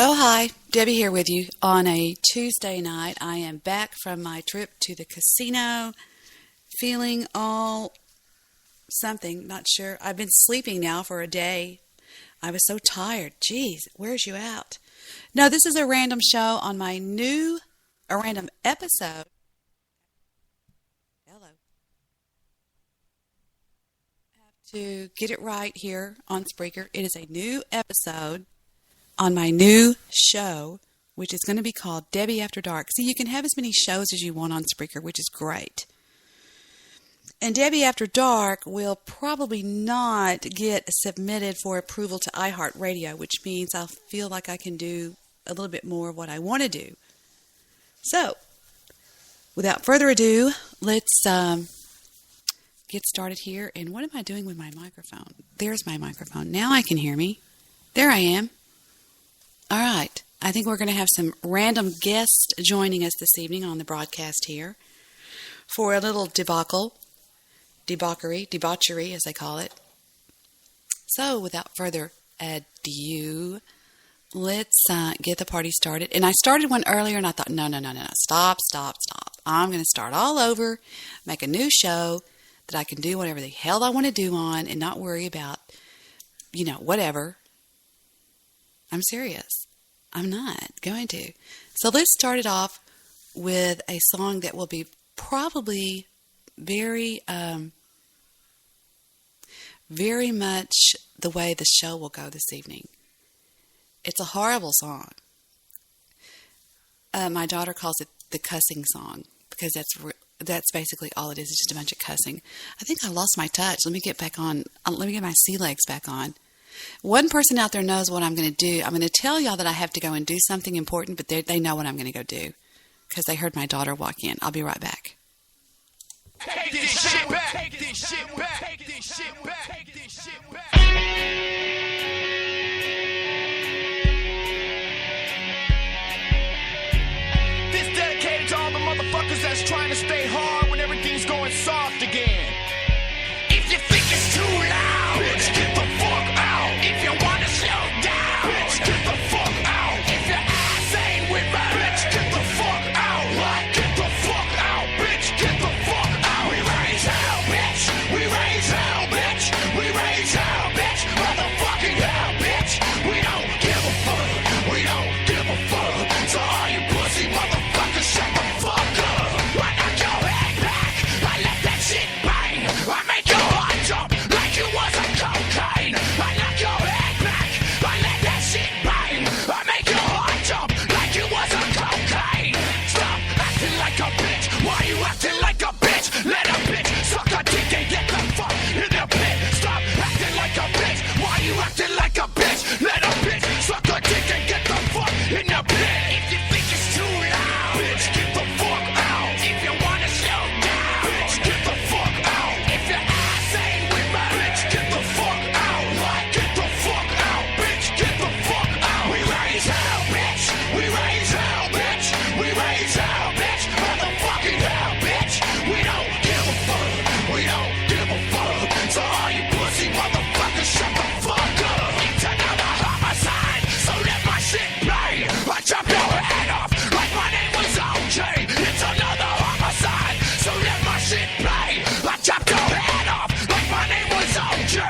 Oh, hi. Debbie here with you on a Tuesday night. I am back from my trip to the casino, feeling all something, not sure. I've been sleeping now for a day. I was so tired. Jeez, where's you out? No, this is a random show on my a random episode. Hello. I have to get it right here on Spreaker. It is a new episode on my new show, which is going to be called Debbie After Dark. See, you can have as many shows as you want on Spreaker, which is great. And Debbie After Dark will probably not get submitted for approval to iHeartRadio, which means I'll feel like I can do a little bit more of what I want to do. So, without further ado, let's get started here. And what am I doing with my microphone? There's my microphone. Now I can hear me. There I am. All right. I think we're going to have some random guests joining us this evening on the broadcast here for a little debauchery, as they call it. So, without further ado, let's get the party started. And I started one earlier, and I thought, no. Stop. I'm going to start all over, make a new show that I can do whatever the hell I want to do on and not worry about, whatever. I'm serious. I'm not going to. So let's start it off with a song that will be probably very much the way the show will go this evening. It's a horrible song. My daughter calls it the cussing song because that's basically all it is. It's just a bunch of cussing. I think I lost my touch. Let me get back on. Let me get my sea legs back on. One person out there knows what I'm going to do. I'm going to tell y'all that I have to go and do something important, but they know what I'm going to go do because they heard my daughter walk in. I'll be right back. Take this shit back. Take this shit back. Take this shit back. Take this shit back. This dedicated to all the motherfuckers that's trying to stay hard when everything's going soft again. If you think it's too loud, bitch, get the fuck out. If you want to slow down, bitch, get the fuck out. If your ass ain't with me, bitch, get the fuck out. What? Get the fuck out, bitch, get the fuck out. We raise hell, bitch. We raise hell, bitch. We raise hell, bitch. Motherfucking hell, bitch. We don't give a fuck. We don't give a fuck. So all you pussy motherfuckers, shut the fuck up. I knock your head back. I let that shit bang. I make your heart jump like it was a cocaine. I knock your head back. I let that shit bang. I make your heart jump like it was a cocaine. Stop acting like a bitch. Why you acting like a bitch? Let a bitch suck a dick and get the fuck in the pit. Stop acting like a bitch. Why you acting like a bitch? Let a bitch suck a dick and get the fuck in the pit. If you think it's too loud, bitch, get the fuck out. If you wanna slow down, bitch, get the fuck out. If your ass ain't with me, bitch, get the fuck out. What? Get the fuck out, bitch, get the fuck out. We raise hell, bitch. We raise hell, bitch. We raise hell, bitch. Motherfucking hell, bitch. We don't give a fuck. We don't give a fuck. So all you pussy motherfuckers, shut the fuck up. It's another homicide, so let my shit play. I chop your head off like my name was OJ. It's another homicide, so let my shit play. I chop your head off like my name was OJ.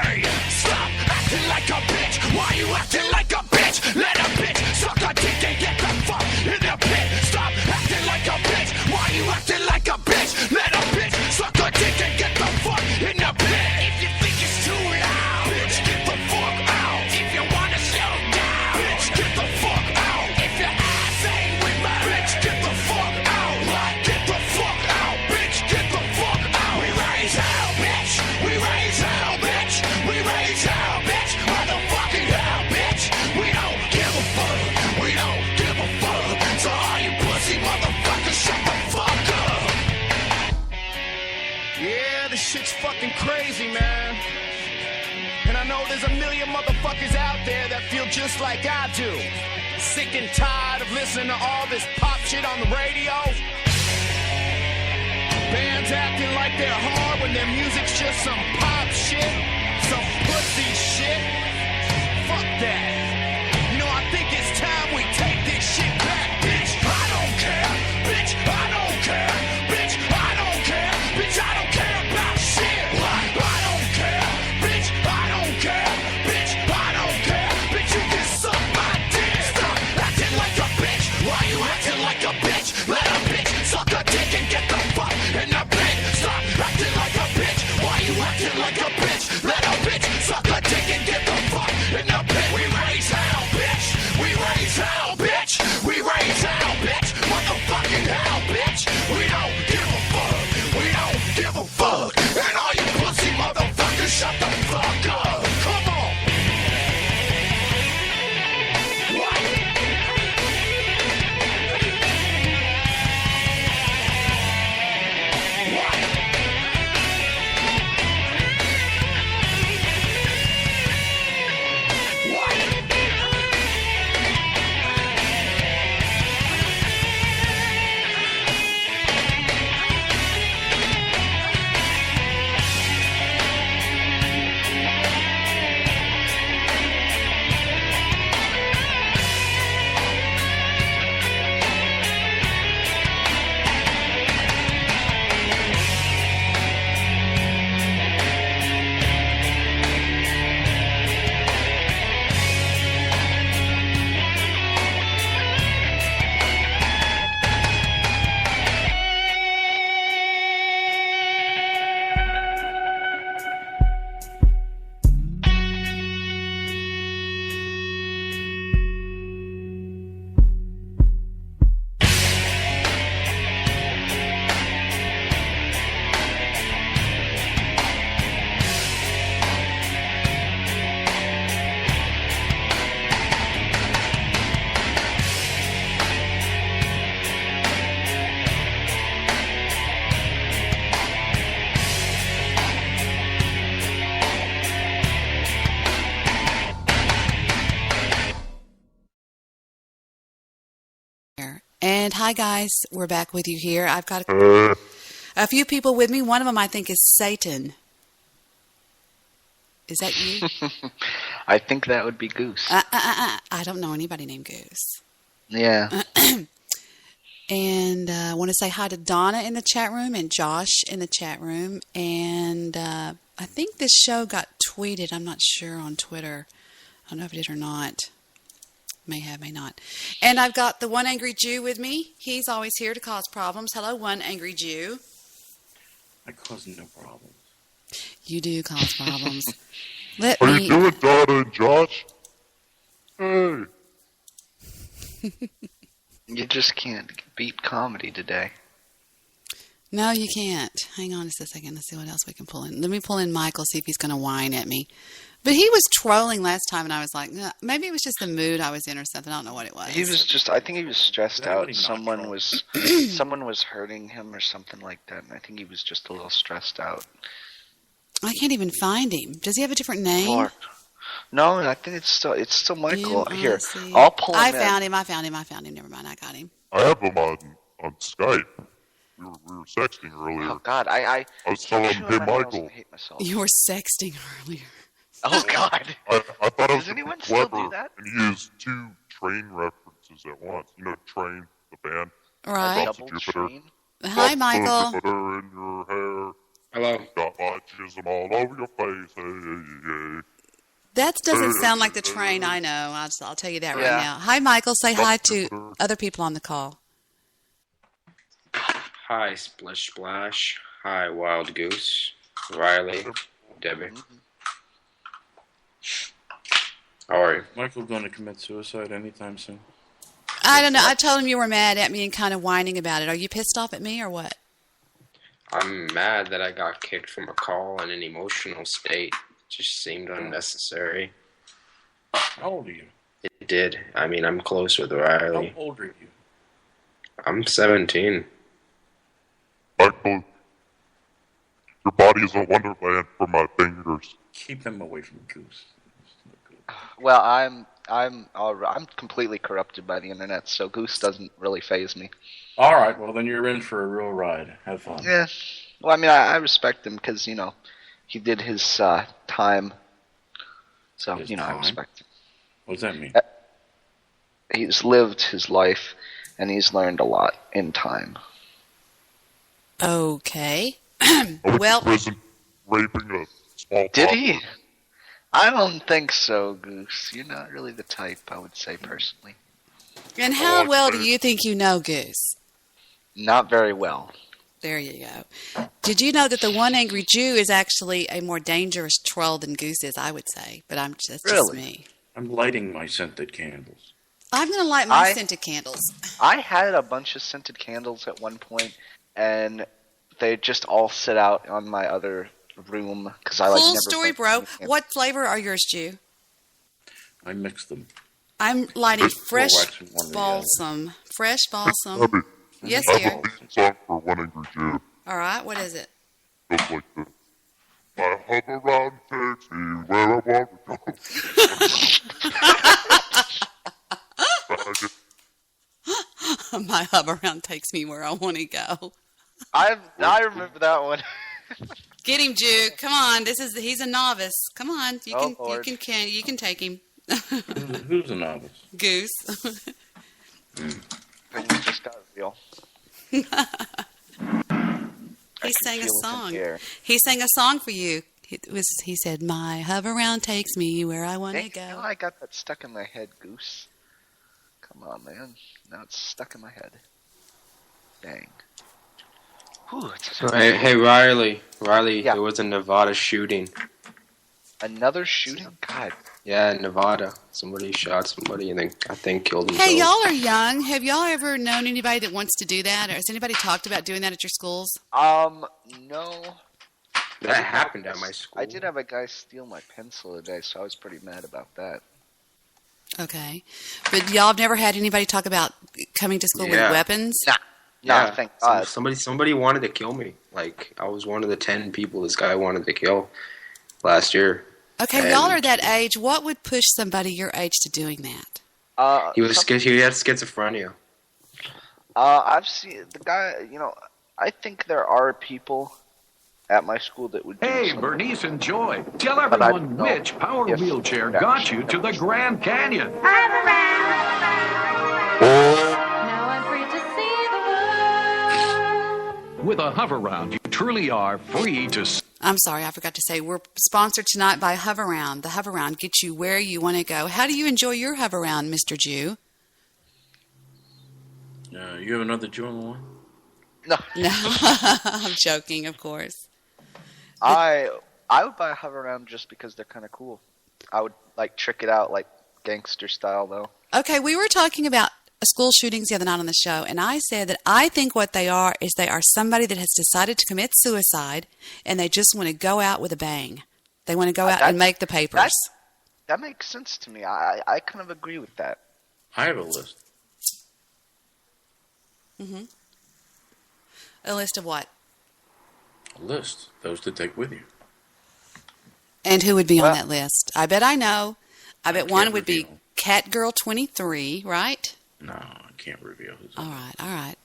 Stop acting like a bitch. Why you acting like a bitch? Let a bitch suck a dick and get the fuck in the pit. Stop acting like a bitch. Why you acting like a bitch? Let a bitch suck a dick and get the fuck in the pit. If you think it's too loud, bitch, get the fuck out. If you wanna slow down, bitch, get the fuck out. If your ass ain't with me, bitch, get the fuck out. What? Get the fuck out, bitch, get the fuck out. We raise hell, bitch. We raise hell, bitch. We raise hell, bitch. Motherfucking hell, bitch. We don't give a fuck. We don't give a fuck. So all you pussy motherfuckers, shut the fuck up. Yeah, this shit's fucking crazy, man. And I know there's a million motherfuckers out there that feel just like I do. Sick and tired of listening to all this pop shit on the radio. Bands acting like they're hard when their music's just some pop shit, some pussy shit. Fuck that. You know, I think it's time we And hi, guys. We're back with you here. I've got a few people with me. One of them, I think, is Satan. Is that you? I think that would be Goose. I don't know anybody named Goose. Yeah. And I want to say hi to Donna in the chat room and Josh in the chat room. And I think this show got tweeted. I'm not sure on Twitter. I don't know if it did or not. May have, may not. And I've got the One Angry Jew with me. He's always here to cause problems. Hello, One Angry Jew. I cause no problems. You do cause problems. How you doing, Donna and Josh? Hey. You just can't beat comedy today. No, you can't. Hang on just a second. Let's see what else we can pull in. Let me pull in Michael, see if he's going to whine at me. But he was trolling last time, and I was like, maybe it was just the mood I was in or something. I don't know what it was. He was just, I think he was stressed That out. would he not Someone troll? was hurting him or something like that. And I think he was just a little stressed out. I can't even find him. Does he have a different name? Or, no, I think it's still Michael. Here, M-I-C. I'll pull him I in. found him. Never mind, I got him. I have him on Skype. We were sexting earlier. Oh, God. I was telling him, hey, Michael. I hate myself. You were sexting earlier. Oh, God. I thought it was Does anyone still clever do that? and use two train references at once. You know, Train, the band. Right. Drops Double of Jupiter. train? Hi, Michael. Jupiter in your hair. Hello. Got my chisel all over your face. Hey. That doesn't sound like the train I know. I'll tell you that right Yeah. now. Hi, Michael. Say hi to other people on the call. Hi, Splish Splash. Hi, Wild Goose. Riley. Debbie. How are you? Michael going to commit suicide anytime soon? I don't know. I told him you were mad at me and kind of whining about it. Are you pissed off at me or what? I'm mad that I got kicked from a call in an emotional state. It just seemed unnecessary. How old are you? It did. I mean, I'm close with How Riley. old are you? I'm 17. Michael, your body is a wonderland for my fingers. Keep them away from Goose. Well, I'm completely corrupted by the internet, so Goose doesn't really faze me. All right, well, then you're in for a real ride. Have fun. Yeah. Well, I mean, I respect him because, you know, he did his time. So, His you know, I time? respect him. What does that mean? He's lived his life, and he's learned a lot in time. Okay. I went Well- to prison raping a small Did he? I don't think so, Goose. You're not really the type, I would say, personally. And how well do you think you know Goose? Not very well. There you go. Did you know that the One Angry Jew is actually a more dangerous troll than Goose is, I would say. But that's just Really? me. I'm lighting my scented candles. I'm going to light my I- scented candles. I had a bunch of scented candles at one point, and they just all sit out on my other room because I like Cool never story, put bro. any candles. What flavor are yours, Jew? I mix them. I'm lighting fresh wax from one or the other. balsam. Fresh balsam. Debbie, Yes, I dear. have a theme song for One Angry Jew. All right. What is it? Goes like this. My hover around takes me where I want to go. My hub around takes me where I want to go. I remember that one. Get him, Jew. Come on. He's a novice. Come on. You Oh, can Lord. you can take him. Who's a novice? Goose. Things just got real. He can sang a feel it in the song. air. He sang a song for you. He said, "My hover around takes me where I want to Hey, go." now I got that stuck in my head, Goose. Come on, man. Now it's stuck in my head. Dang. Whew, Hey, Riley. Riley, Yeah. there was a Nevada shooting. Another shooting? God. Yeah, in Nevada. Somebody shot somebody and then I think killed themselves. Hey, y'all are young. Have y'all ever known anybody that wants to do that? Or has anybody talked about doing that at your schools? No. That happened at my school. I did have a guy steal my pencil today, so I was pretty mad about that. Okay. But y'all have never had anybody talk about coming to school with Yeah. weapons? Nah. Yeah, Nah, thank God. somebody wanted to kill me. Like, I was one of the 10 people this guy wanted to kill last year. Okay, And- y'all are that age. What would push somebody your age to doing that? He had schizophrenia. I've seen the guy. I think there are people at my school that would. Hey, do Bernice and Joy, tell But I everyone don't know which power if wheelchair that got you to the Grand Canyon. Now I'm free to see the world. With a hover-round, you truly are free to I'm sorry, I forgot to say, we're sponsored tonight by Hover-Round. The Hover-Round gets you where you want to go. How do you enjoy your Hover-Round, Mr. Jew? You have another Jew on the line? No, No, I'm joking, of course. I would buy a Hover-Round just because they're kind of cool. I would trick it out gangster style though. Okay, we were talking about school shootings the other night on the show, and I said that I think what they are is they are somebody that has decided to commit suicide, and they just want to go out with a bang. They want to go out and make the papers. That makes sense to me. I kind of agree with that. I have a list. Mm-hmm. A list of what? A list. Those to take with you. And who would be on Well- that list? I bet I know. I bet can't one would be reveal. Catgirl23, right? No, I can't reveal who's All on. right, all right.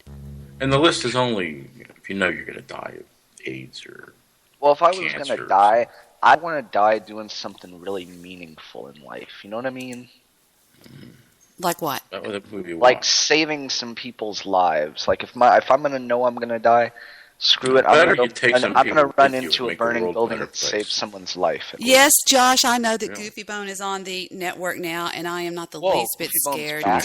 And the list is only if you know you're going to die of AIDS or... Well, if I was Cancer. gonna die, I want to die doing something really meaningful in life. You know what I mean? Like what? That would be Like saving some people's lives. Like if I'm gonna know I'm gonna die, screw it. I'm Better gonna you take some I'm gonna people run with you into and a make the burning world a building better and save place. someone's life. at Yes, Josh, I know that Yeah. Goofy Bone is on the network now, and I am not the Whoa, least bit Goofy Bone's scared. back.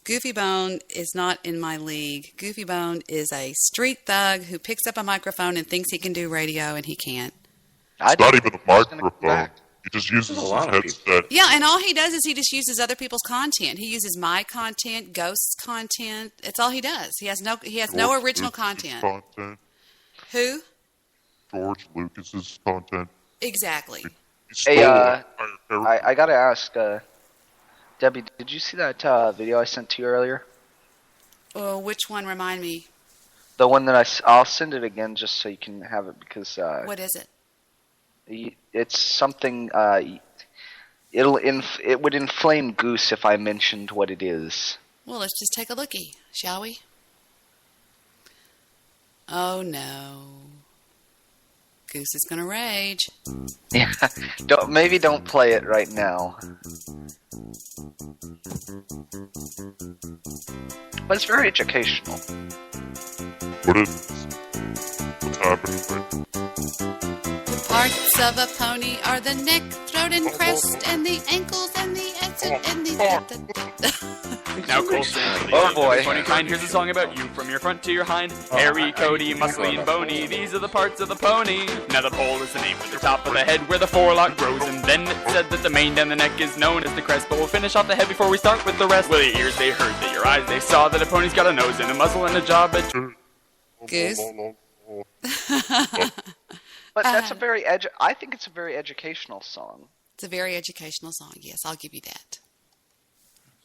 Goofy Bone is not in my league. Goofy Bone is a street thug who picks up a microphone and thinks he can do radio, and he can't. I It's not didn't even a think he was gonna come microphone. back. He just uses There's his a lot of headset. Yeah, and all he does is he just uses other people's content. He uses my content, Ghost's content. It's all he does. He has no George original Lucas's content. Who? George Lucas's content. Exactly. He stole Hey, an entire character. I gotta ask, Debbie, did you see that video I sent to you earlier? Oh, which one? Remind me. The one that I'll send it again just so you can have it because What is it? it's something. It would inflame Goose if I mentioned what it is. Well, let's just take a lookie, shall we? Oh, no. Goose is going to rage. Yeah, maybe don't play it right now. But it's very educational. What is what's happening? The parts of a pony are the neck, throat, and crest, and the ankles, and the exit, and the... Now, Colson, Oh, boy. funny kind, here's a song about you. From your front to your hind, hairy, coaty, muscly, and bony. These are the parts of the pony. Now, the pole is the name for the top of the head where the forelock grows. And then it said that the mane down the neck is known as the crest. But we'll finish off the head before we start with the rest. Well, your ears, they heard that your eyes, they saw that a pony's got a nose and a muzzle and a jaw. But Goose? But that's a very I think it's a very educational song. It's a very educational song. Yes, I'll give you that.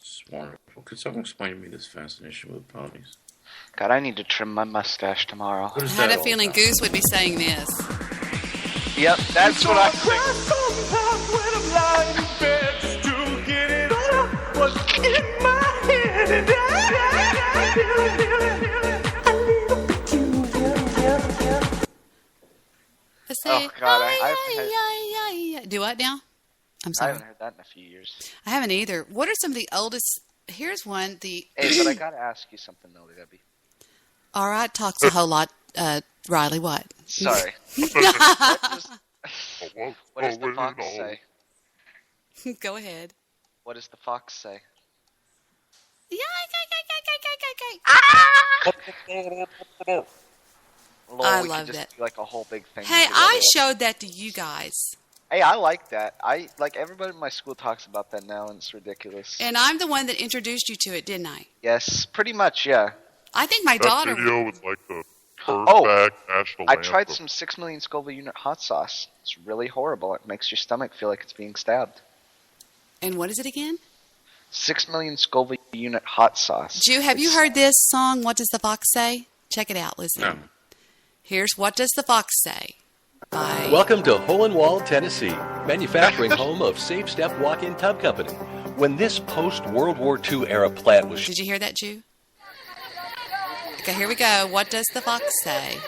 It's wonderful. Could someone explain to me this fascination with ponies? God, I need to trim my mustache tomorrow. What I is had that a all feeling about? Goose would be saying this. Yep, that's what I think. Let's say, Oh, God, I do what now? I'm I sorry. haven't heard that in a few years. I haven't either. What are some of the oldest? Here's one. The Hey, but I gotta ask you something though, Debbie. all right talks a whole lot. Riley, what? Sorry. What does the fox say? Go ahead. What does the fox say? Lol, I we could love just that. do like a whole big thing. Hey, together. I showed that to you guys, Hey, I like that. I like everybody in my school talks about that now, and it's ridiculous. and I'm the one that introduced you to it, didn't I? Yes, pretty much, yeah. I think my That daughter. video was like the Oh, perfect national I anthem. tried some 6 million Scoville unit hot sauce. It's really horrible. It makes your stomach feel like it's being stabbed. And what is it again? 6 million Scoville unit hot sauce. Jew, have you heard this song? What does the fox say? Check it out. Listen. No. Here's What Does the Fox Say? By Welcome to Hole in Wall, Tennessee, manufacturing home of Safe Step Walk-In Tub Company. When this post-World War II era plant was Did you hear that, Jew? Okay, here we go. What does the fox say?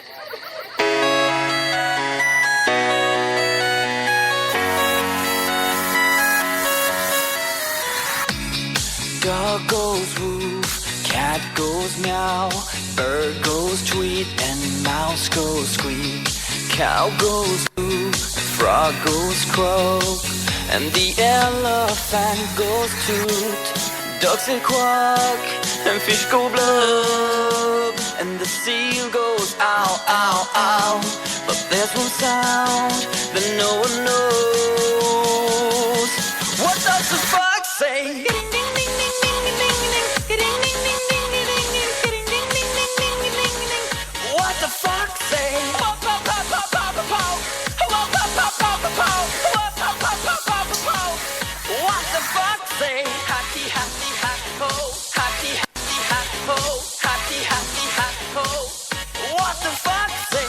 Dog goes woof, cat goes meow, bird goes tweet, and mouse goes squeak. Cow goes moo, frog goes croak, and the elephant goes toot. Ducks say quack, and fish go blub, and the seal goes ow, ow, ow. But there's one sound that no one knows. What does the fox say? What the fox say? What the fox say? Happy, happy, happy ho. Happy, happy, happy ho. Happy, happy, happy ho. What the fox say?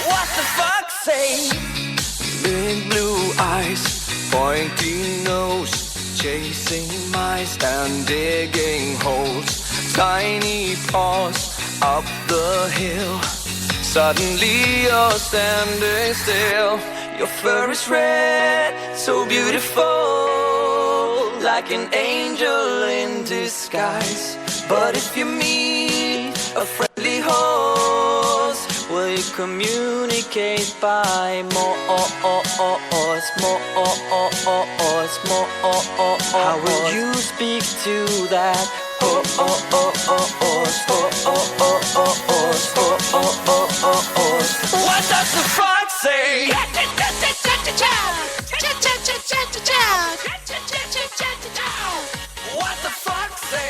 What the fox say? Big blue eyes, pointy nose, chasing mice and digging holes. Tiny paws up the hill. Suddenly you're standing still. Your fur is red, so beautiful, like an angel in disguise. But if you meet a friendly horse, will you communicate by more? How will you speak to that horse? What does the fox say? What the fox say? What the fox say?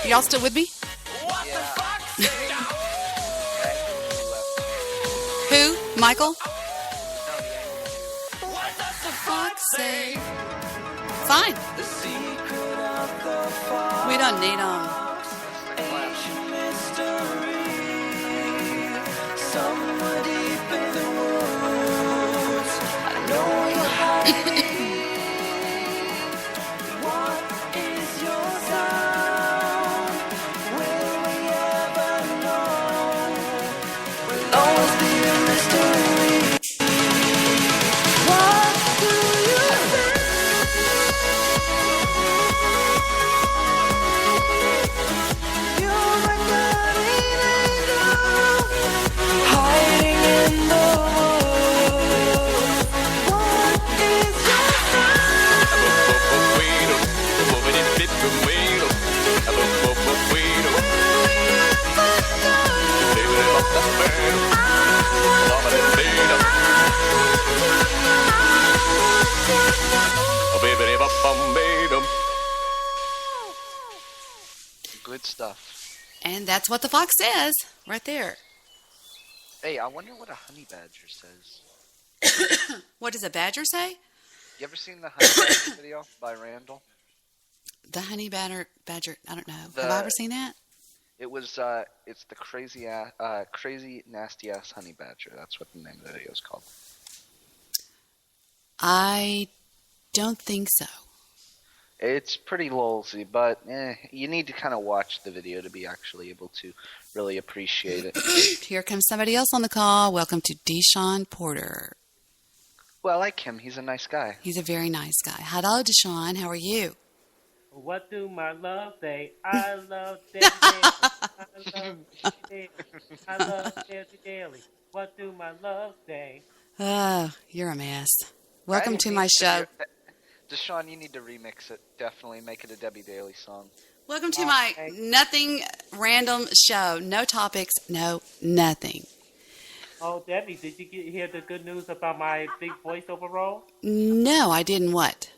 Y'all still with me? What the fox say? Who? Michael? What does the fox say? Fine. The secret of the fox. We don't need them. Ancient mystery. Somewhere deep in the woods. I know you're hiding. What is your sound? Will we ever know? Will always be a mystery. What do you think? You're my guardian angel, hiding in the woods. What is your Good stuff. And that's what the fox says right there. Hey, I wonder what a honey badger says. What does a badger say? You ever seen the honey badger video by Randall? The honey badger. I don't know. The- Have I ever seen that? It was, it's the crazy nasty ass honey badger. That's what the name of the video is called. I don't think so. It's pretty lolsy, but you need to kind of watch the video to be actually able to really appreciate it. Here comes somebody else on the call. Welcome to Deshaun Porter. Well, I like him. He's a nice guy. He's a very nice guy. Hello, Deshaun. How are you? What do my love say? I love Daily. I love Daily. I love Daily. What do my love say? Oh, you're a mess. Welcome to my show. Deshaun, you need to remix it. Definitely make it a Debbie Daly song. Welcome to my nothing random show. No topics, no nothing. Oh, Debbie, did you hear the good news about my big voiceover role? No, I didn't what?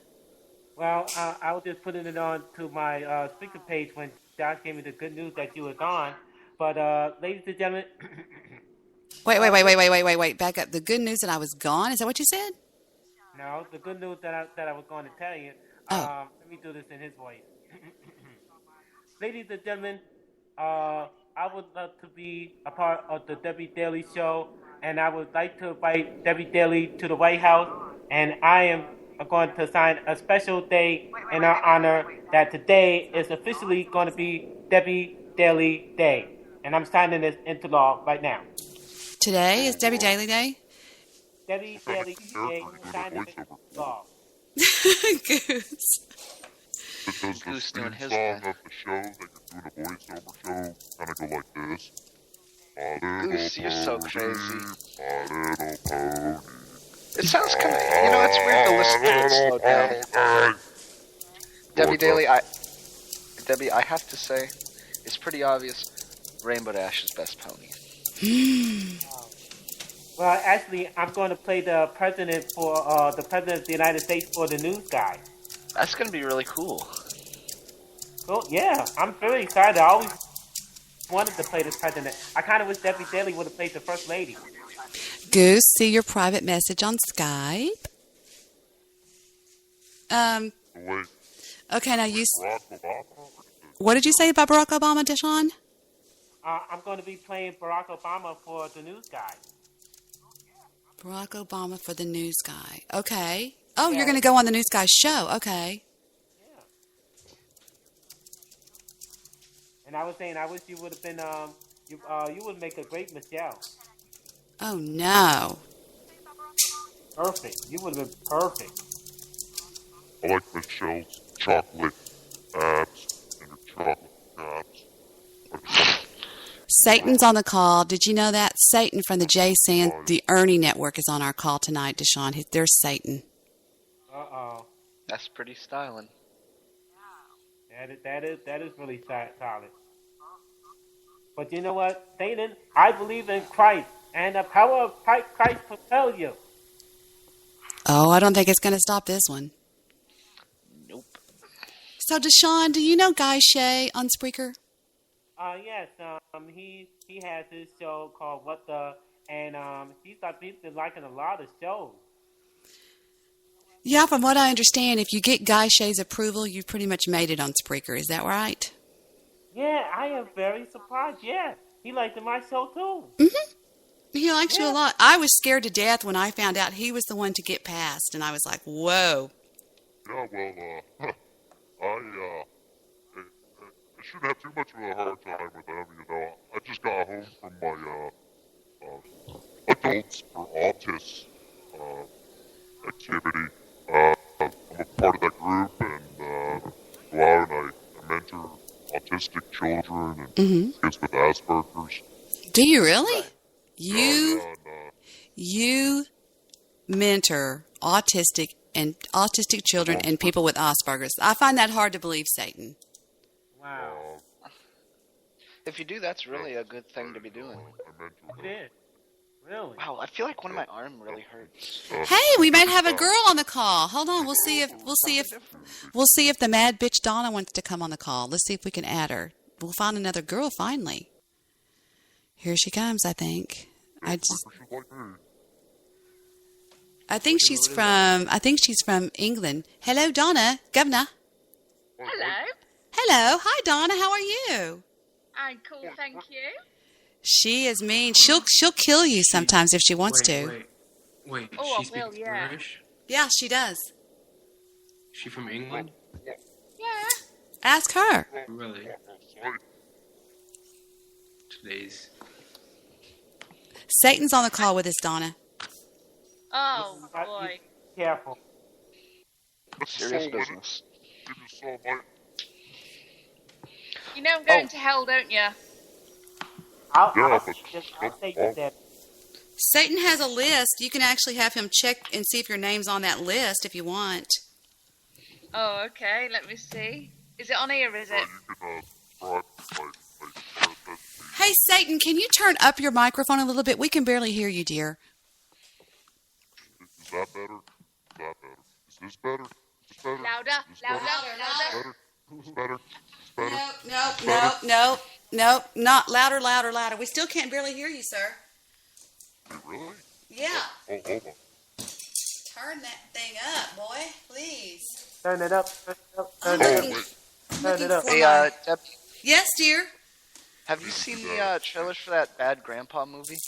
Well, I was just putting it on to my Spreaker page when Josh gave me the good news that you was on. But, ladies and gentlemen... Wait. Back up. The good news that I was gone? Is that what you said? No, the good news that I was going to tell you. Oh. Let me do this in his voice. ladies and gentlemen, I would love to be a part of the Debbie Daily Show, and I would like to invite Debbie Daily to the White House, and I am going to sign a special day in our honor that today is officially going to be Debbie Daily Day, and I'm signing this into law right now. Today is Debbie Daily Day? Debbie Daily Day, signing it into law. Goose. Because the Goose doing theme his song thing. of the show that you're doing a voiceover show kind of go like this. Goose, you're so crazy. My little pony. It sounds kind of, it's weird to listen to it slow down. Debbie, I have to say, it's pretty obvious. Rainbow Dash's best pony. Well, actually, I'm going to play the president of the United States for the news guy. That's going to be really cool. So, yeah, I'm very excited. I always wanted to play this president. I kind of wish Debbie Daly would have played the first lady. Goose, see your private message on Skype. Wait, Okay, now you... Barack Obama? What did you say about Barack Obama, Deshaun? I'm going to be playing Barack Obama for the news guy. Barack Obama for the news guy. Okay. Oh, Yeah. you're going to go on the news guy's show. Okay. And I was saying, I wish you would have been, you would make a great Michelle. Oh, no. Perfect. You would have been perfect. I like Michelle's chocolate abs and her chocolate abs. Satan's on the call. Did you know that? Satan from the the Ernie Network is on our call tonight, Deshaun. There's Satan. Uh-oh. That's pretty styling. That is really solid. But you know what, Satan? I believe in Christ, and the power of Christ propels you. Oh, I don't think it's going to stop this one. Nope. So, Deshaun, do you know Guy Shay on Spreaker? Yes. He has his show called What the, and he's been liking a lot of shows. Yeah, from what I understand, if you get Guy Shay's approval, you've pretty much made it on Spreaker. Is that right? Yeah, I am very surprised. Yeah, he liked my show too. Mm-hmm. He likes you a lot. I was scared to death when I found out he was the one to get past, and I was like, whoa. Yeah, well, I shouldn't have too much of a hard time with them, I just got home from my, Adults for Autists, activity. I'm a part of that group, and, go out and I mentor autistic children and kids with Asperger's. Do you really? Yeah, You mentor autistic children and people with Asperger's. I find that hard to believe, Satan. Wow. If you do, that's really a good thing to be doing. It is. Really? Wow, I feel like one of my arm really hurts. Hey, we might have a girl on the call. Hold on, we'll see if the mad bitch Donna wants to come on the call. Let's see if we can add her. We'll find another girl finally. Here she comes, I think. I think she's from England. Hello, Donna, Governor. Hello. Hello. Hi, Donna. How are you? I'm cool, thank you. She is mean. She'll kill you sometimes if she wants to. Wait, Oh, she speaks yeah. British? Yeah, she does. Is she from England? Yeah. Ask her. Really? Today's... Satan's on the call with us, Donna. Oh, boy. Careful. Serious business. You know I'm going to hell, don't you? I'll take that. Satan has a list. You can actually have him check and see if your name's on that list if you want. Oh, okay. Let me see. Is it on here, is it? Hey, Satan, can you turn up your microphone a little bit? We can barely hear you, dear. Is that better? Is that better? Is this better? Is this better? Louder, louder, louder. Is better? Is better? Nope, not louder, louder, louder. We still can't barely hear you, sir. Really? Yeah. Oh, hold on. Turn that thing up, boy, please. Turn it up. Hey, Yes, dear. Have you seen the trailers for that Bad Grandpa movie?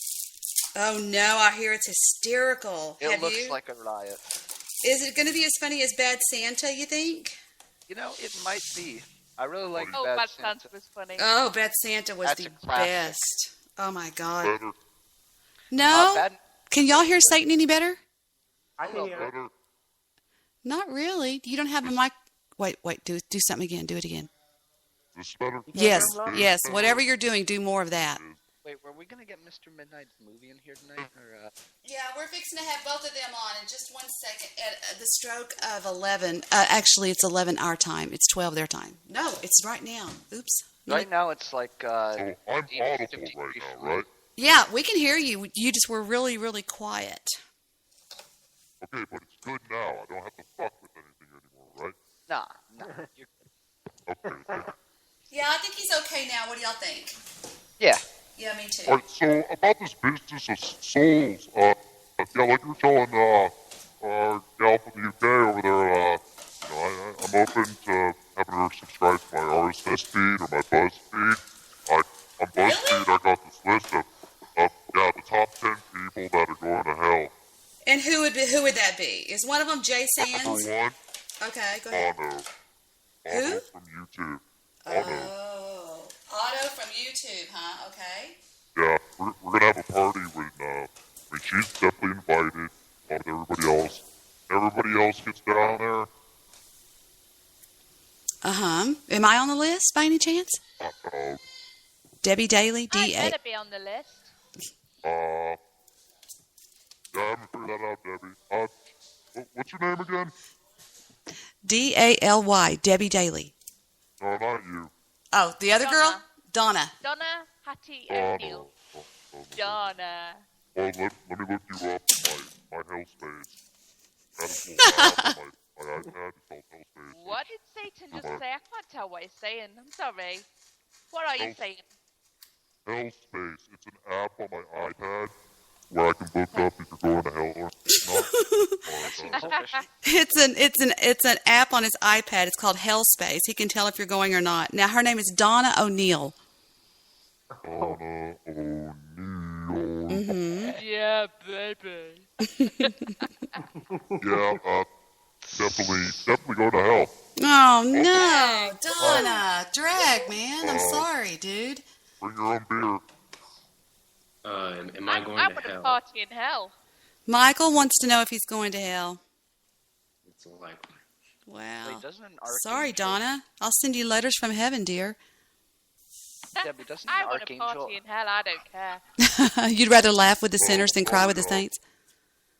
Oh no, I hear it's hysterical. It Have looks you? like a riot. Is it going to be as funny as Bad Santa, you think? You know, it might be. I really like Oh, Bad Bad Santa. Santa was funny. Oh, Bad Santa was That's the a classic. best. Oh my God. Better. No? Can y'all hear Satan any better? I can hear it. Better. Not really. You don't have a mic. Wait. Do something again. Do it again. This better. Yes. Yes. Whatever you're doing, do more of that. Wait, were we gonna get Mr. Midnight's movie in here tonight? Or, Yeah, we're fixing to have both of them on in just 1 second. At the stroke of 11. Actually, it's 11 our time. It's 12 their time. No, it's right now. Oops. right now, it's like. So I'm audible right now, right? Yeah, we can hear you. You just were really, really quiet. Okay, but it's good now. I don't have to fuck with anything anymore, right? Nah. You're... Okay. Yeah, I think he's okay now. What do y'all think? Yeah. Yeah, me too. Alright, so about this business of souls, yeah, like you were telling, gal from the UK over there, I'm open to having her subscribe to my RSS feed or my Buzz feed. I'm BuzzFeed, I got this list of, the top 10 people that are going to hell. And who would that be? Is one of them Jay Sands? Number one, Okay, go ahead. Otto. Who? Otto from YouTube. Otto. Oh, Otto from YouTube, huh? Okay. Yeah, we're gonna have a party when she's definitely invited, along with everybody else. Everybody else gets down there. Am I on the list by any chance? Debbie Daly, I D-A. better be on the list. Yeah, I haven't figured that out, Debbie. What's your name again? D-A-L-Y, Debbie Daly. No, not you. Oh, the other girl? Donna. Donna Hattie Donna. O'Neill. Donna. Well, let me look you up on my hell space. That is my iPad is called hell space. What did Satan just say? I can't tell what he's saying. I'm sorry. What are you saying? Hell space. It's an app on my iPad where I can look up if you're going to hell or not. It's an app on his iPad. It's called Hellspace. He can tell if you're going or not. Now her name is Donna O'Neill. Donna O'Neill. Yeah, baby. Yeah, definitely go to hell. Oh no, Donna, drag, man. I'm sorry, dude. Bring your own beer. Am I going I'm to gonna hell? party in hell. Michael wants to know if he's going to hell. It's likely. Wow. Wait, doesn't an Sorry, Donna. I'll send you letters from heaven, dear. Debbie, doesn't I an want to archangel... party in hell. I don't care. You'd rather laugh with the sinners than cry with the saints?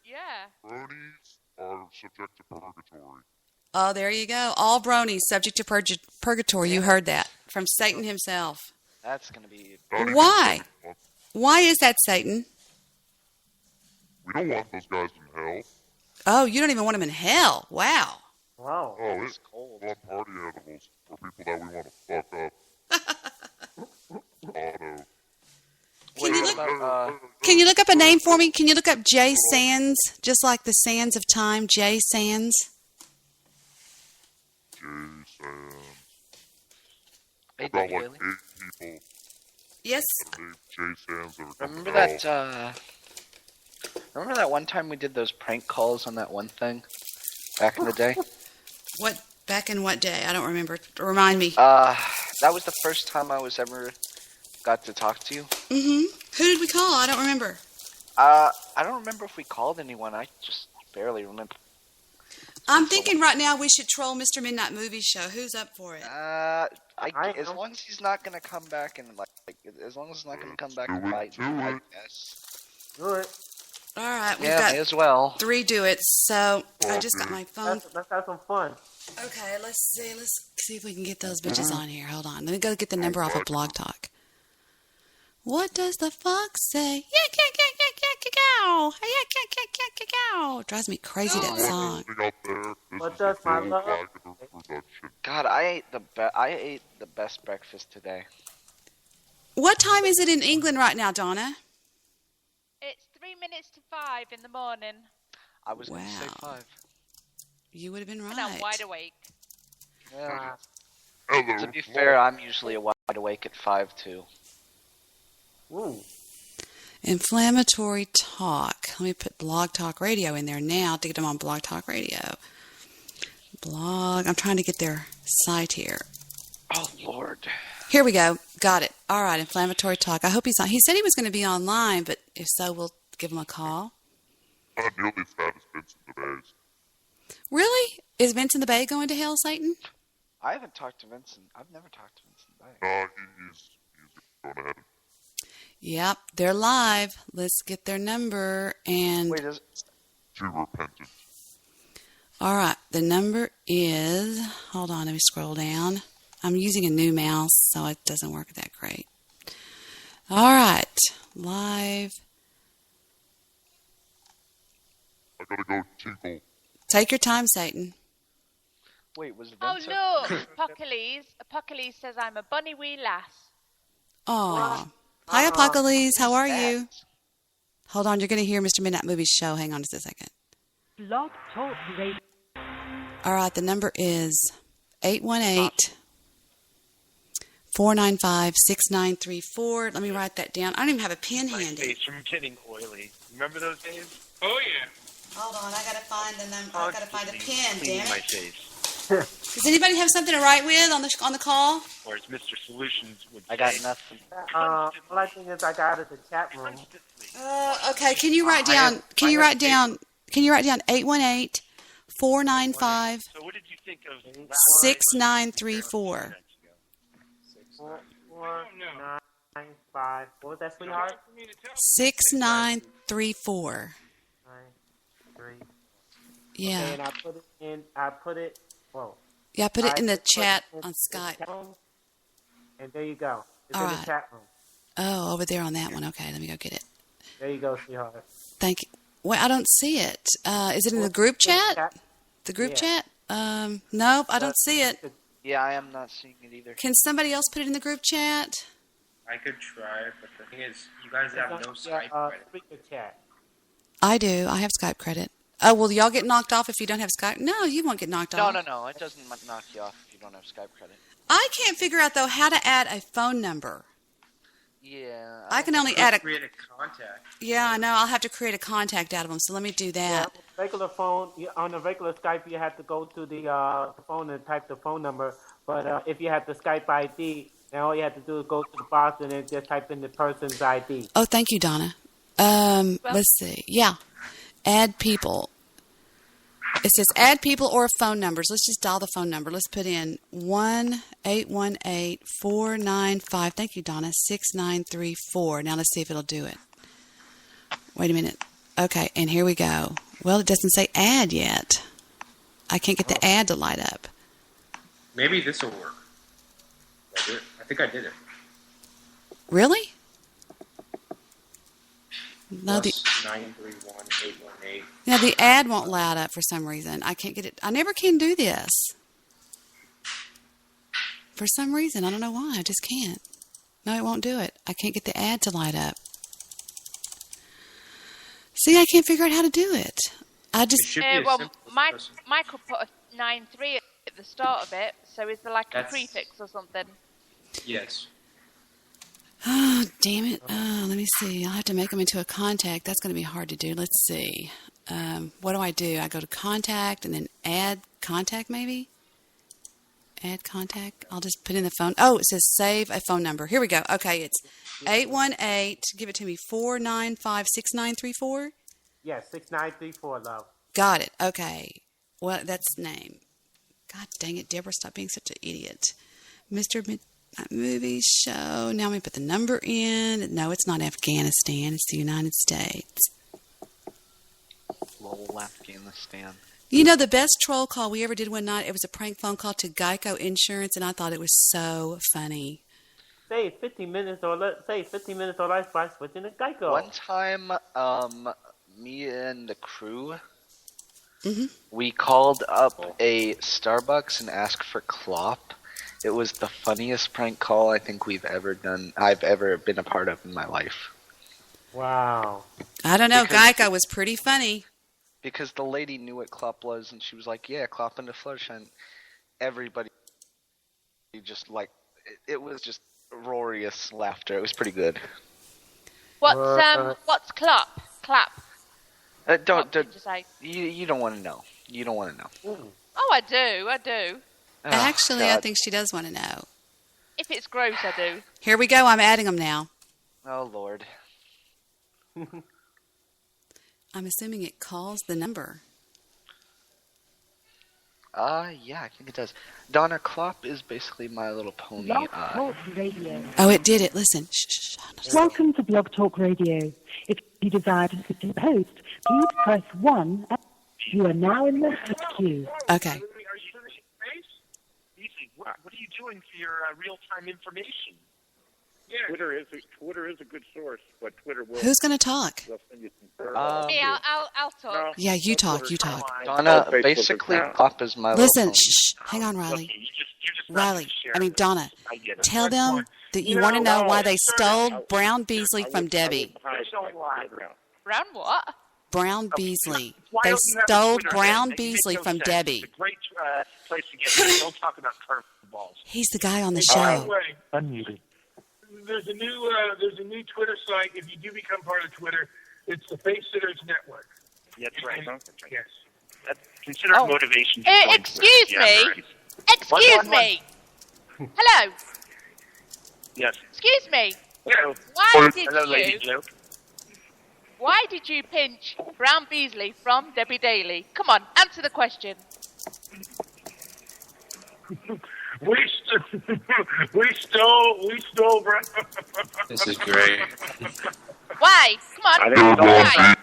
Yeah. Bronies are subject to purgatory. Oh, there you go. All bronies subject to purgatory. You heard that from Satan himself. That's gonna be... Why? Why is that, Satan? We don't want those guys in hell. Oh, you don't even want them in hell. Wow. Wow. Oh, it's cold. We want party animals for people that we want to fuck up. Otto. Can you look up a name for me? Can you look up Jay Sands, just like the sands of time? Jay Sands. Jay Sands. Hey, About Debbie like Daly? 8 people. Yes. That are named Jay Sands that are coming Remember to hell. that, remember that one time we did those prank calls on that one thing? Back in the day? What? Back in what day? I don't remember. Remind me. That was the first time I was ever got to talk to you. Mm-hmm. Who did we call? I don't remember. I don't remember if we called anyone. I just barely remember. I'm thinking right now we should troll Mr. Midnight Movie Show. Who's up for it? As long as he's not gonna come back and as long as he's not gonna come back and bite me, I guess. Do it. All right, we've Yeah, got may as well. 3 do-its. So I just got my phone. Let's have some fun. Okay, let's see if we can get those bitches on here. Hold on. Let me go get the number off of Blog Talk. What does the fox say? Drives me crazy, that song. What does my love? God, I ate the best breakfast today. What time is it in England right now, Donna? It's 3 minutes to 5 in the morning. I was going to say 5. You would have been right. And I'm wide awake. Yeah. Hello. To be fair, I'm usually wide awake at 5 too. Ooh. Inflammatory talk. Let me put Blog Talk Radio in there now to get them on Blog Talk Radio. Blog. I'm trying to get their site here. Oh, Lord. Here we go. Got it. All right, inflammatory talk. I hope he's on. He said he was going to be online, but if so, we'll give him a call. Not nearly as bad as Vincent the Bays. Really? Is Vincent the Bay going to hell, Satan? I haven't talked to Vincent. I've never talked to Vincent Bay. No, he's going ahead. Yep, they're live. Let's get their number and. Wait, is To repentance. All right, the number is. Hold on, let me scroll down. I'm using a new mouse, so it doesn't work that great. All right, live. I gotta go tinkle. Take your time, Satan. Wait, was Oh Vincent? look, Apocalypse says I'm a bunny wee lass. Aw. Hi, Apocalypse. How are you? Hold on, you're going to hear Mr. Midnight Movie's show. Hang on just a second. Blog Talk Radio. All right, the number is 818-495-6934. Let me write that down. I don't even have a pen My handy. face from getting oily. Remember those days? Oh, yeah. Hold on, I got to find the number. I got to find a pen, Cleaning damn my it. face. Does anybody have something to write with on the call? Or as Mr. Solutions would say. I got nothing. All I think is I got it the chat room. Okay, can you write down? Can you write down 818-495-6934? So what did you think of 4, 9, 5. What was that, sweetheart? 6934. 3. Yeah. Okay, and I put it in. Whoa. Yeah, put it in the put chat it in on the Skype. chat room, and there you go. It's All in right. the chat room. Oh, over there on that one. Okay, let me go get it. There you go, sweetheart. Thank you. Well, I don't see it. Is it in the group chat? The group chat? Nope, I don't see it. Yeah, I am not seeing it either. Can somebody else put it in the group chat? I could try, but the thing is, you guys have no Skype credit. Spreaker chat. I do. I have Skype credit. Oh, will y'all get knocked off if you don't have Skype? No, you won't get knocked off. No. It doesn't knock you off if you don't have Skype credit. I can't figure out, though, how to add a phone number. Yeah. I can only add a... Create a contact. Yeah, I know. I'll have to create a contact out of them, so let me do that. Yeah, regular phone, on the regular Skype, you have to go to the phone and type the phone number. But if you have the Skype ID, then all you have to do is go to the box and then just type in the person's ID. Oh, thank you, Donna. Let's see. Yeah. Add people. It says add people or phone numbers. Let's just dial the phone number. Let's put in 1-818-495. Thank you, Donna. 6934. Now let's see if it'll do it. Wait a minute. Okay, and here we go. Well, it doesn't say add yet. I can't get the ad to light up. Maybe this will work. I think I did it. Really? No, Plus 931-818. Now the ad won't light up for some reason. I can't get it. I never can do this. For some reason, I don't know why. I just can't. No, it won't do it. I can't get the ad to light up. See, I can't figure out how to do it. I just. Michael put a 9-3 at the start of it. So is there like a prefix or something? Yes. Oh, damn it. Oh, let me see. I'll have to make them into a contact. That's going to be hard to do. Let's see. What do? I go to contact and then add contact maybe? Add contact. I'll just put in the phone. Oh, it says save a phone number. Here we go. Okay, it's 818, give it to me, 495-6934? Yes, 6934, love. Got it. Okay. Well, that's name. God dang it, Deborah, stop being such an idiot. Mr. Movie show. Now we put the number in. No, it's not Afghanistan. It's the United States. Lol, Afghanistan. You know, the best troll call we ever did one night, it was a prank phone call to Geico Insurance, and I thought it was so funny. Save 15 minutes or less by switching to Geico. One time, me and the crew, we called up a Starbucks and asked for Clop. It was the funniest prank call I think I've ever been a part of in my life. Wow. I don't know. Geico was pretty funny. Because the lady knew what Clop was, and she was like, yeah, Clop into Fluttershy. Everybody just like it was just roarious laughter. It was pretty good. What's clap? Clap. Don't did you say? you don't want to know. You don't want to know. Oh, I do. Oh, Actually, I God. think she does want to know. If it's gross, I do. Here we go. I'm adding them now. Oh Lord. I'm assuming it calls the number. Yeah, I think it does. Donna, Klopp is basically My Little Pony. Blog Talk Radio. Oh, it did it. Listen. Shh. Welcome to Blog Talk Radio. If you desire to sit in post, please press 1. You are now in the queue. Okay. Are you Easy. What are you doing for your real-time information? Yeah. Twitter is a good source, but Twitter will. Who's going to talk? They'll send you some Me, I'll talk. Yeah, you talk. You talk. Donna, basically, Klopp is My Little Listen. Pony. Shh. Hang on, Riley. Riley. Donna. I get it. Tell them that you want to know why they stole Brown Beasley from Debbie. Brown what? Brown Beasley. They stole Brown Beasley from Debbie. It's a great place to get it. Don't talk about curveballs. He's the guy on the By the show. way, there's a new Twitter site. If you do become part of Twitter, it's the Face Sitters Network. That's right. Yes. That's considered motivation. Excuse me. Excuse me. Hello. Yes. Excuse me. Yeah. Why did you pinch Brown Beasley from Debbie Daly? Come on, answer the question. We stole Brown. This is great. Why? Come on. Why?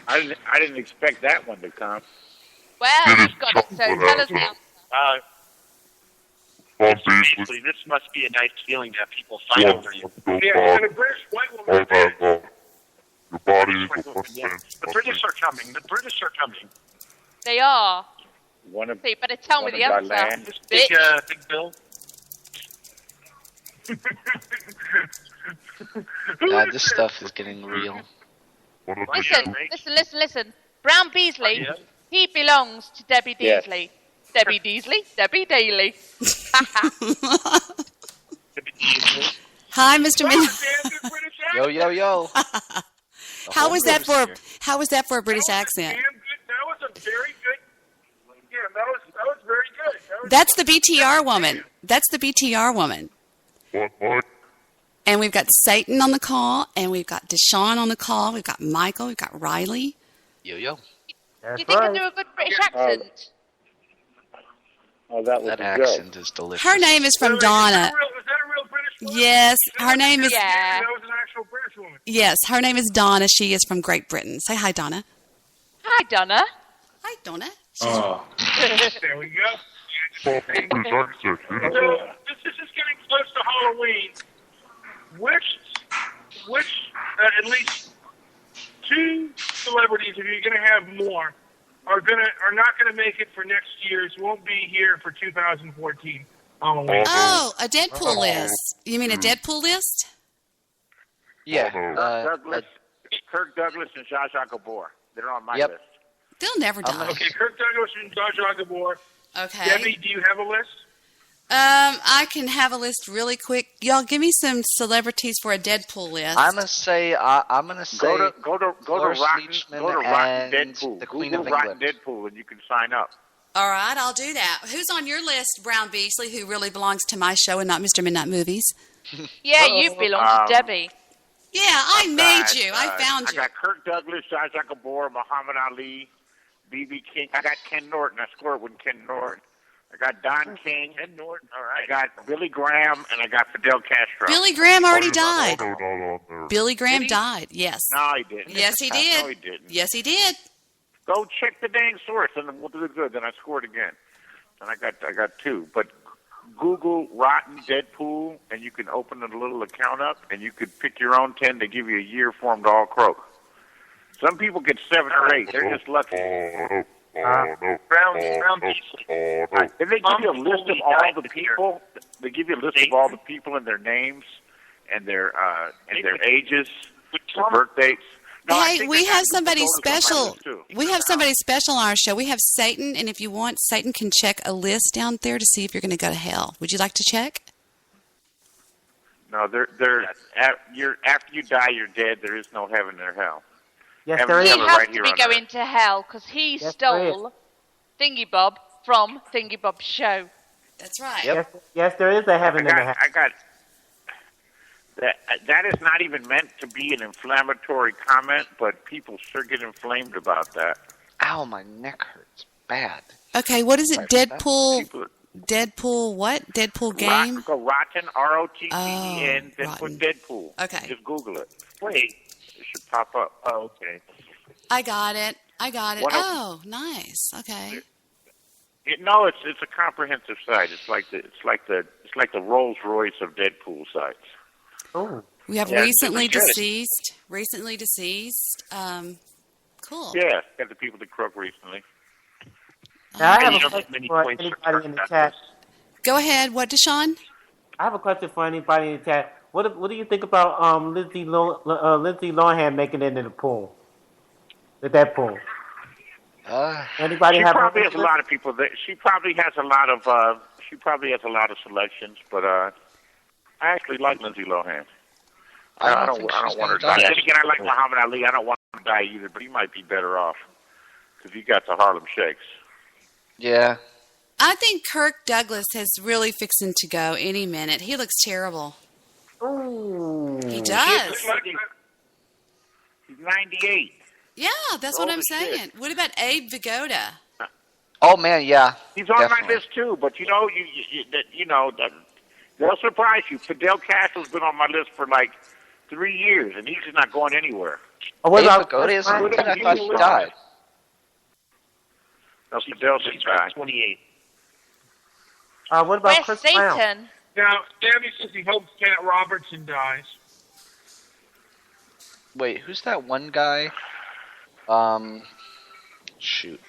I didn't expect that one to come. Well, you've got it, so tell us now. Beasley, this must be a nice feeling to have people fight over you. Yeah, and a British white woman. Your body is The British are coming. They are. One of So you better tell me the our answer. land. Big Bitch. Bill. God, this stuff is getting real. Listen. Brown Beasley, he belongs to Debbie Yes. Deasley. Debbie Deasley? Debbie Daly. Hi, Mr. Min. Yo. How was that for a British accent? That was a very good. Yeah, that was very good. That's the BTR woman. What? And we've got Satan on the call, and we've got Deshaun on the call. We've got Michael. We've got Riley. Yo. Do you think I do a good British accent? Oh, that accent is delicious. Her name is from Donna. Is that a real British woman? Yes, her name is. Yeah. That was an actual British woman. Yes, her name is Donna. She is from Great Britain. Say hi, Donna. Hi, Donna. Hi, Donna. There we go. So this is getting close to Halloween. Which at least two celebrities, if you're going to have more, are not going to make it for next year's. Won't be here for 2014 Halloween. Oh, a Deadpool list. You mean a Deadpool list? Yeah. Kirk Douglas and Zsa Zsa Gabor. They're on my Yep. list. They'll never die. Okay, Kirk Douglas and Zsa Zsa Gabor. Okay. Debbie, do you have a list? I can have a list really quick. Y'all, give me some celebrities for a Deadpool list. I'm gonna say Go to Cloris Rotten Leachman Rotten and Deadpool. the Queen Google of Rotten England. Deadpool, and you can sign up. All right, I'll do that. Who's on your list, Brown Beasley, who really belongs to my show and not Mr. Midnight Movies? Yeah, you belong to Debbie. Yeah, I made you. I found I you. got Kirk Douglas, Zsa Zsa Gabor, Muhammad Ali, B.B. King. I got Ken Norton. I scored with Ken Norton. I got Don King. Ken Norton. All right. I got Billy Graham, and I got Fidel Castro. Billy Graham already died. Not on there. Billy Graham died, yes. No, he didn't. Yes, he No, did. he didn't. Yes, he did. Go check the dang source, and we'll do it good. Then I scored again, and I got two. But Google Rotten Deadpool, and you can open a little account up, and you could pick your own 10. They give you a year for them to all croak. Some people get 7 or 8. They're just lucky. Brown Beasley. Then they give you a list of all the people. They give you a list of all the people and their names and their ages, their birth dates. No, I Hey, think we I got have somebody Nuka Colas on my special. list, too. We have somebody special on our show. We have Satan, and if you want, Satan can check a list down there to see if you're going to go to hell. Would you like to check? No, after you die, you're dead. There is no heaven or hell. Yes, Heaven there and is. He hell are has right to here be on going earth. to hell because he Yes, there is. stole Thingy Bob from Thingy Bob's show. That's right. Yes, there is a heaven and a hell. I got that is not even meant to be an inflammatory comment, but people sure get inflamed about that. Ow, my neck hurts bad. Okay, what is it? Sorry about that. Deadpool. Deadpool what? Deadpool game? Go Rotten, ROTTEN, Oh, then put Deadpool. Okay. Just Google it. Wait. It should pop up. Oh, okay. I got it. One of- Oh, nice. Okay. No, it's a comprehensive site. It's like the Rolls Royce of Deadpool sites. Oh. We have Yeah, recently it's just- deceased. Recently deceased. Cool. Yeah, got the people that croak recently. Now, I have you a don't question get many for points for anybody in the that. chat. Go ahead. What, Deshaun? I have a question for anybody in the chat. What do you think about Lindsay Lohan making it in the pool? The Deadpool. Anybody She have probably a has a lot of people that she probably has a lot of selections, but I actually like Lindsay Lohan. I don't want her to die. Then again, I like Muhammad Ali. I don't want him to die either, but he might be better off because he got the Harlem Shakes. Yeah. I think Kirk Douglas is really fixing to go any minute. He looks terrible. Ooh. He does. He's 98. Yeah, that's what Old I'm as saying. shit. What about Abe Vigoda? Oh man, yeah. He's on definitely. my list too, but they'll surprise you. Fidel Castro's been on my list for like 3 years, and he's just not going anywhere. Oh, what Abe about Vigoda is. I thought he died. No, Fidel didn't die. 28. What about Where's Chris Satan? Brown? Now, Debbie says he hopes Pat Robertson dies. Wait, who's that one guy? Shoot.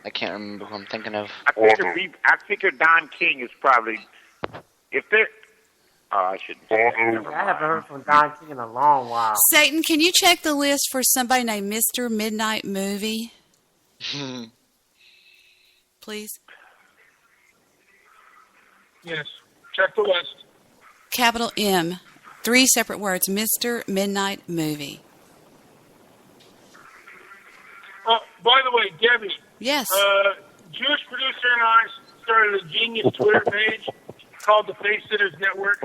I can't remember who I'm thinking of. I figure Don King is probably if they're. Oh, I shouldn't. Say that. Never I haven't mind. heard from Don King in a long while. Satan, can you check the list for somebody named Mr. Midnight Movie? Please. Yes. Check the list. Capital M. 3 separate words. Mr. Midnight Movie. By the way, Debbie. Yes. Jewish producer and I started a genius Twitter page called the Face Sitters Network.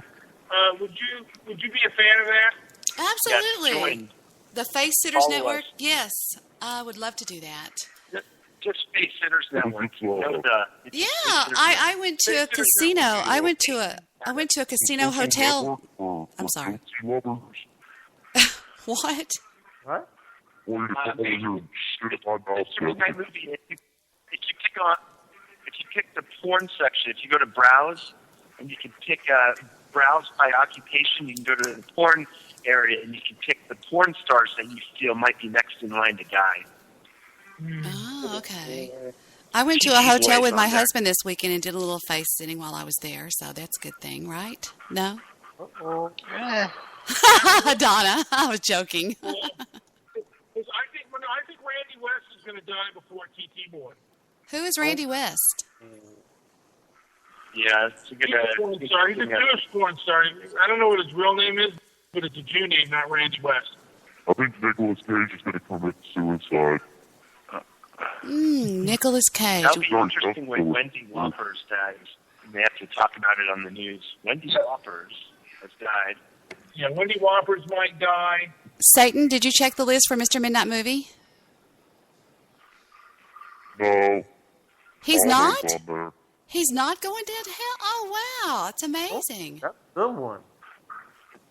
Would you be a fan of that? Absolutely. Yes, The Face Sitters All of Network? us. Yes. I would love to do that. Just Face Sitters Network. Yeah, I went to a casino. I went to a casino hotel. I'm sorry. What? What? It's a midnight movie. If you pick the porn section, if you go to browse, and you can pick browse by occupation, you can go to the porn area, and you can pick the porn stars that you feel might be next in line to die. Oh, okay. I went to a hotel with my husband this weekend and did a little face sitting while I was there, so that's a good thing, right? No? Uh-oh. Donna, I was joking. I think Randy West is going to die before TT Boy. Who is Randy West? Yeah, it's a good. He's a Jewish porn star. I don't know what his real name is, but it's a Jew name, not Randy West. I think Nicolas Cage is going to commit suicide. Nicolas Cage. That would be interesting when Wendy Wappers dies. They have to talk about it on the news. Wendy Wappers has died. Yeah, Wendy Wappers might die. Satan, did you check the list for Mr. Midnight Movie? No. He's All not? those on there. He's not going to hell? Oh, wow. That's amazing. That's a good one.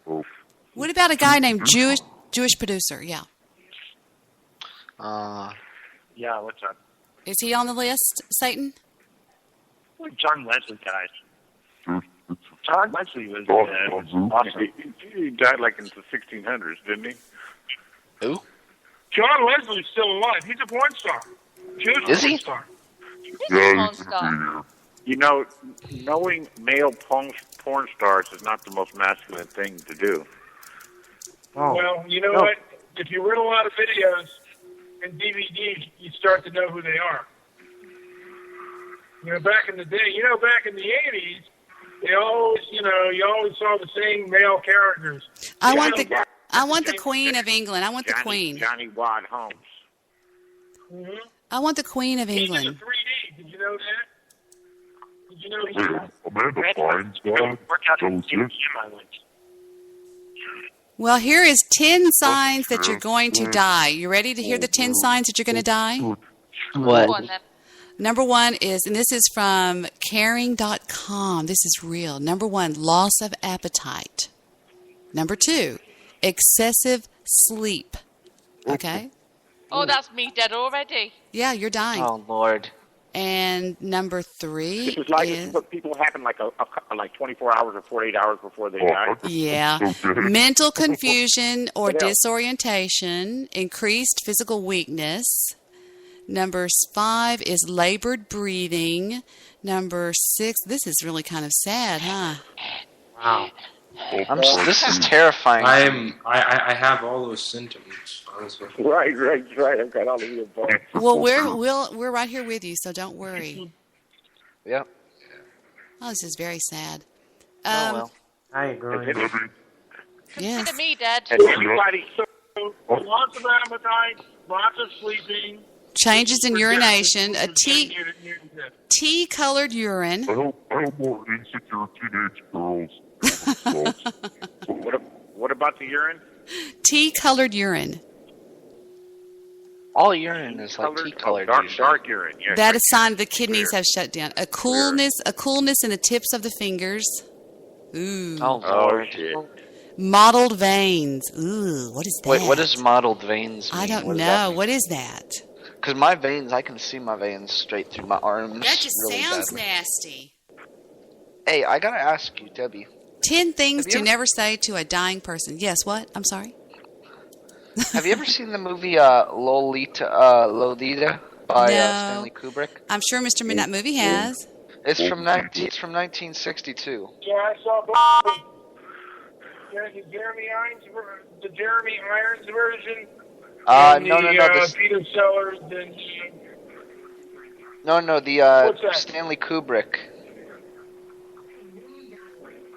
Oh. What about a guy named Jewish producer? Yeah. Yeah, what's up? Is he on the list, Satan? John Leslie died. John Leslie was Awesome. He died like in the 1600s, didn't he? Who? John Leslie's still alive. He's a porn star. Jewish Is porn he? star. Yeah, he's going to be here. You know, knowing male porn stars is not the most masculine thing to do. Oh. Well, you know No. what? if you rent a lot of videos and DVDs, you start to know who they are. Back in the day, back in the 80s, they always, you always saw the same male characters. I want the Queen of England. I want the Queen. Johnny Wad Holmes. Mm-hmm. I want the Queen of England. He's in 3D. Did you know that? Did you know he's Amanda Bynes died. So is this. Well, here is 10 signs that you're going to die. You ready to hear the 10 signs that you're going to die? What? Number 1 is, and this is from caring.com. This is real. Number 1, loss of appetite. Number 2, excessive sleep. Okay? Oh, that's me dead already. Yeah, you're dying. Oh, Lord. And number 3 This is like what people happen like like 24 hours or 48 hours before they die. Yeah. Mental confusion or disorientation, increased physical weakness. Number 5 is labored breathing. Number 6, this is really kind of sad, huh? Wow. This is terrifying. I have all those symptoms, honestly. Right. I've got all of the above. Well, we're right here with you, so don't worry. Yep. Oh, this is very sad. Well. I agree. Yes. Consider me dead. everybody. So lots of appetite, lots of sleeping. Changes in urination, a tea-colored urine. I hope more insecure teenage girls. What about the urine? Tea-colored urine. All urine is like tea-colored. Dark urine. Yeah, That is a sign the kidneys have shut down. A coolness in the tips of the fingers. Ooh. Oh, Lord. Shit. Mottled veins. Ooh, what is that? Wait, what does mottled veins mean? I don't know. What is that? Because my veins, I can see my veins straight through my arms. That just really sounds bad. nasty. Hey, I gotta ask you, Debbie. 10 things to never say to a dying person. Yes, what? I'm sorry. Have you ever seen the movie Lolita by Stanley Kubrick? I'm sure Mr. Midnight Movie has. It's from 1962. Yeah, I saw both. The Jeremy Irons version. No. Peter Sellers and. No, the Stanley Kubrick.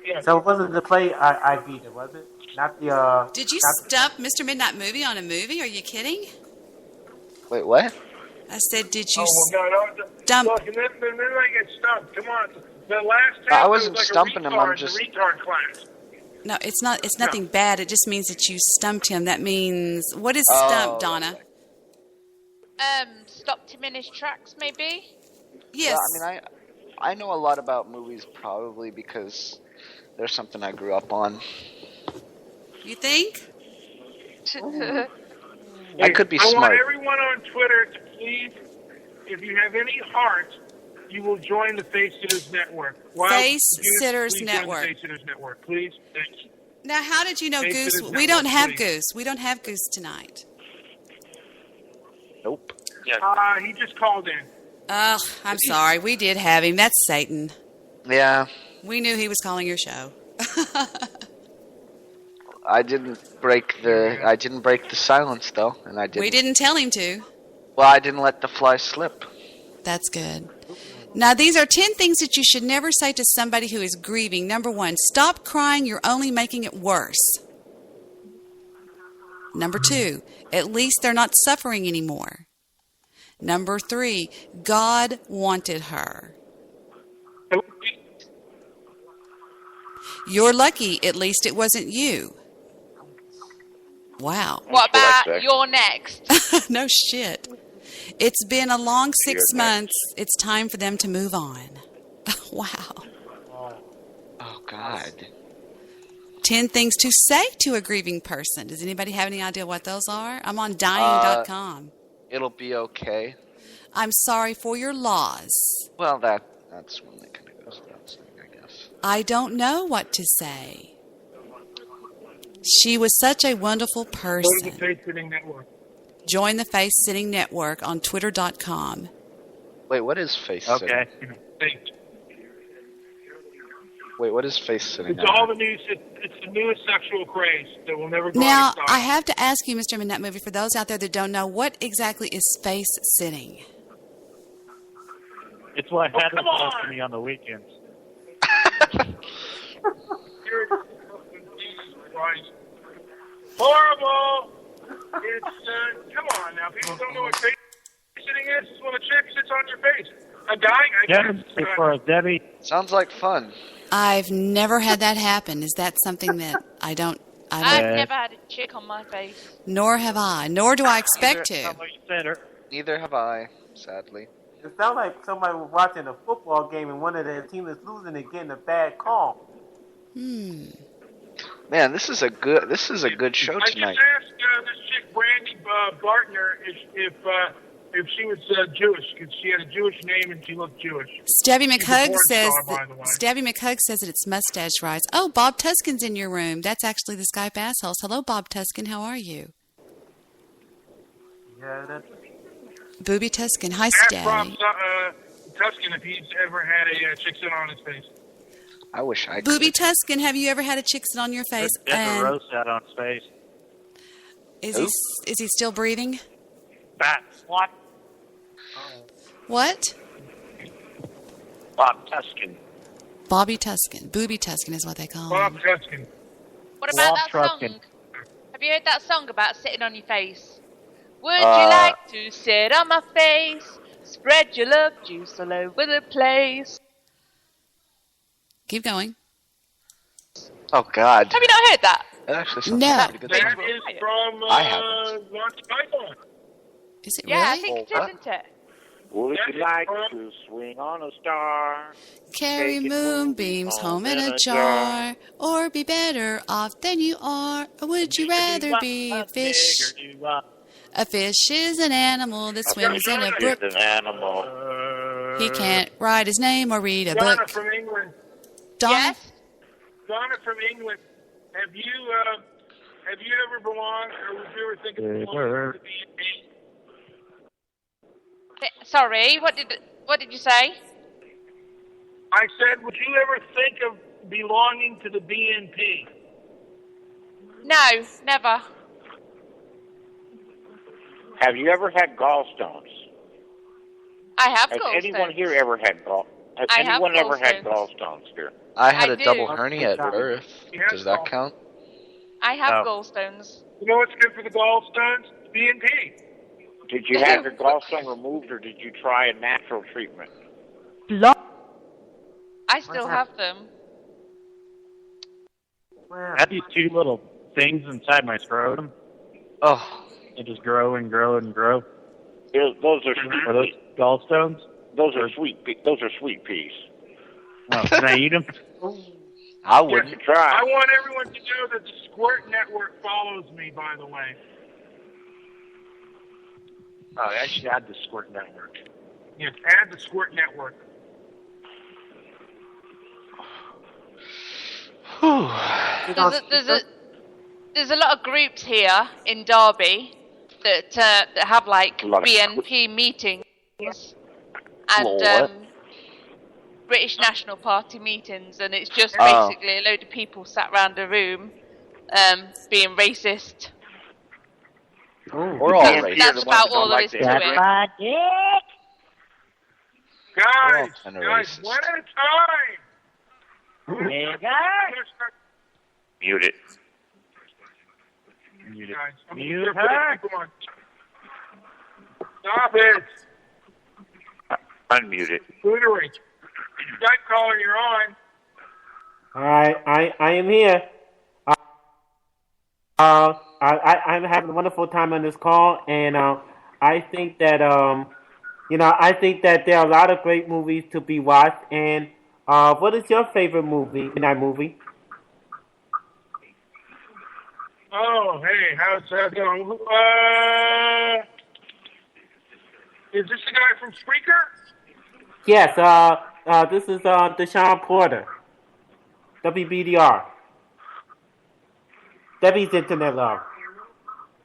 Yeah. So it wasn't the play I beat it, was it? Not the. Did you stump Mr. Midnight Movie on a movie? Are you kidding? Wait, what? I said, did you stump? Look, and then I get stumped. Come on. The last time I wasn't was like stumping him. I'm the just. retard class. No, it's not. It's nothing bad. It just means that you stumped him. That means what is stump, Donna? Stopped him in his tracks, maybe. Yes. Well, I mean, I know a lot about movies probably because there's something I grew up on. You think? I could be I smart. want everyone on Twitter to please, if you have any heart, you will join the Face Sitters Network. Face Sitters Network. Face Sitters Network, please. Thank you. Now, how did you know Face Goose? Sitters We don't Network, have please. Goose. We don't have Goose tonight. Nope. He just called in. Ugh, I'm sorry. We did have him. That's Satan. Yeah. We knew he was calling your show. I didn't break the silence though, and I didn't. We didn't tell him to. Well, I didn't let the fly slip. That's good. Now, these are 10 things that you should never say to somebody who is grieving. Number 1, stop crying. You're only making it worse. Number 2, at least they're not suffering anymore. Number 3, God wanted her. You're lucky. At least it wasn't you. Wow. What about you're next? No shit. It's been a long 6 months. It's time for them to move on. Wow. Oh, God. 10 things to say to a grieving person. Does anybody have any idea what those are? I'm on dying.com. It'll be okay. I'm sorry for your loss. Well, that's one that kind of goes without saying, I guess. I don't know what to say. She was such a wonderful person. Go to the Face Sitting Network. Join the Face Sitting Network on twitter.com. Wait, what is face sitting? Thanks. Wait, what is face sitting It's on? all the new. It's the newest sexual craze that will never go out Now, of style. I have to ask you, Mr. Midnight Movie, for those out there that don't know, what exactly is face sitting? It's what Heather come does on! to me on the weekends. Christ. Horrible! It's, come on now. People don't know what face sitting is. It's when a chick sits on your face. A guy, I guess. For Debbie. Sounds like fun. I've never had that happen. Is that something that I don't... I've never had a chick on my face. Nor have I. Nor do I expect to. Neither have I, sadly. It sounds like somebody was watching a football game and one of their team is losing and getting a bad call. Man, this is a good show I just tonight. asked this chick, Brandy Bartner, if she was Jewish, because she had a Jewish name and she looked Jewish. Stabby She's a McHugg porn says star, by the way. Stabby McHugg says that it's mustache rise. Oh, Bob Tuskin's in your room. That's actually the Skype assholes. Hello, Bob Tuskin. How are you? Yeah, that's... Booby Tuskin. Hi, Ask Stabby. Bob Tuskin if he's ever had a chick sit on his face. I wish I could. Booby Tuskin, have you ever had a chick sit on your face? Deborah Rose sat on his face. Is he still breathing? Fat slut. What? Bob Tuskin. Bobby Tuskin. Booby Tuskin is what they call Bob him. Tuskin. What about Bob that Truskin. song? Have you heard that song about sitting on your face? Would you Uh, like to sit on my face? Spread your love juice all over the place. Keep going. Oh God. Have you not heard that? That actually sounds No. like a pretty good That song. is from I haven't. Monty Python. Is it Yeah, I really? think it is, isn't it? Would you like to swing on a star? Carry Take it moonbeams home in a jar, or be better off than you are, or would you rather be a fish? A fish is an animal that swims in a brook. It's an animal. He can't write his name or read a Donna book. from England. Donna? Yes? Donna from England. Have you ever belonged, or would you ever think of belonging to the B&B? Sorry, what did you say? I said, would you ever think of belonging to the BNP? No, never. Have you ever had gallstones? I have Has gallstones. anyone here ever had Has I have anyone ever had gallstones. gallstones here? I had I a do. double hernia at birth. Does that count? I have Oh. gallstones. You know what's good for the gallstones? BNP. Did you have your gallstone removed, or did you try a natural treatment? I still have them. I had these two little things inside my scrotum. Oh. They just grow and grow and grow. Those are sweet. Are those gallstones? Those are sweet. Those are sweet peas. Oh, can I eat them? I You wouldn't. can try. I want everyone to know that the Squirt Network follows me, by the way. Oh, I should add the Squirt Network. Yes, add the Squirt Network. There's a lot of groups here in Derby that have like A lot of BNP meetings and What? British National Party meetings, and it's just Oh. basically a load of people sat around a room being racist. We're all BNP racist. are That's the ones about that don't all there like is to to have it. My dick. Guys, kinda guys, racist. one at a time. Nigga. Mute it. Mute it. Guys, I'm Mute gonna put her. people on. Stop it. Unmute it. Bootery. Skype caller, you're on. All right, I am here. I'm having a wonderful time on this call, and I think that I think that there are a lot of great movies to be watched. And what is your favorite movie? Midnight movie? Oh, hey, how's that going? Is this the guy from Spreaker? Yes. This is Deshaun Porter. WBDR. Debbie's Internet Love.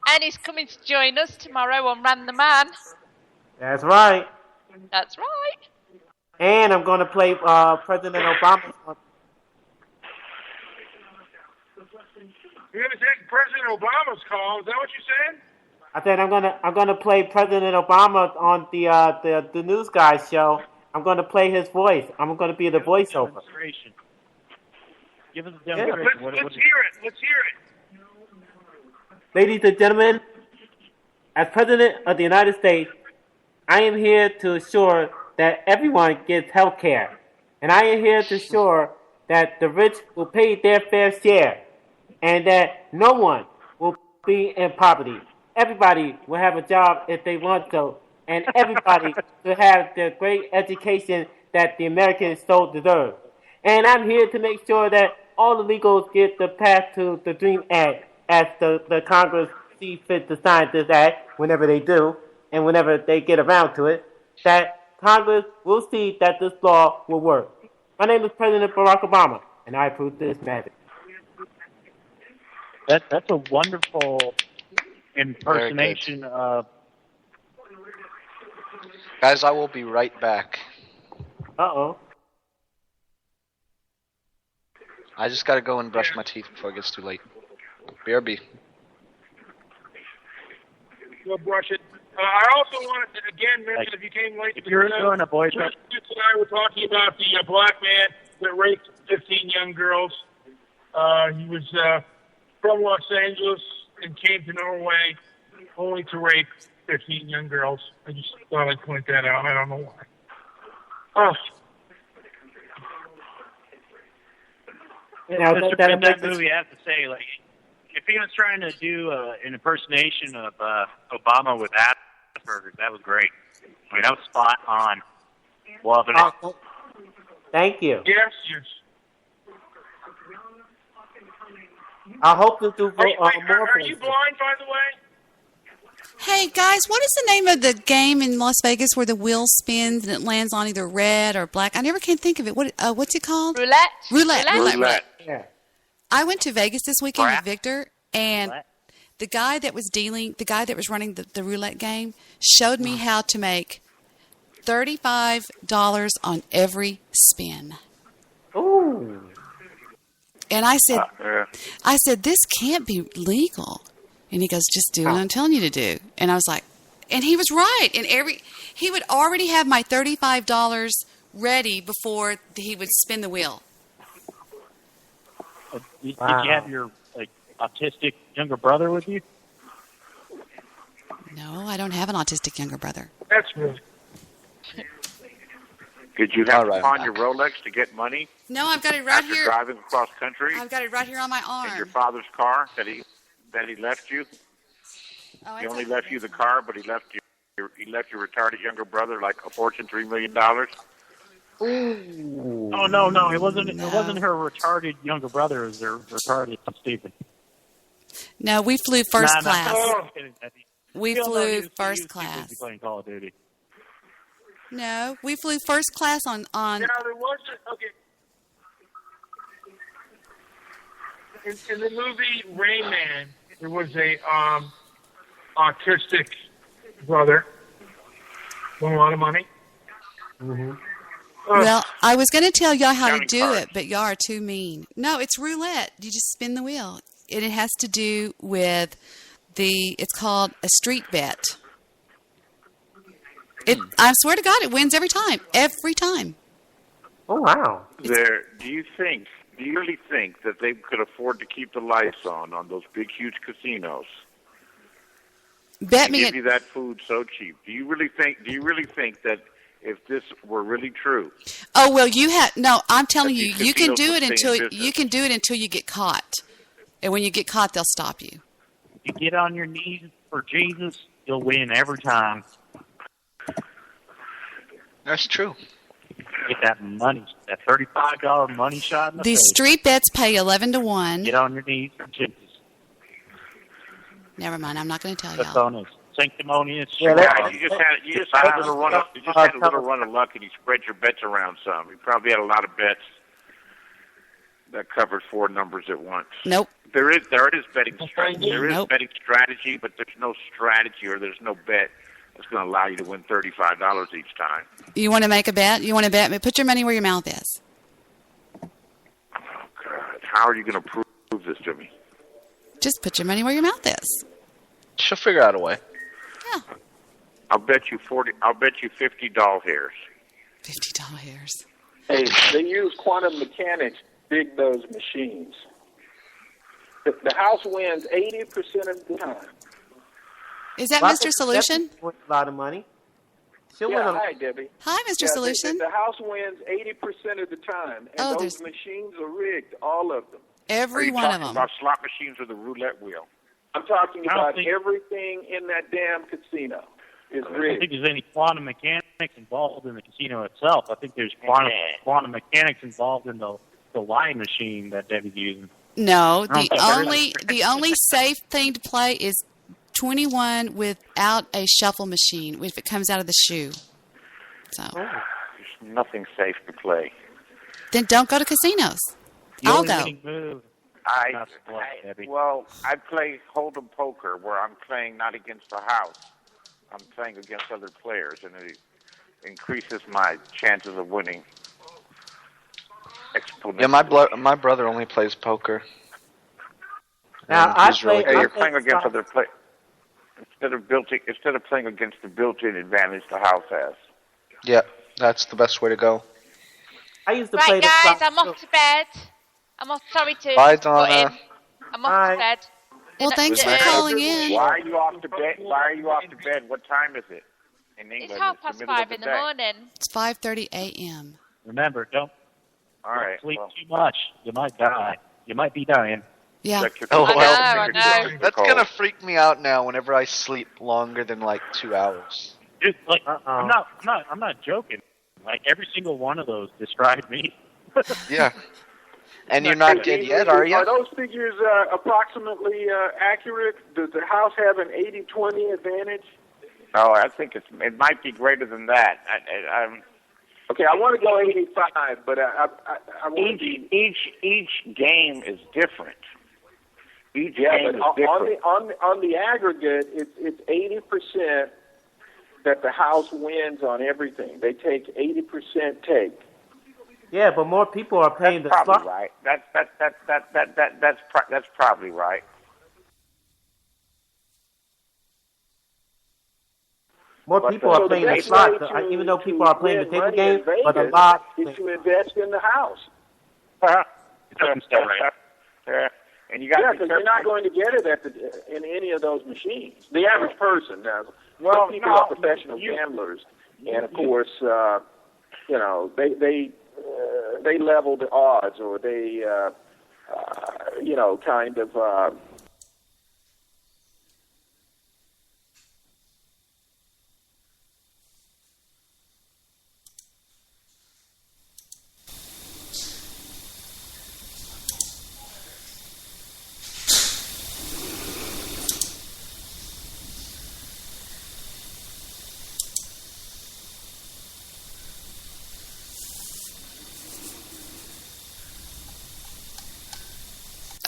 And he's coming to join us tomorrow on Ran the Man. That's right. That's right. And I'm going to play President Obama's one. You're going to take President Obama's call. Is that what you said? I said I'm gonna play President Obama on the news guy show. I'm gonna play his voice. I'm gonna be the voiceover. Give us a Yeah, demonstration. let's hear it. Let's hear it. Ladies and gentlemen, as President of the United States, I am here to assure that everyone gets health care. And I am here to assure that the rich will pay their fair share and that no one will be in poverty. Everybody will have a job if they want to, and everybody will have the great education that the Americans so deserve. And I'm here to make sure that all the illegals get the path to the Dream Act as the Congress sees fit to sign this act whenever they do, and whenever they get around to it, that Congress will see that this law will work. My name is President Barack Obama, and I approve this magic. That's a wonderful impersonation of. Guys, I will be right back. Uh-oh. I just gotta go and brush my teeth before it gets too late. BRB. Go brush it. I also wanted to again mention, if you came late to the you're show, doing a boy show, Chris and I were talking about the black man that raped 15 young girls. He was from Los Angeles and came to Norway only to rape 15 young girls. I just thought I'd point that out. I don't know why. Oh. Now, in that movie, I have to say, like, if he was trying to do an impersonation of Obama with Asperger's, that was great. I mean, that was spot on. Loving it. Thank you. Yes. I hope to do more. Are you blind, by the way? Hey guys, what is the name of the game in Las Vegas where the wheel spins and it lands on either red or black? I never can think of it. What's it called? Roulette. Yeah. I went to Vegas this weekend with Victor, and the guy that was running the roulette game showed me how to make $35 on every spin. Ooh. And I said, this can't be legal. And he goes, just do what I'm telling you to do. And I was like, and he was right. And he would already have my $35 ready before he would spin the wheel. Did you have your autistic younger brother with you? No, I don't have an autistic younger brother. That's really. Did you have to pawn your Rolex to get money? No, I've got it right after here. Driving across country? I've got it right here on my arm. In your father's car that he left you? Oh, he only left you the car, but he left your retarded younger brother like a fortune, $3 million. Ooh. Oh no! It wasn't. No. It wasn't her retarded younger brother. It was her retarded Stephen. No, we flew first class. No. We flew first class. Playing Call of Duty. No, we flew first class on. Now there was in the movie Rain Man, there was a autistic brother won a lot of money. Mm-hmm. Well, I was going to tell y'all how to do it, but y'all are too mean. No, it's roulette. You just spin the wheel. And it has to do with it's called a street bet. I swear to God, it wins every time. Every time. Oh, wow. Do you really think that they could afford to keep the lights on those big, huge casinos? Bet me. Give you that food so cheap. Do you really think that if this were really true? Oh well, I'm telling you, you can do it until you get caught, and when you get caught, they'll stop you. You get on your knees for Jesus, you'll win every time. That's true. Get that money, that $35 money shot in the These face. street bets pay 11-1. Get on your knees for Jesus. Never mind, I'm not going to tell That's y'all. on us. Sanctimonious. You just had a little run of luck, and you spread your bets around some. You probably had a lot of bets that covered 4 numbers at once. Nope. There is betting strategy. There is betting strategy, but there's no strategy or there's no bet that's going to allow you to win $35 each time. You want to make a bet? You want to bet? Put your money where your mouth is. Oh God! How are you going to prove this to me? Just put your money where your mouth is. She'll figure out a way. I'll bet you $50 hairs. $50 hairs. Hey, they use quantum mechanics to dig those machines. The house wins 80% of the time. Is that Mr. Solution? A lot of money. Hi, Debbie. Hi, Mr. Solution. The house wins 80% of the time, and those machines are rigged, all of them. Every one of them. About slot machines or the roulette wheel? I'm talking about everything in that damn casino is I don't rigged. think there's any quantum mechanics involved in the casino itself. I think there's quantum mechanics involved in the line machine that Debbie's using. No, the only safe thing to play is 21 without a shuffle machine if it comes out of the shoe. So There's nothing safe to play. then don't go to casinos. I'll go. I play Hold'em poker where I'm playing not against the house. I'm playing against other players, and it increases my chances of winning exponentially. Yeah, my brother only plays poker. Now, You're playing against other players. Instead of playing against the built-in advantage the house has. Yeah, that's the best way to go. I used to Right, guys, I'm off to bed. Sorry to Bye, butt in. Donna. I'm off to bed. Well, thanks for calling in. Why are you off to bed? What time is it in England? It's 5:30 in the morning. It's 5:30 a.m. Remember, don't sleep well. too much. You might die. You might be dying. Yeah. Oh, I know. That's gonna freak me out now whenever I sleep longer than like 2 hours. Dude, like, I'm not joking. Like every single one of those described me. Yeah. And you're not dead yet, are you? Are those figures approximately accurate? Does the house have an 80-20 advantage? Oh, I think it might be greater than that. Okay, I want to go 85, but I want each game is different. Each game but is different. on the aggregate, it's 80% that the house wins on everything. They take 80% take. Yeah, but more people are paying the Probably slot. right. That's probably right. More people are playing the slots, even though people are playing the table game, but a lot is to invest in the house. And you got because you're not going to get it in any of those machines. The average person now. Some people are professional gamblers, and of course, they level the odds, or they, kind of.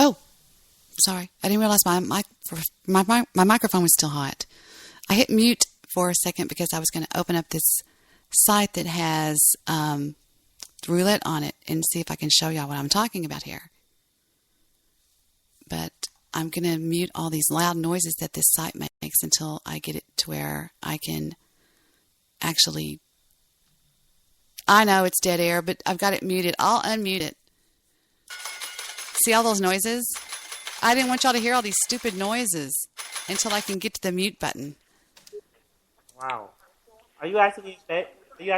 Oh, sorry. I didn't realize my microphone was still hot. I hit mute for a second because I was going to open up this site that has roulette on it and see if I can show y'all what I'm talking about here. But I'm going to mute all these loud noises that this site makes until I get it to where I can actually... I know it's dead air, but I've got it muted. I'll unmute it. See all those noises? I didn't want y'all to hear all these stupid noises until I can get to the mute button. Wow. Are you actually You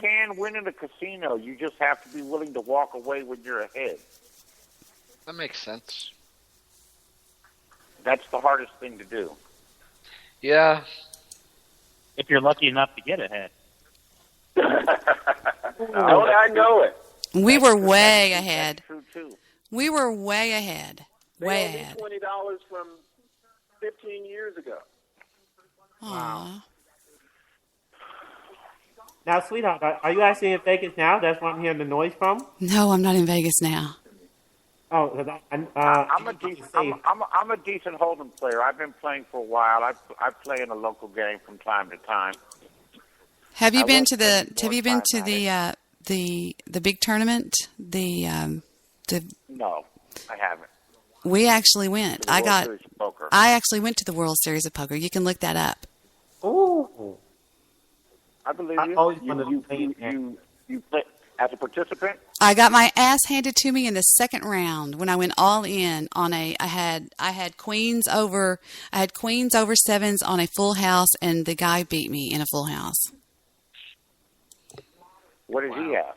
can win in a casino. You just have to be willing to walk away when you're ahead. That makes sense. That's the hardest thing to do. Yeah. If you're lucky enough to get ahead. I know it. We were way ahead. True too. We were way ahead. Way ahead. $20 from 15 years ago. Aww. Now, sweetheart, are you actually in Vegas now? That's where I'm hearing the noise from. No, I'm not in Vegas now. Oh, I'm a decent Hold'em player. I've been playing for a while. I play in a local game from time to time. Have you been to the big tournament? No, I haven't. We actually went. To the World Series of Poker. I actually went to the World Series of Poker. You can look that up. Ooh. I believe I you. always wanted to play it. You play as a participant. I got my ass handed to me in the second round when I went all in on I had queens over sevens on a full house, and the guy beat me in a full house. What did he have?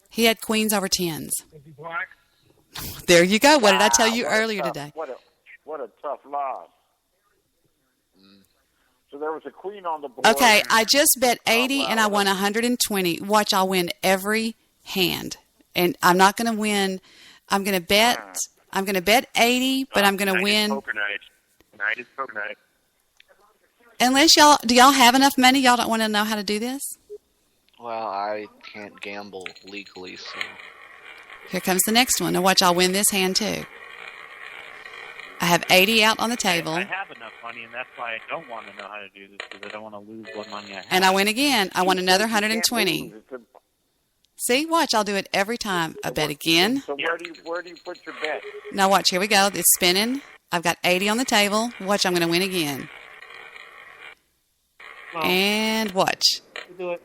He had queens over tens. Is he black? There you go. What did I tell you What a earlier tough- today? What a tough loss. So there was a queen on the board. Okay, I just bet 80 and I won 120. Watch, I'll win every hand. And I'm not going to win. I'm going to bet 80, but I'm going to win. Poker night. Night is poker night. Unless do y'all have enough money? Y'all don't want to know how to do this? Well, I can't gamble legally, so. Here comes the next one. Now watch, I'll win this hand too. I have 80 out on the table. I have enough money, and that's why I don't want to know how to do this, because I don't want to lose what money I have. And I win again. I won another 120. See, watch, I'll do it every time. I bet again. So where do you put your bet? Now watch, here we go. It's spinning. I've got 80 on the table. Watch, I'm going to win again. And watch. Do it.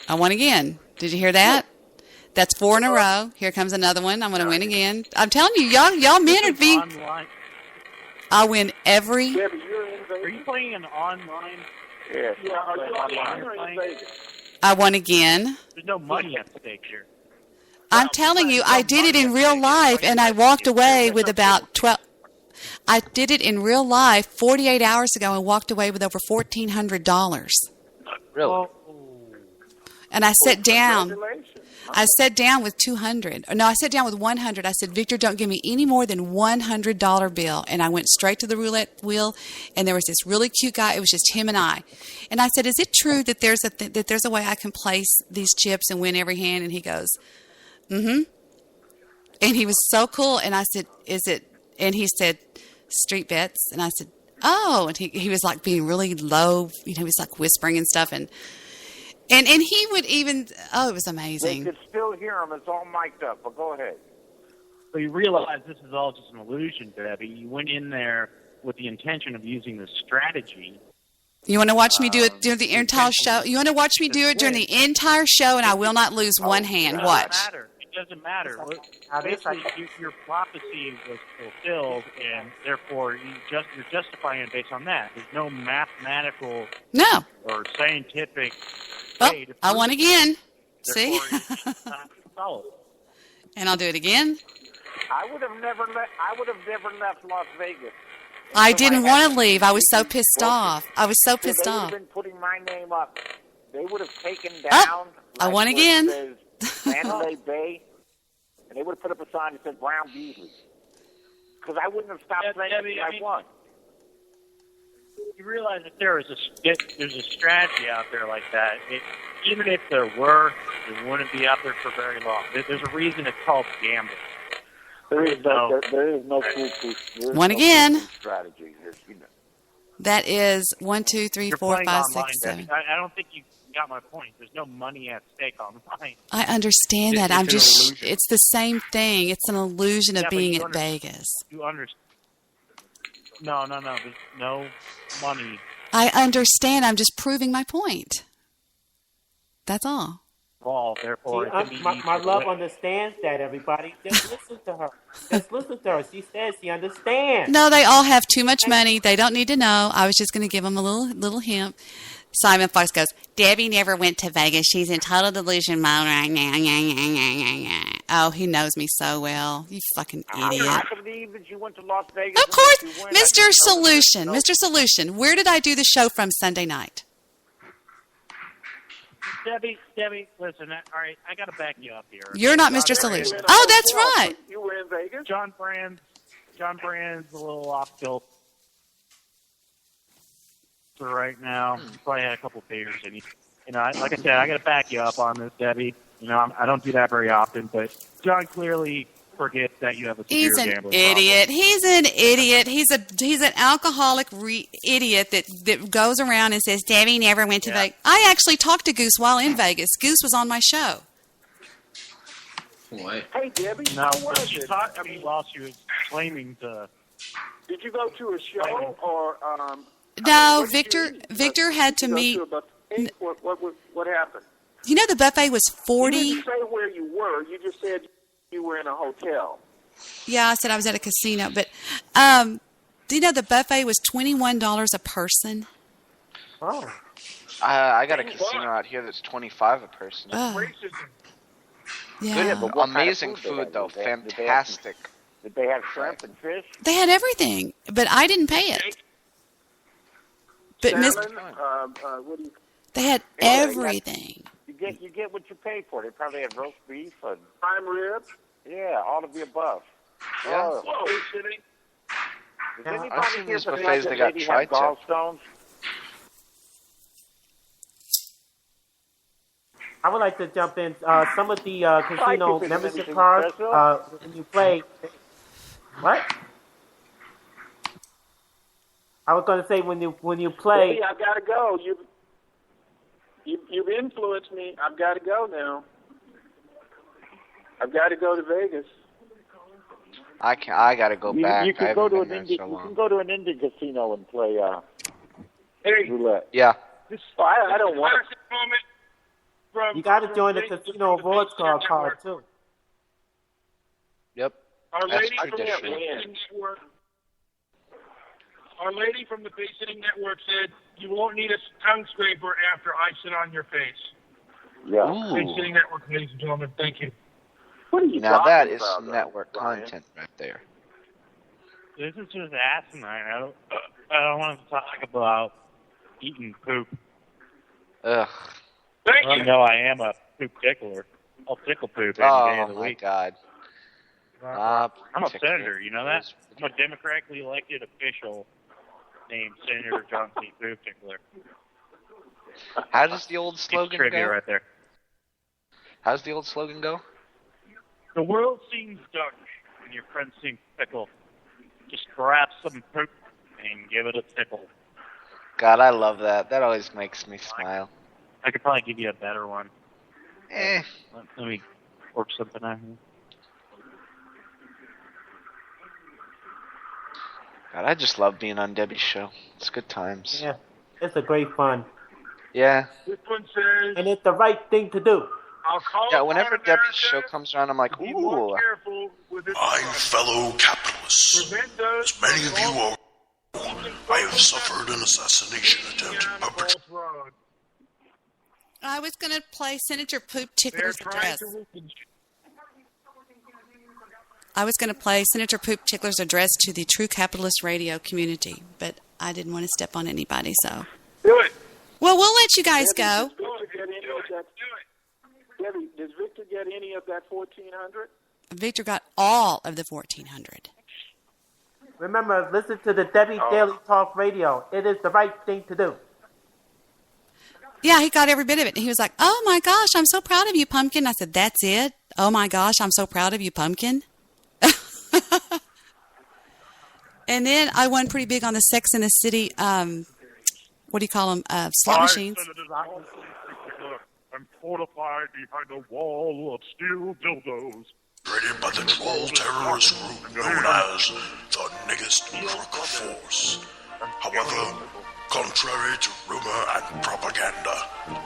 I won again. Did you hear that? That's 4 in a row. Here comes another one. I'm going to win again. I'm telling you, y'all men are being. I win every. Are you playing an online? Yes. Yeah, are you online? I won again. There's no money at stake here. I'm telling you, I did it in real life, and I walked away with about 12. I did it in real life 48 hours ago and walked away with over $1,400. Really? And I sat down. I sat down with 200. No, I sat down with 100. I said, Victor, don't give me any more than $100 bill. And I went straight to the roulette wheel, and there was this really cute guy. It was just him and I. And I said, is it true that there's a way I can place these chips and win every hand? And he goes, mm-hmm. And he was so cool. And I said, is it? And he said, street bets. And I said, oh. And he was like being really low. He was like whispering and stuff. And he would even, it was amazing. They could still hear him. It's all mic'd up, but go ahead. So you realize this is all just an illusion, Debbie. You went in there with the intention of using this strategy. You want to watch me do it during the entire show? You want to watch me do it during the entire show, and I will not lose one hand. Watch. It doesn't matter. Basically, your prophecy was fulfilled, and therefore you're justifying it based on that. There's no mathematical or scientific way to I won again. See? Solid. And I'll do it again. I would have never left Las Vegas. I didn't want to leave. I was so pissed off. I was so pissed They would off. have been putting my name up. They would have taken down. I won again. Mandalay Bay, and they would have put up a sign that said Brown Beasley. Because I wouldn't have stopped playing until I won. You realize that there's a strategy out there like that. Even if there were, it wouldn't be out there for very long. There's a reason it's called gambling. There is no foolproof. One again. Strategy. That is 1, 2, 3, You're 4, playing 5, online, 6, 7. I don't think you got my point. There's no money at stake online. I understand that. It's the same thing. It's an illusion of being at Vegas. You understand? No. There's no money. I understand. I'm just proving my point. That's all. Therefore, my love understands that, everybody. Just listen to her. She says she understands. No, they all have too much money. They don't need to know. I was just going to give them a little hint. Simon Fox goes, Debbie never went to Vegas. She's in total delusion mode right now. Oh, he knows me so well. You fucking idiot. I believe that you went to Las Vegas. Of course, Mr. Solution. Mr. Solution, where did I do the show from Sunday night? Debbie, listen. All right, I got to back you up here. You're not Mr. Solution. Oh, that's right. You were in Vegas. John Brand's a little off kilter right now. He probably had a couple of beers, and like I said, I got to back you up on this, Debbie. I don't do that very often, but John clearly forgets that you have a severe gambling idiot. problem. He's an idiot. He's an alcoholic idiot that goes around and says Debbie never went to Vegas. I actually talked to Goose while in Vegas. Goose was on my show. What? Hey, Debbie, No, how but was she it? taught me while she was claiming to. Did you go to a show or? No, what did you Victor. eat? Victor had to Did you meet. go to a buffet? What happened? You know, the buffet was You 40. didn't say where you were. You just said you were in a hotel. Yeah, I said I was at a casino, but do you know the buffet was $21 a person? Oh. I got a casino out here that's $25 a person. Oh. Yeah, Yeah. but what Amazing kind of food food, though. they had? Fantastic. Did they have shrimp and fish? They had everything, but I didn't pay it. But Miss, Salmon? What do you? they had everything. You get what you pay for. They probably had roast beef and prime ribs. Yeah, all of the above. Yeah. Oh. Whoa, City. Does anybody I've seen here these suspect buffets that that got lady had tri-tip. gallstones? I would like to jump in. Some of the casino Tri-tip is membership anything cards, special? when you play. What? I was going to say when you play. Debbie, I've got to go. You've influenced me. I've got to go now. I've got to go to Vegas. I gotta go back. You I can haven't go to been an there Indian. so You long. can go to an Indian casino and play roulette. Yeah. I don't want. Classic moment from. You got to from join the Vegas casino to rewards Basement card Network. too. Yep. Our That's lady from the tradition. Bay City Network. Our lady from the Bay City Network said, "You won't need a tongue scraper after I sit on your face." Yeah. Bay City Network, ladies and gentlemen. Thank you. What are you Now talking that is about, some network Brian? content right there. This is just asinine. I don't want to talk about eating poop. Ugh. Thank Well, you. no, I am a poop tickler. I'll tickle poop any day of Oh the my week. God. I'm a senator, you know that? I'm a democratically elected official named Senator John C. Poop Tickler. How does the old It's slogan trivia go? right there. How's the old slogan go? The world seems dark and your friends seem fickle. Just grab some poop and give it a tickle. God, I love that. That always makes me smile. I could probably give you a better one. Eh. Let me work something out here. God, I just love being on Debbie's show. It's good times. Yeah, it's a great fun, Yeah. This one says, and it's the right thing to do. "I'll call Yeah, upon whenever America Debbie's show comes around, I'm like, to be more ooh. careful with its My laws. fellow capitalists, Prevent us as many of from you are, I have suffered an assassination attempt down the perpetrated. false road. I was going to play Senator Poop They're Tickler's trying address. to weaken you. I was going to play Senator Poop Tickler's address to the True Capitalist Radio community, but I didn't want to step on anybody, so. Do it. Well, we'll let you guys go. Does Victor get any of that? Debbie, does Victor get any of that 1,400? Victor got all of the 1,400. Remember, listen to the Debbie Daily Talk Radio. It is the right thing to do. Yeah, he got every bit of it. He was like, "Oh my gosh, I'm so proud of you, Pumpkin." I said, "That's it? Oh my gosh, I'm so proud of you, Pumpkin." And then I won pretty big on the Sex and the City, what do you call them, slot machines. I'm fortified behind a wall of steel dildos. Created by the troll terrorist group known as the Niggest Crook Force. However, contrary to rumor and propaganda,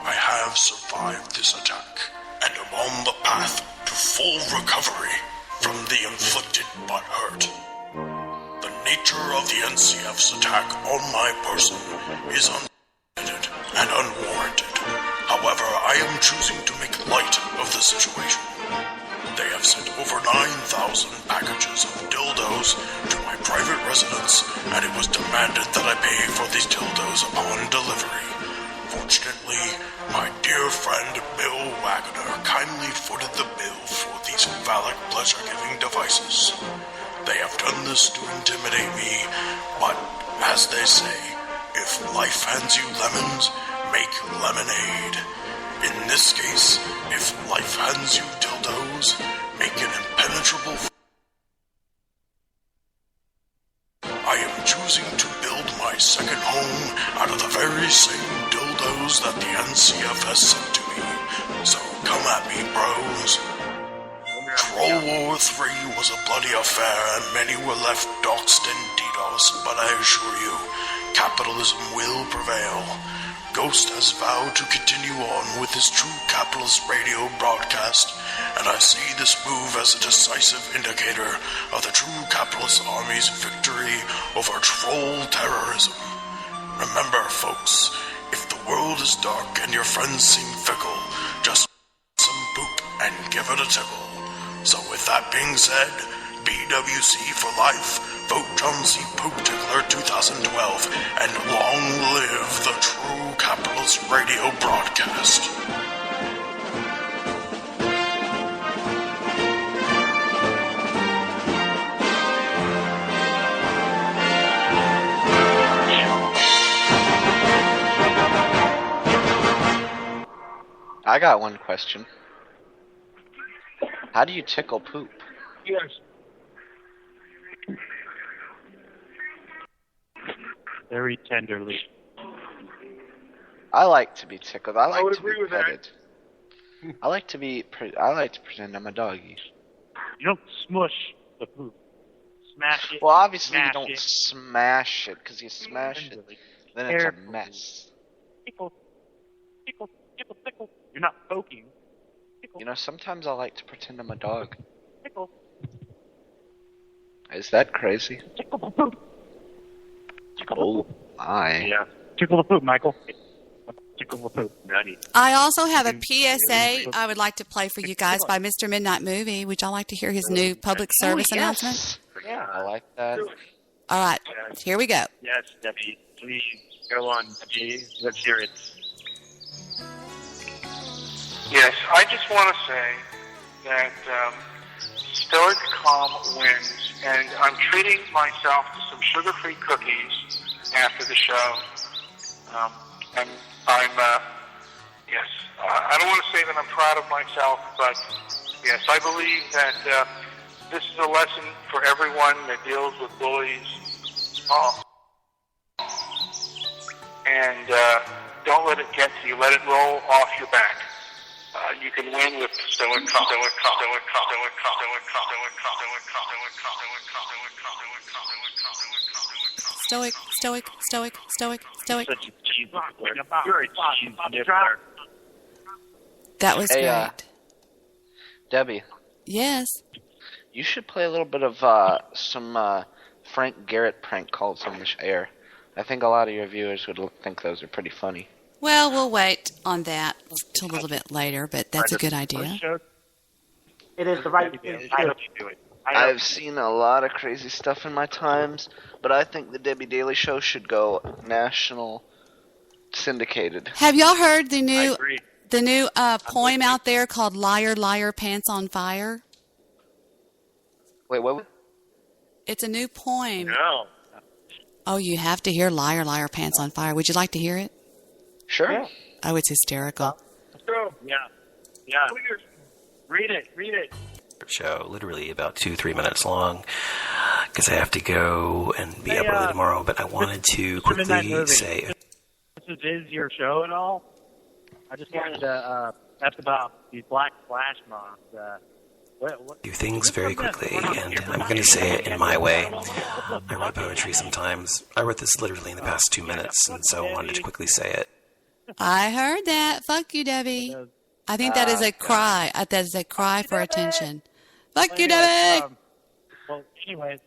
I have survived this attack and am on the path to full recovery from the inflicted butt hurt. The nature of the NCF's attack on my person is unintended and unwarranted. However, I am choosing to make light of the situation. They have sent over 9,000 packages of dildos to my private residence, and it was demanded that I pay for these dildos upon delivery. Fortunately, my dear friend Bill Wagner kindly footed the bill for these phallic pleasure-giving devices. They have done this to intimidate me, but, as they say, if life hands you lemons, make lemonade. In this case, if life hands you dildos, make an impenetrable. I am choosing to build my second home out of the very same dildos that the NCF has sent to me. So come at me, bros. Troll War 3 was a bloody affair, and many were left doxxed and DDoSed, but I assure you, capitalism will prevail. Ghost has vowed to continue on with his true capitalist radio broadcast, and I see this move as a decisive indicator of the true capitalist army's victory over troll terrorism. Remember, folks, if the world is dark and your friends seem fickle, just some poop and give it a tickle. So with that being said, BWC for life, vote Jonesy Poop Tickler 2012, and long live the true capitalist radio broadcast. I got one question. How do you tickle poop? Yes. Very tenderly. I like to be tickled. I like would to agree be with that. petted. I like to pretend I'm a doggy. You don't smush the poop. Smash it. Well, obviously you smash don't it. smash it, because you smash it, then it's a mess. Tickle. Tickle. Tickle. Tickle. You're not poking. You know, sometimes I like to pretend I'm a dog. Tickle. Is that crazy? Tickle the poop. Oh my. Yeah. Tickle the poop, Michael. Tickle the poop. Nutty. I also have a PSA I would like to play for you guys by Mr. Midnight Movie. Would y'all like to hear his new public service announcement? Yeah, I like that. All right, here we go. Yes, Debbie. Please go on, Debbie. Let's hear it. Yes, I just want to say that Stoic Calm wins, and I'm treating myself to some sugar-free cookies after the show. And yes, I don't want to say that I'm proud of myself, but yes, I believe that this is a lesson for everyone that deals with bullies. And don't let it get to you. Let it roll off your back. You can win with Stoic Calm. Stoic, stoic, stoic, stoic, stoic. Such a cheese You're a cheese nipper. That was Hey, great. Debbie, Yes. you should play a little bit of some Frank Garrett prank calls on the air. I think a lot of your viewers would think those are pretty funny. Well, we'll wait on that till a little bit later, but that's a good idea. It is the right thing to do. I've seen a lot of crazy stuff in my times, but I think the Debbie Daily Show should go national syndicated. Have y'all heard the new poem out there called "Liar, Liar, Pants on Fire"? Wait, what? It's a new poem. No. Oh, you have to hear "Liar, Liar, Pants on Fire." Would you like to hear it? Sure. Yeah. Oh, it's hysterical. Yeah. Yeah. Read it. Show, literally about 2-3 minutes long, because I have to go and be up early tomorrow. But I wanted to quickly say, This is your show and all. I just wanted to ask about these black flash mobs. do things very quickly, and I'm going to say it in my way. I write poetry sometimes. I wrote this literally in the past 2 minutes, and so I wanted to quickly say it. I heard that. Fuck you, Debbie. I think that is a cry. That is a cry for attention. Fuck you, Debbie. Well, anyways,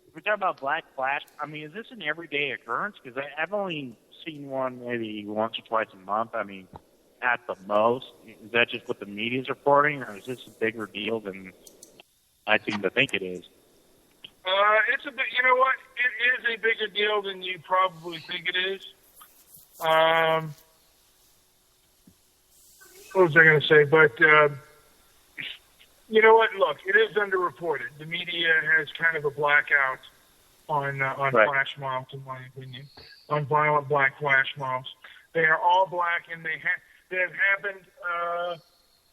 if we're talking about black flash, I mean, is this an everyday occurrence? Because I've only seen one maybe once or twice a month. I mean, at the most. Is that just what the media's reporting, or is this a bigger deal than I seem to think it is? It's a bit. You know what? It is a bigger deal than you probably think it is. What was I going to say? But you know what? Look, it is underreported. The media has kind of a blackout on flash mobs, in my opinion, on violent black flash mobs. They are all black, and they have happened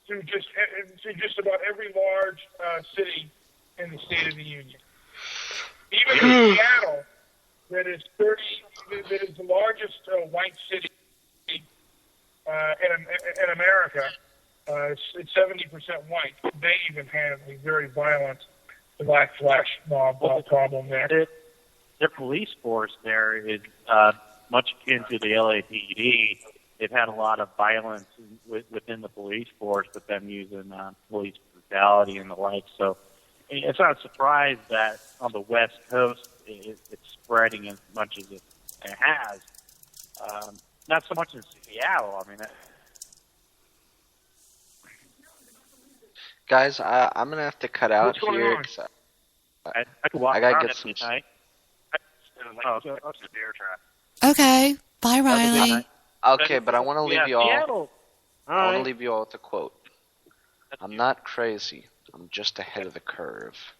through just about every large city in the State of the Union. Even in Seattle, that is the largest white city in America. It's 70% white. They even have a very violent black flash mob problem there. Their police force there is much akin to the LAPD. They've had a lot of violence within the police force, with them using police brutality and the like. So it's not a surprise that on the West Coast it's spreading as much as it has. Not so much in Seattle. I mean, Guys, I'm gonna have to cut out here. on? 'Cause I could walk I gotta around get it some. tonight. Okay. Bye, Riley. Okay, but I want to leave you all. Seattle. I want to leave you all with a quote. I'm not crazy. I'm just ahead of the curve.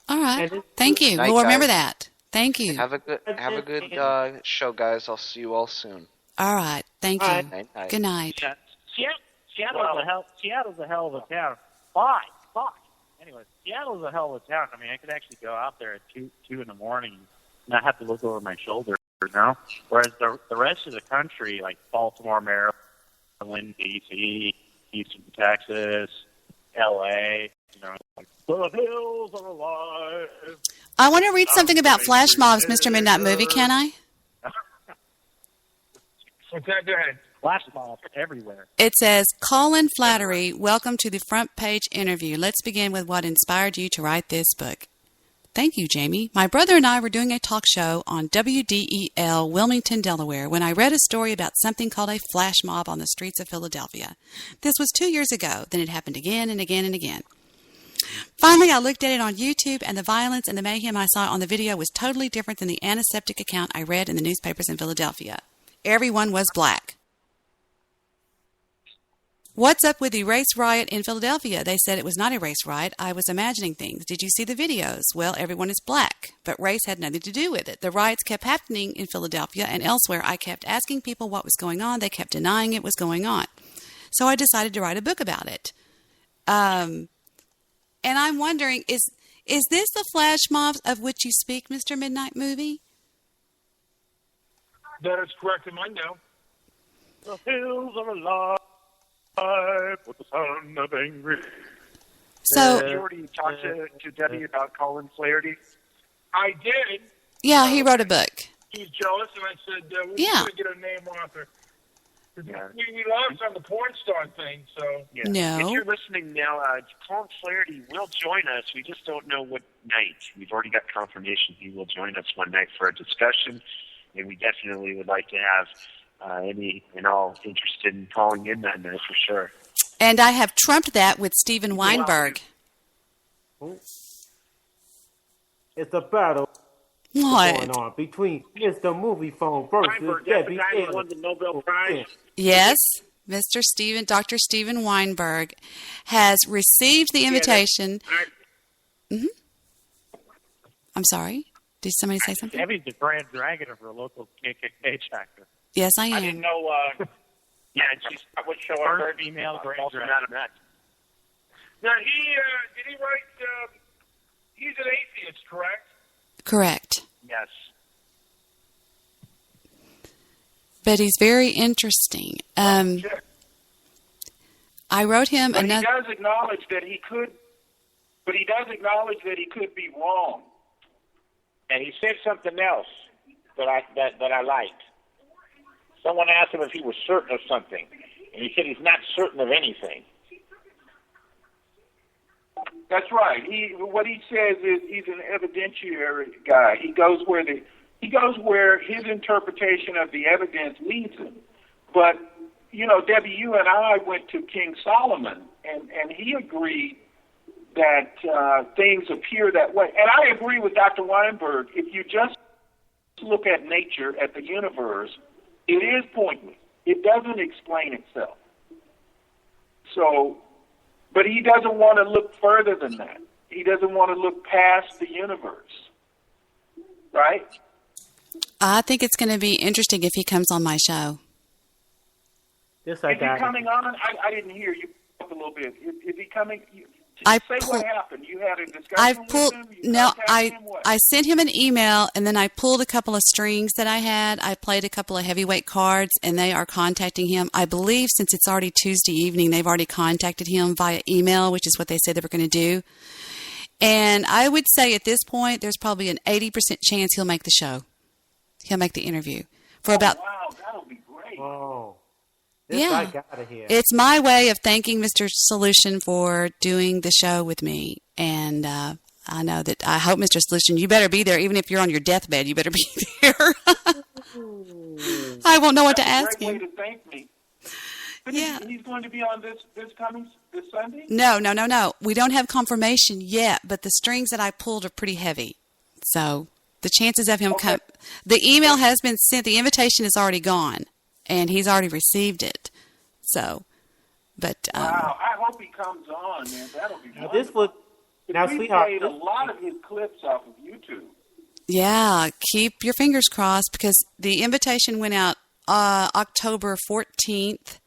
All right. Thank you. Night, We'll remember guys. that. Thank you. Have a good show, guys. I'll see you all soon. All right. Thank you. Night. Good night. Seattle's a hell of a town. Fuck. Anyway, Seattle's a hell of a town. I mean, I could actually go out there at 2 in the morning and not have to look over my shoulder, you know? Whereas the rest of the country, like Baltimore, Maryland, D.C., Houston, Texas, L.A., you know, like, the hills are alive. I want to read something about flash mobs, Mr. Midnight Movie. Can I? What's that? Go ahead. Flash mobs everywhere. It says, Colin Flattery, welcome to the front page interview. Let's begin with what inspired you to write this book. Thank you, Jamie. My brother and I were doing a talk show on WDEL, Wilmington, Delaware, when I read a story about something called a flash mob on the streets of Philadelphia. This was 2 years ago. Then it happened again and again and again. Finally, I looked at it on YouTube, and the violence and the mayhem I saw on the video was totally different than the antiseptic account I read in the newspapers in Philadelphia. Everyone was black. What's up with the race riot in Philadelphia? They said it was not a race riot. I was imagining things. Did you see the videos? Well, everyone is black, but race had nothing to do with it. The riots kept happening in Philadelphia and elsewhere. I kept asking people what was going on. They kept denying it was going on. So I decided to write a book about it. And I'm wondering, is this the flash mobs of which you speak, Mr. Midnight Movie? That is correct in my note. The hills are alive with the sound of angry. So, you already talked to Debbie about Colin Flaherty? I did. Yeah, he wrote a book. He's jealous, and I said, we're Yeah. going to get a name author. We lost on the porn star thing, so... Yeah. No. If you're listening now, Colin Flaherty will join us. We just don't know what night. We've already got confirmation he will join us one night for a discussion, and we definitely would like to have any and all interested in calling in that night for sure. And I have trumped that with Steven Weinberg. It's a battle going on between Mr. Movie Phone versus Weinberg, that's the Debbie guy who won the Nobel Prize. Yes, Dr. Steven Weinberg has received the invitation. I'm sorry. Did somebody say something? Debbie's the grand dragon of her local KKK chapter. Yes, I am. I didn't know. Yeah, and she's what show I heard. First female grand dragon. Now, did he write, he's an atheist, correct? Correct. Yes. But he's very interesting. I wrote him But another... he does acknowledge that he could, be wrong. And he said something else that I liked. Someone asked him if he was certain of something, and he said he's not certain of anything. That's right. What he says is he's an evidentiary guy. He goes where his interpretation of the evidence leads him. But Debbie, you and I went to King Solomon, and he agreed that things appear that way. And I agree with Dr. Weinberg. If you just look at nature, at the universe, it is pointless. It doesn't explain itself. So, but he doesn't want to look further than that. He doesn't want to look past the universe. Right? I think it's going to be interesting if he comes on my show. Yes, Is he coming on? I didn't hear you a little bit. Is he coming? Say what happened. You had a discussion with him? You contacted him? What? I sent him an email, and then I pulled a couple of strings that I had. I played a couple of heavyweight cards, and they are contacting him. I believe since it's already Tuesday evening, they've already contacted him via email, which is what they said they were going to do. And I would say at this point, there's probably an 80% chance he'll make the show. He'll make the interview. Wow, that'll be great. Oh. Yeah. It's my way of thanking Mr. Solution for doing the show with me. And I know that I hope, Mr. Solution, you better be there. Even if you're on your deathbed, you better be there. I won't know what to ask him. you. Great way to thank me. But he's going to be on this Sunday? No. We don't have confirmation yet, but the strings that I pulled are pretty heavy. So the chances of him come... The email has been sent. The invitation is already gone. And he's already received it. So, but... wow, I hope he comes on, man. That'll be now wonderful. We sweetheart, played a lot of his clips off of YouTube. Yeah, keep your fingers crossed because the invitation went out October 14th.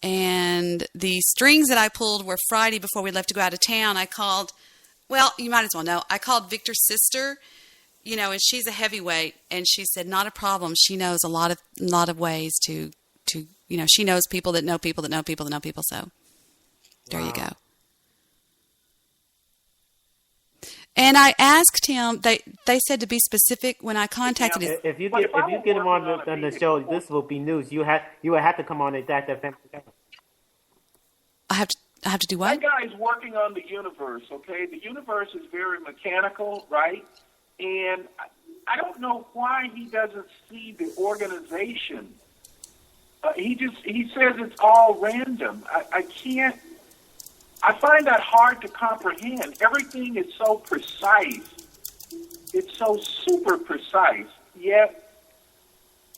And the strings that I pulled were Friday before we left to go out of town. I called... Well, you might as well know. I called Victor's sister... and she's a heavyweight, and she said, not a problem. She knows a lot of ways to, she knows people that know people that know people that know people. So there you go. And I asked him, they said to be specific when I contacted him. If you get him on the show, this will be news. You would have to come on that family. I have to do what? That guy's working on the universe, okay? The universe is very mechanical, right? And I don't know why he doesn't see the organization. He says it's all random. I find that hard to comprehend. Everything is so precise. It's so super precise, yet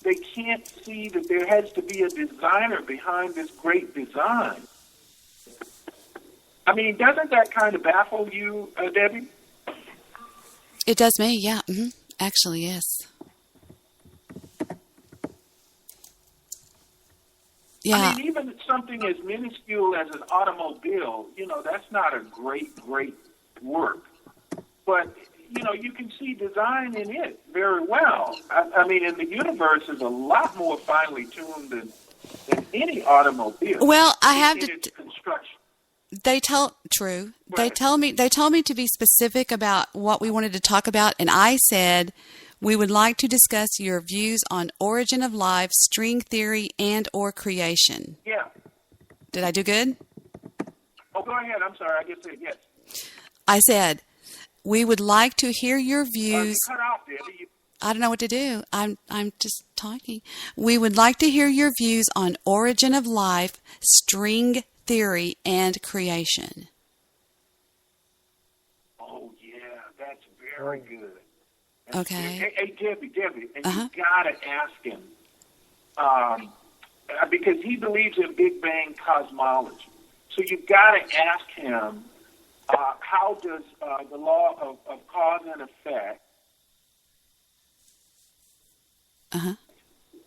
they can't see that there has to be a designer behind this great design. I mean, doesn't that kind of baffle you, Debbie? It does me, yeah. Mm-hmm. Actually, yes. Yeah. I mean, even something as minuscule as an automobile, that's not a great work. But, you can see design in it very well. I mean, and the universe is a lot more finely tuned than any automobile. Well, I have to... construction. They told me to be specific about what we wanted to talk about, and I said we would like to discuss your views on origin of life, string theory, and or creation. Yeah. Did I do good? Oh, go ahead. I'm sorry. I just said yes. I said we would like to hear your views. You cut off, Debbie. I don't know what to do. I'm just talking. We would like to hear your views on origin of life, string theory, and creation. Oh, yeah, that's very good. Okay. Hey, Debbie, and you gotta ask him, because he believes in Big Bang cosmology. So you gotta ask him, how does the law of cause and effect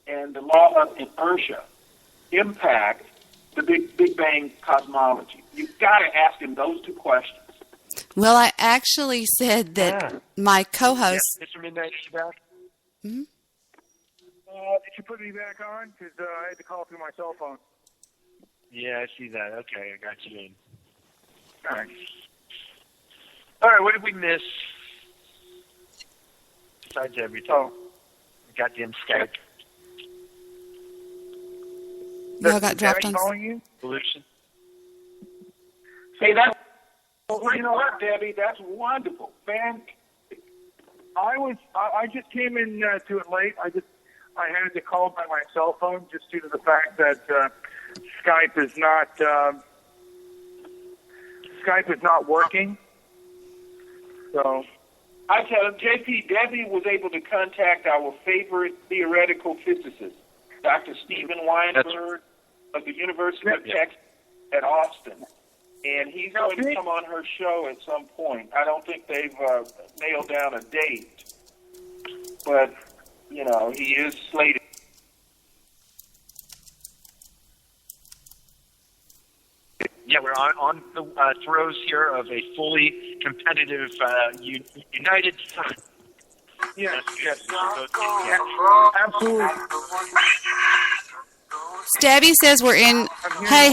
and the law of inertia impact the Big Bang cosmology? You've got to ask him those two questions. Well, I actually said that my co-host... Yeah, Mr. Midnight, you back? Mm-hmm. Did you put me back on? Because I had to call through my cell phone. Yeah, I see that. Okay, I got you in. All right. All right, what did we miss? Besides everything. Goddamn Skype. Y'all got dropped on... calling you? Solution. Hey, that's... Well, you know what, Debbie? That's wonderful. I just came in to it late. I had to call by my cell phone just due to the fact that Skype is not working. So I tell him, JP, Debbie was able to contact our favorite theoretical physicist, Dr. Steven Weinberg of the University of Texas at Austin. And he's going to come on her show at some point. I don't think they've nailed down a date. But, you know, he is slated. Yeah, we're on the throes here of a fully competitive united front. Yes. Yeah. Absolutely. Stabby says we're in. Hey,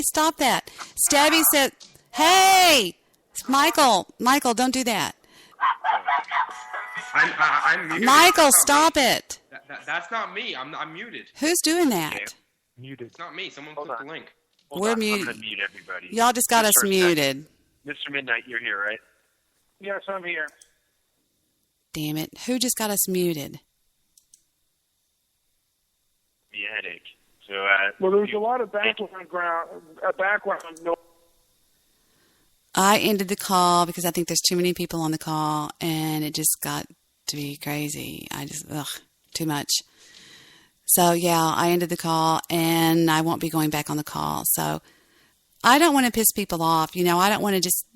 stop that. Stabby said, hey, Michael, don't do that. I'm muted. Michael, stop it. That's not me. I'm muted. Who's doing that? Muted. It's not me. Someone clicked the link. We're muted. I'm going to mute everybody. Y'all just got us muted. Mr. Midnight, you're here, right? Yes, I'm here. Damn it. Who just got us muted? Me a headache. So, well, there was a lot of background noise. I ended the call because I think there's too many people on the call, and it just got to be crazy. Too much. So, yeah, I ended the call, and I won't be going back on the call. So, I don't want to piss people off. I don't want to just...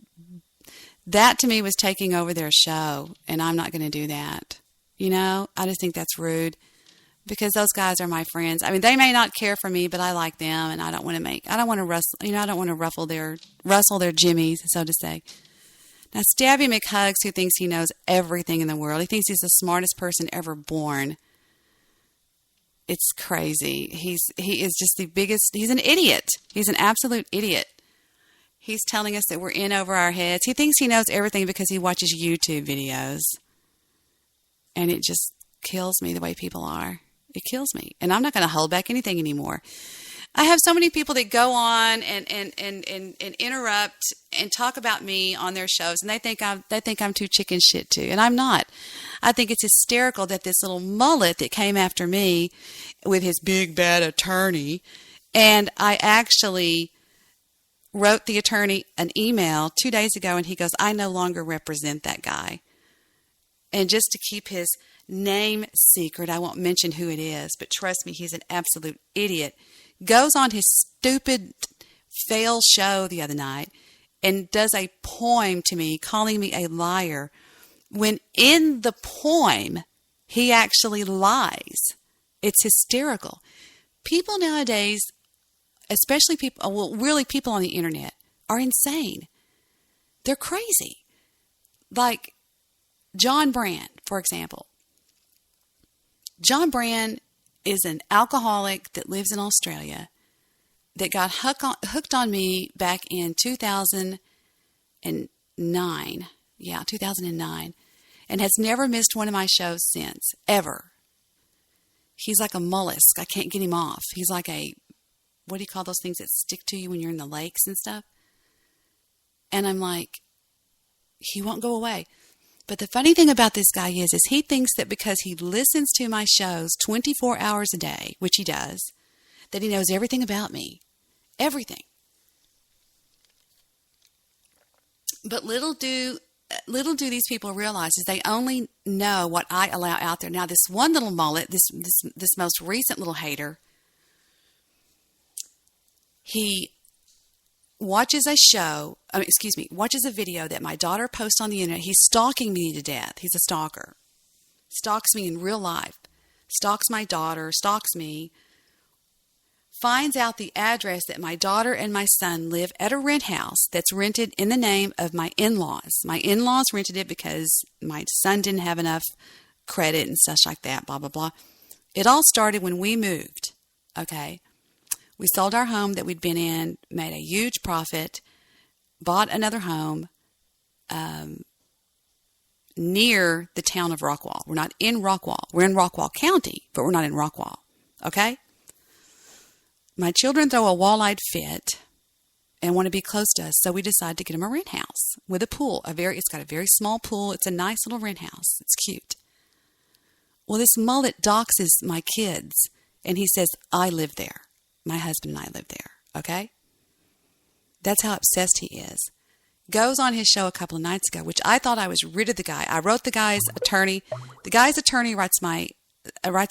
That, to me, was taking over their show, and I'm not going to do that. I just think that's rude because those guys are my friends. I mean, they may not care for me, but I like them, and I don't want to ruffle their jimmies, so to say. Now, Stabby McHugs, who thinks he knows everything in the world, he thinks he's the smartest person ever born. It's crazy. He is just the biggest. He's an idiot. He's an absolute idiot. He's telling us that we're in over our heads. He thinks he knows everything because he watches YouTube videos. And it just kills me the way people are. It kills me. And I'm not going to hold back anything anymore. I have so many people that go on and interrupt and talk about me on their shows, and they think I'm too chicken shit too, and I'm not. I think it's hysterical that this little mullet that came after me with his big bad attorney, and I actually wrote the attorney an email 2 days ago, and he goes, I no longer represent that guy. And just to keep his name secret, I won't mention who it is, but trust me, he's an absolute idiot. Goes on his stupid fail show the other night and does a poem to me calling me a liar when in the poem he actually lies. It's hysterical. People nowadays, especially people on the internet, are insane. They're crazy. Like John Brand, for example. John Brand is an alcoholic that lives in Australia that got hooked on me back in 2009. Yeah, 2009. And has never missed one of my shows since, ever. He's like a mollusk. I can't get him off. He's like what do you call those things that stick to you when you're in the lakes and stuff? And I'm like, he won't go away. But the funny thing about this guy is he thinks that because he listens to my shows 24 hours a day, which he does, that he knows everything about me. Everything. But little do these people realize is they only know what I allow out there. Now, this one little mullet, this most recent little hater, he watches a video that my daughter posts on the internet. He's stalking me to death. He's a stalker. Stalks me in real life. Stalks my daughter, stalks me. Finds out the address that my daughter and my son live at a rent house that's rented in the name of my in-laws. My in-laws rented it because my son didn't have enough credit and stuff like that, blah, blah, blah. It all started when we moved, okay? We sold our home that we'd been in, made a huge profit, bought another home near the town of Rockwall. We're not in Rockwall. We're in Rockwall County, but we're not in Rockwall, okay? My children throw a wall-eyed fit and want to be close to us, so we decide to get them a rent house with a pool. It's got a very small pool. It's a nice little rent house. It's cute. Well, this mullet doxes my kids, and he says, I live there. My husband and I live there, okay? That's how obsessed he is. Goes on his show a couple of nights ago, which I thought I was rid of the guy. I wrote the guy's attorney. The guy's attorney writes a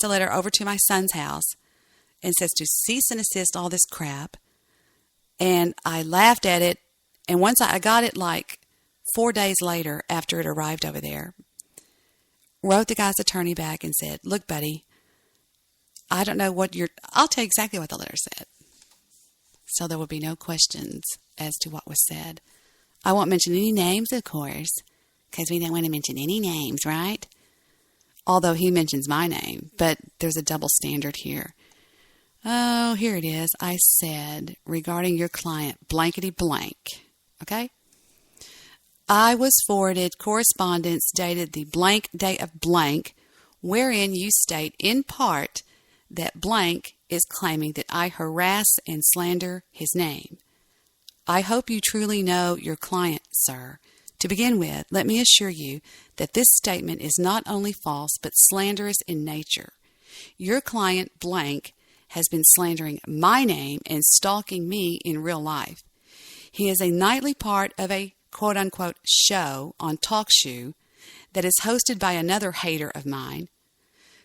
letter over to my son's house and says to cease and desist all this crap. And I laughed at it. And once I got it like 4 days later after it arrived over there, wrote the guy's attorney back and said, look, buddy, I don't know what I'll tell you exactly what the letter said. so there will be no questions as to what was said. I won't mention any names, of course, because we don't want to mention any names, right? Although he mentions my name, but there's a double standard here. Oh, here it is. I said, regarding your client, blankety blank. Okay? I was forwarded correspondence dated the blank day of blank, wherein you state in part that blank is claiming that I harass and slander his name. I hope you truly know your client, sir. To begin with, let me assure you that this statement is not only false but slanderous in nature. Your client, blank, has been slandering my name and stalking me in real life. He is a nightly part of a quote-unquote show on TalkShoe that is hosted by another hater of mine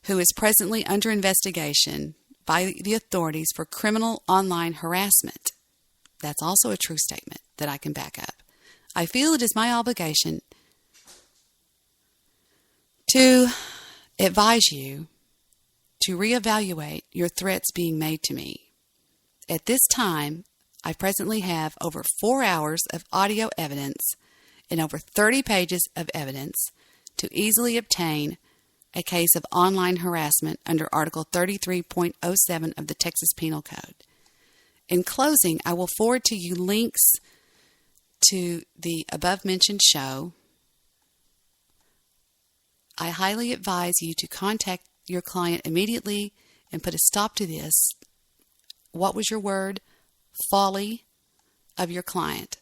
who is presently under investigation by the authorities for criminal online harassment. That's also a true statement that I can back up. I feel it is my obligation to advise you to reevaluate your threats being made to me. At this time, I presently have over 4 hours of audio evidence and over 30 pages of evidence to easily obtain a case of online harassment under Article 33.07 of the Texas Penal Code. In closing, I will forward to you links to the above-mentioned show. I highly advise you to contact your client immediately and put a stop to this. What was your word? Folly of your client.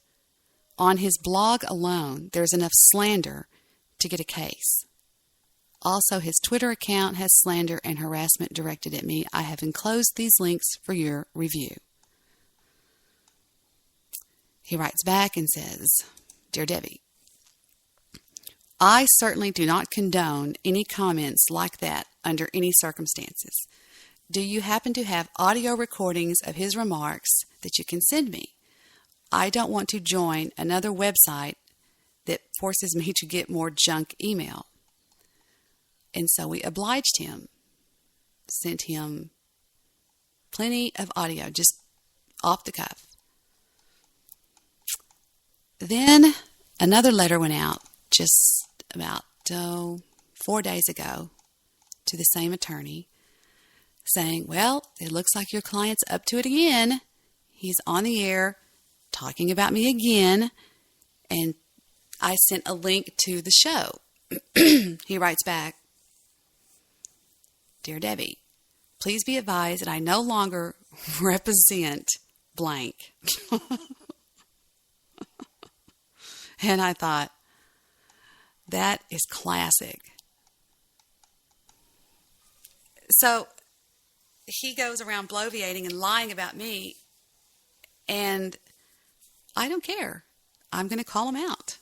On his blog alone, there's enough slander to get a case. Also, his Twitter account has slander and harassment directed at me. I have enclosed these links for your review. He writes back and says, Dear Debbie, I certainly do not condone any comments like that under any circumstances. Do you happen to have audio recordings of his remarks that you can send me? I don't want to join another website that forces me to get more junk email. And so we obliged him, sent him plenty of audio, just off the cuff. Then another letter went out just about 4 days ago to the same attorney saying, well, it looks like your client's up to it again. He's on the air talking about me again. And I sent a link to the show. He writes back, Dear Debbie, please be advised that I no longer represent blank. And I thought, that is classic. So he goes around bloviating and lying about me, and I don't care. I'm going to call him out.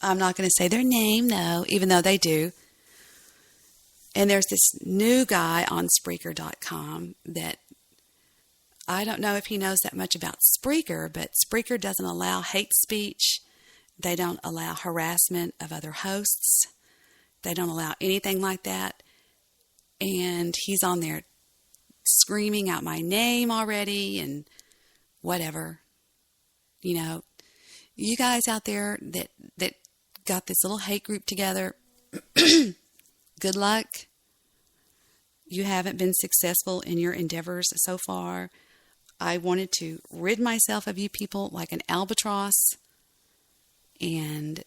I'm not going to say their name, though, even though they do. And there's this new guy on Spreaker.com that I don't know if he knows that much about Spreaker, but Spreaker doesn't allow hate speech. They don't allow harassment of other hosts. They don't allow anything like that. And he's on there screaming out my name already and whatever. You know, you guys out there that got this little hate group together, good luck. You haven't been successful in your endeavors so far. I wanted to rid myself of you people like an albatross, and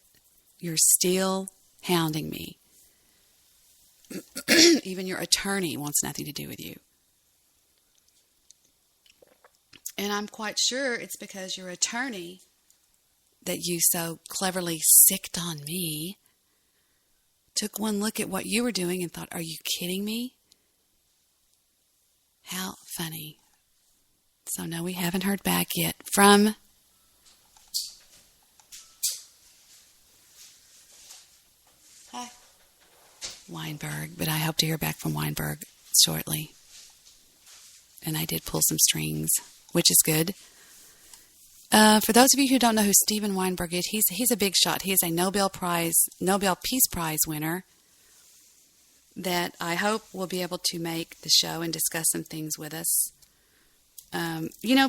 you're still hounding me. Even your attorney wants nothing to do with you. And I'm quite sure it's because your attorney that you so cleverly sicked on me took one look at what you were doing and thought, are you kidding me? How funny. So no, we haven't heard back yet from Weinberg, but I hope to hear back from Weinberg shortly. And I did pull some strings, which is good. For those of you who don't know who Steven Weinberg is, he's a big shot. He is a Nobel Peace Prize winner that I hope will be able to make the show and discuss some things with us.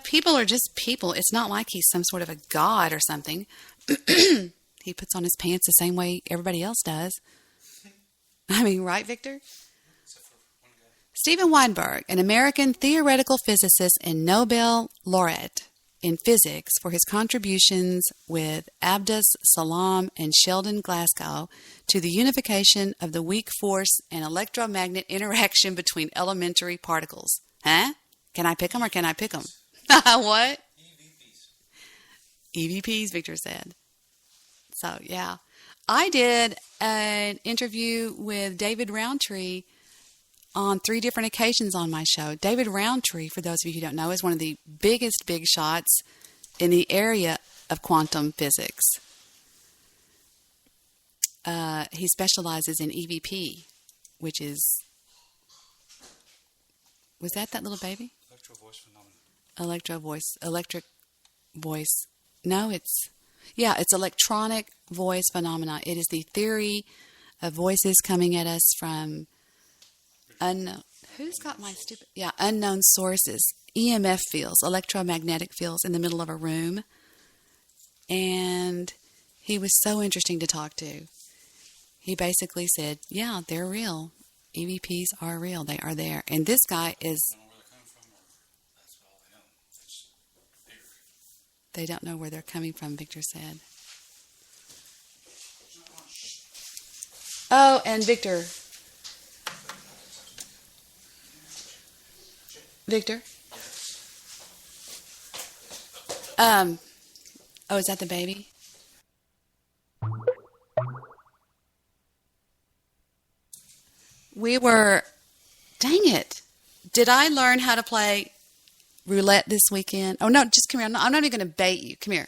People are just people. It's not like he's some sort of a god or something. He puts on his pants the same way everybody else does. I mean, right, Victor? Steven Weinberg, an American theoretical physicist and Nobel laureate in physics for his contributions with Abdus Salam and Sheldon Glasgow to the unification of the weak force and electromagnet interaction between elementary particles. Huh? Can I pick them or can I pick them? What? EVPs, Victor said. So, yeah. I did an interview with David Roundtree on 3 different occasions on my show. David Roundtree, for those of you who don't know, is one of the biggest big shots in the area of quantum physics. He specializes in EVP, which is... Was that little baby? Electric voice. No, it's electronic voice phenomena. It is the theory of voices coming at us from unknown sources. EMF fields, electromagnetic fields in the middle of a room. And he was so interesting to talk to. He basically said, yeah, they're real. EVPs are real. They are there. And this guy is... They don't know where they're coming from, Victor said. Oh, and Victor. Oh, is that the baby? Dang it. Did I learn how to play roulette this weekend? Oh, no, just come here. I'm not even going to bait you. Come here.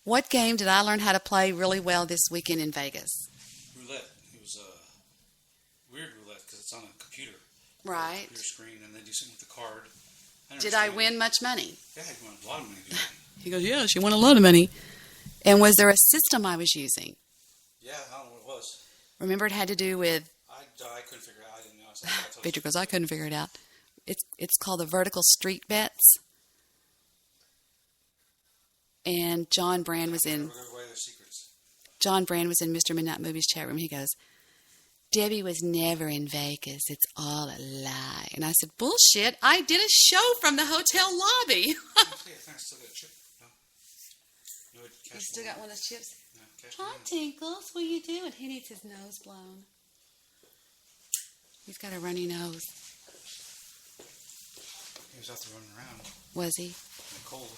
What game did I learn how to play really well this weekend in Vegas? Roulette. It was weird roulette because it's on a computer. Right. Computer screen, and they do something with the card. Did I win much money? Yeah, I won a lot of money. He goes, yeah, she won a lot of money. And was there a system I was using? Yeah, I don't know what it was. Remember, it had to do with... I couldn't figure it out. I didn't know. Victor goes, I couldn't figure it out. It's called the vertical street bets. And John Brand was in Mr. Midnight Movies chat room. He goes, Debbie was never in Vegas. It's all a lie. And I said, bullshit. I did a show from the hotel lobby. You still got one of those chips? Hi, Tinkles. What are you doing? He needs his nose blown. He's got a runny nose. He was out there running around. Was he? In the cold.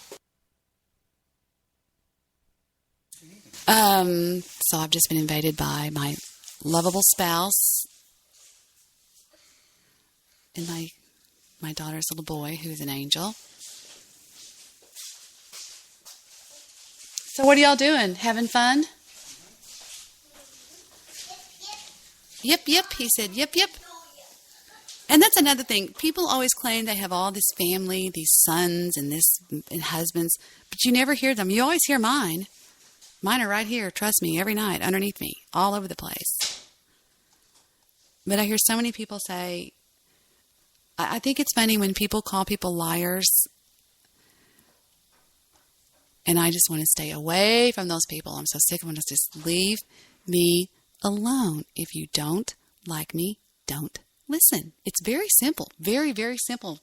So I've just been invaded by my lovable spouse and my daughter's little boy, who's an angel. So what are y'all doing? Having fun? Yep, he said, yep. And that's another thing. People always claim they have all this family, these sons and husbands, but you never hear them. You always hear mine. Mine are right here, trust me, every night, underneath me, all over the place. But I hear so many people say, I think it's funny when people call people liars, and I just want to stay away from those people. I'm so sick of them. Just leave me alone. If you don't like me, don't listen. It's very simple, very, very simple.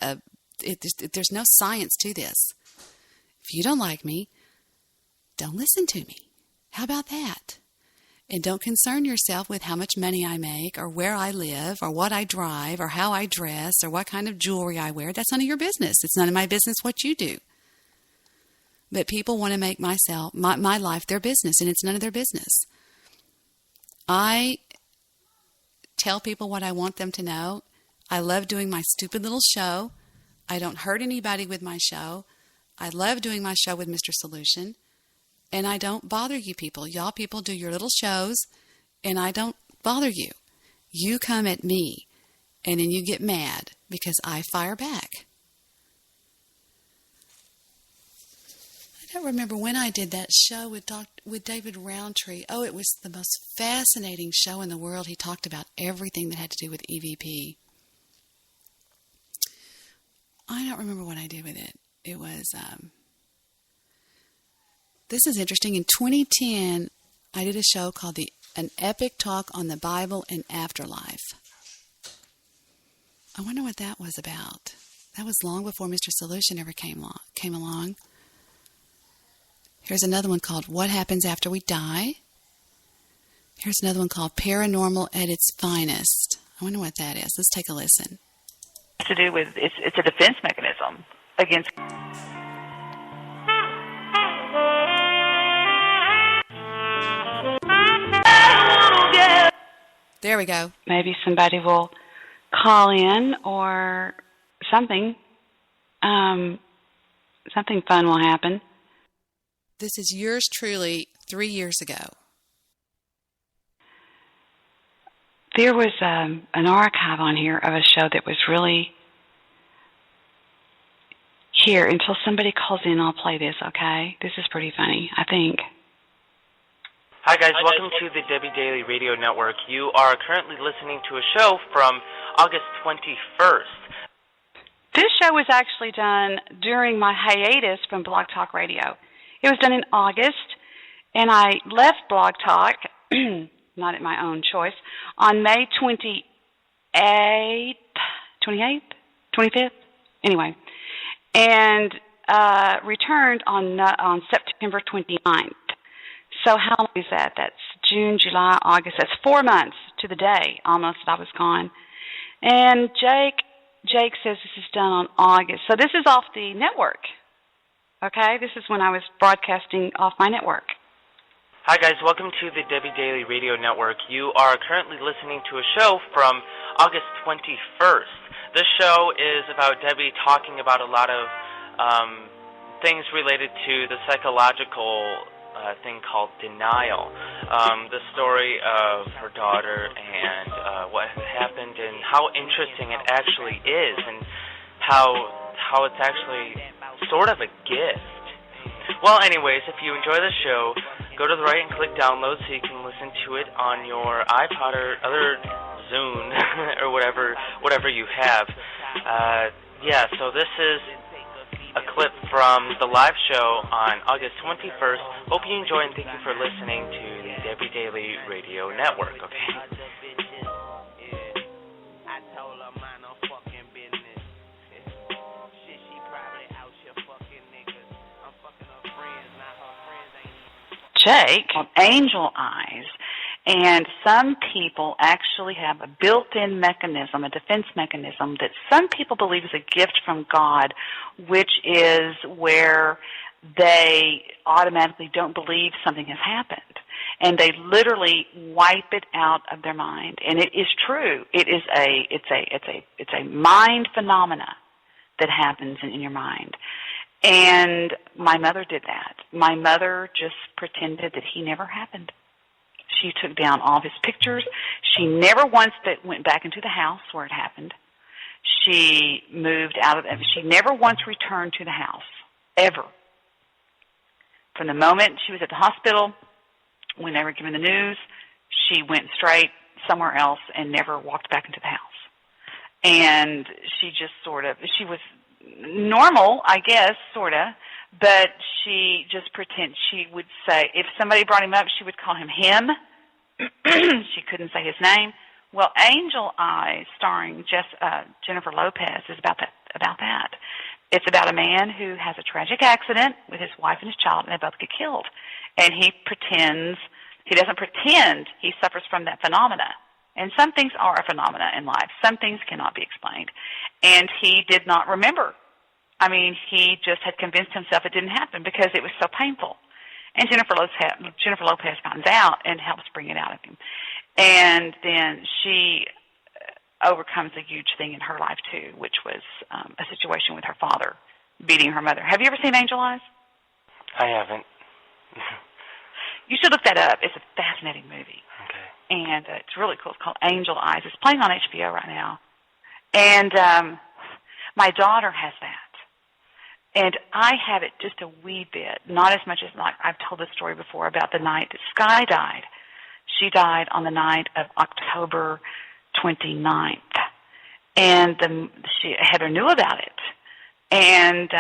There's no science to this. If you don't like me, don't listen to me. How about that? And don't concern yourself with how much money I make or where I live or what I drive or how I dress or what kind of jewelry I wear. That's none of your business. It's none of my business what you do. But people want to make my life their business, and it's none of their business. I tell people what I want them to know. I love doing my stupid little show. I don't hurt anybody with my show. I love doing my show with Mr. Solution. And I don't bother you people. Y'all people do your little shows, and I don't bother you. You come at me, and then you get mad because I fire back. I don't remember when I did that show with David Roundtree. Oh, it was the most fascinating show in the world. He talked about everything that had to do with EVP. don't remember what I did with it. It was, this is interesting. In 2010, I did a show called An Epic Talk on the Bible and Afterlife. I wonder what that was about. That was long before Mr. Solution ever came along. Here's another one called What Happens After We Die. Here's another one called Paranormal at Its Finest. I wonder what that is. Let's take a listen. To do with it's a defense mechanism against. There we go. Maybe somebody will call in or something. Something fun will happen. This is yours truly 3 years ago. There was an archive on here of a show that was really... Here, until somebody calls in, I'll play this, okay? This is pretty funny, I think. Hi, guys. Welcome to the Debbie Daily Radio Network. You are currently listening to a show from August 21st. This show was actually done during my hiatus from Blog Talk Radio. It was done in August, and I left Blog Talk, not at my own choice, on May 25th? Anyway, and returned on September 29th. So how long is that? That's June, July, August. That's 4 months to the day almost that I was gone. And Jake says this is done on August. So this is off the network. Okay? This is when I was broadcasting off my network. Hi, guys. Welcome to the Debbie Daily Radio Network. You are currently listening to a show from August 21st. This show is about Debbie talking about a lot of things related to the psychological thing called denial. The story of her daughter and what happened and how interesting it actually is and how it's actually sort of a gift. Well, anyways, if you enjoy the show, go to the right and click download so you can listen to it on your iPod or other Zune or whatever you have. So this is a clip from the live show on August 21st. Hope you enjoy and thank you for listening to the Debbie Daily Radio Network, okay? Jake on angel eyes, and some people actually have a built-in mechanism, a defense mechanism that some people believe is a gift from God, which is where they automatically don't believe something has happened, and they literally wipe it out of their mind. And it is true. It's a mind phenomena that happens in your mind. And my mother did that. My mother just pretended that he never happened. She took down all of his pictures. She never once went back into the house where it happened. She moved out of it. She never once returned to the house, ever. From the moment she was at the hospital, when they were given the news, she went straight somewhere else and never walked back into the house. And she just she was normal, I guess, sort of, but she just she would say, if somebody brought him up, she would call him him. She couldn't say his name. Well, Angel Eyes, starring Jennifer Lopez, is about that. It's about a man who has a tragic accident with his wife and his child, and they both get killed. And he doesn't pretend he suffers from that phenomena. And some things are a phenomena in life. Some things cannot be explained. And he did not remember. I mean, he just had convinced himself it didn't happen because it was so painful. And Jennifer Lopez finds out and helps bring it out of him. And then she overcomes a huge thing in her life, too, which was a situation with her father beating her mother. Have you ever seen Angel Eyes? I haven't. You should look that up. It's a fascinating movie. Okay. And it's really cool. It's called Angel Eyes. It's playing on HBO right now. And my daughter has that. And I have it just a wee bit, not as much as I've told this story before about the night that Sky died. She died on the night of October 29th. And Heather knew about it. And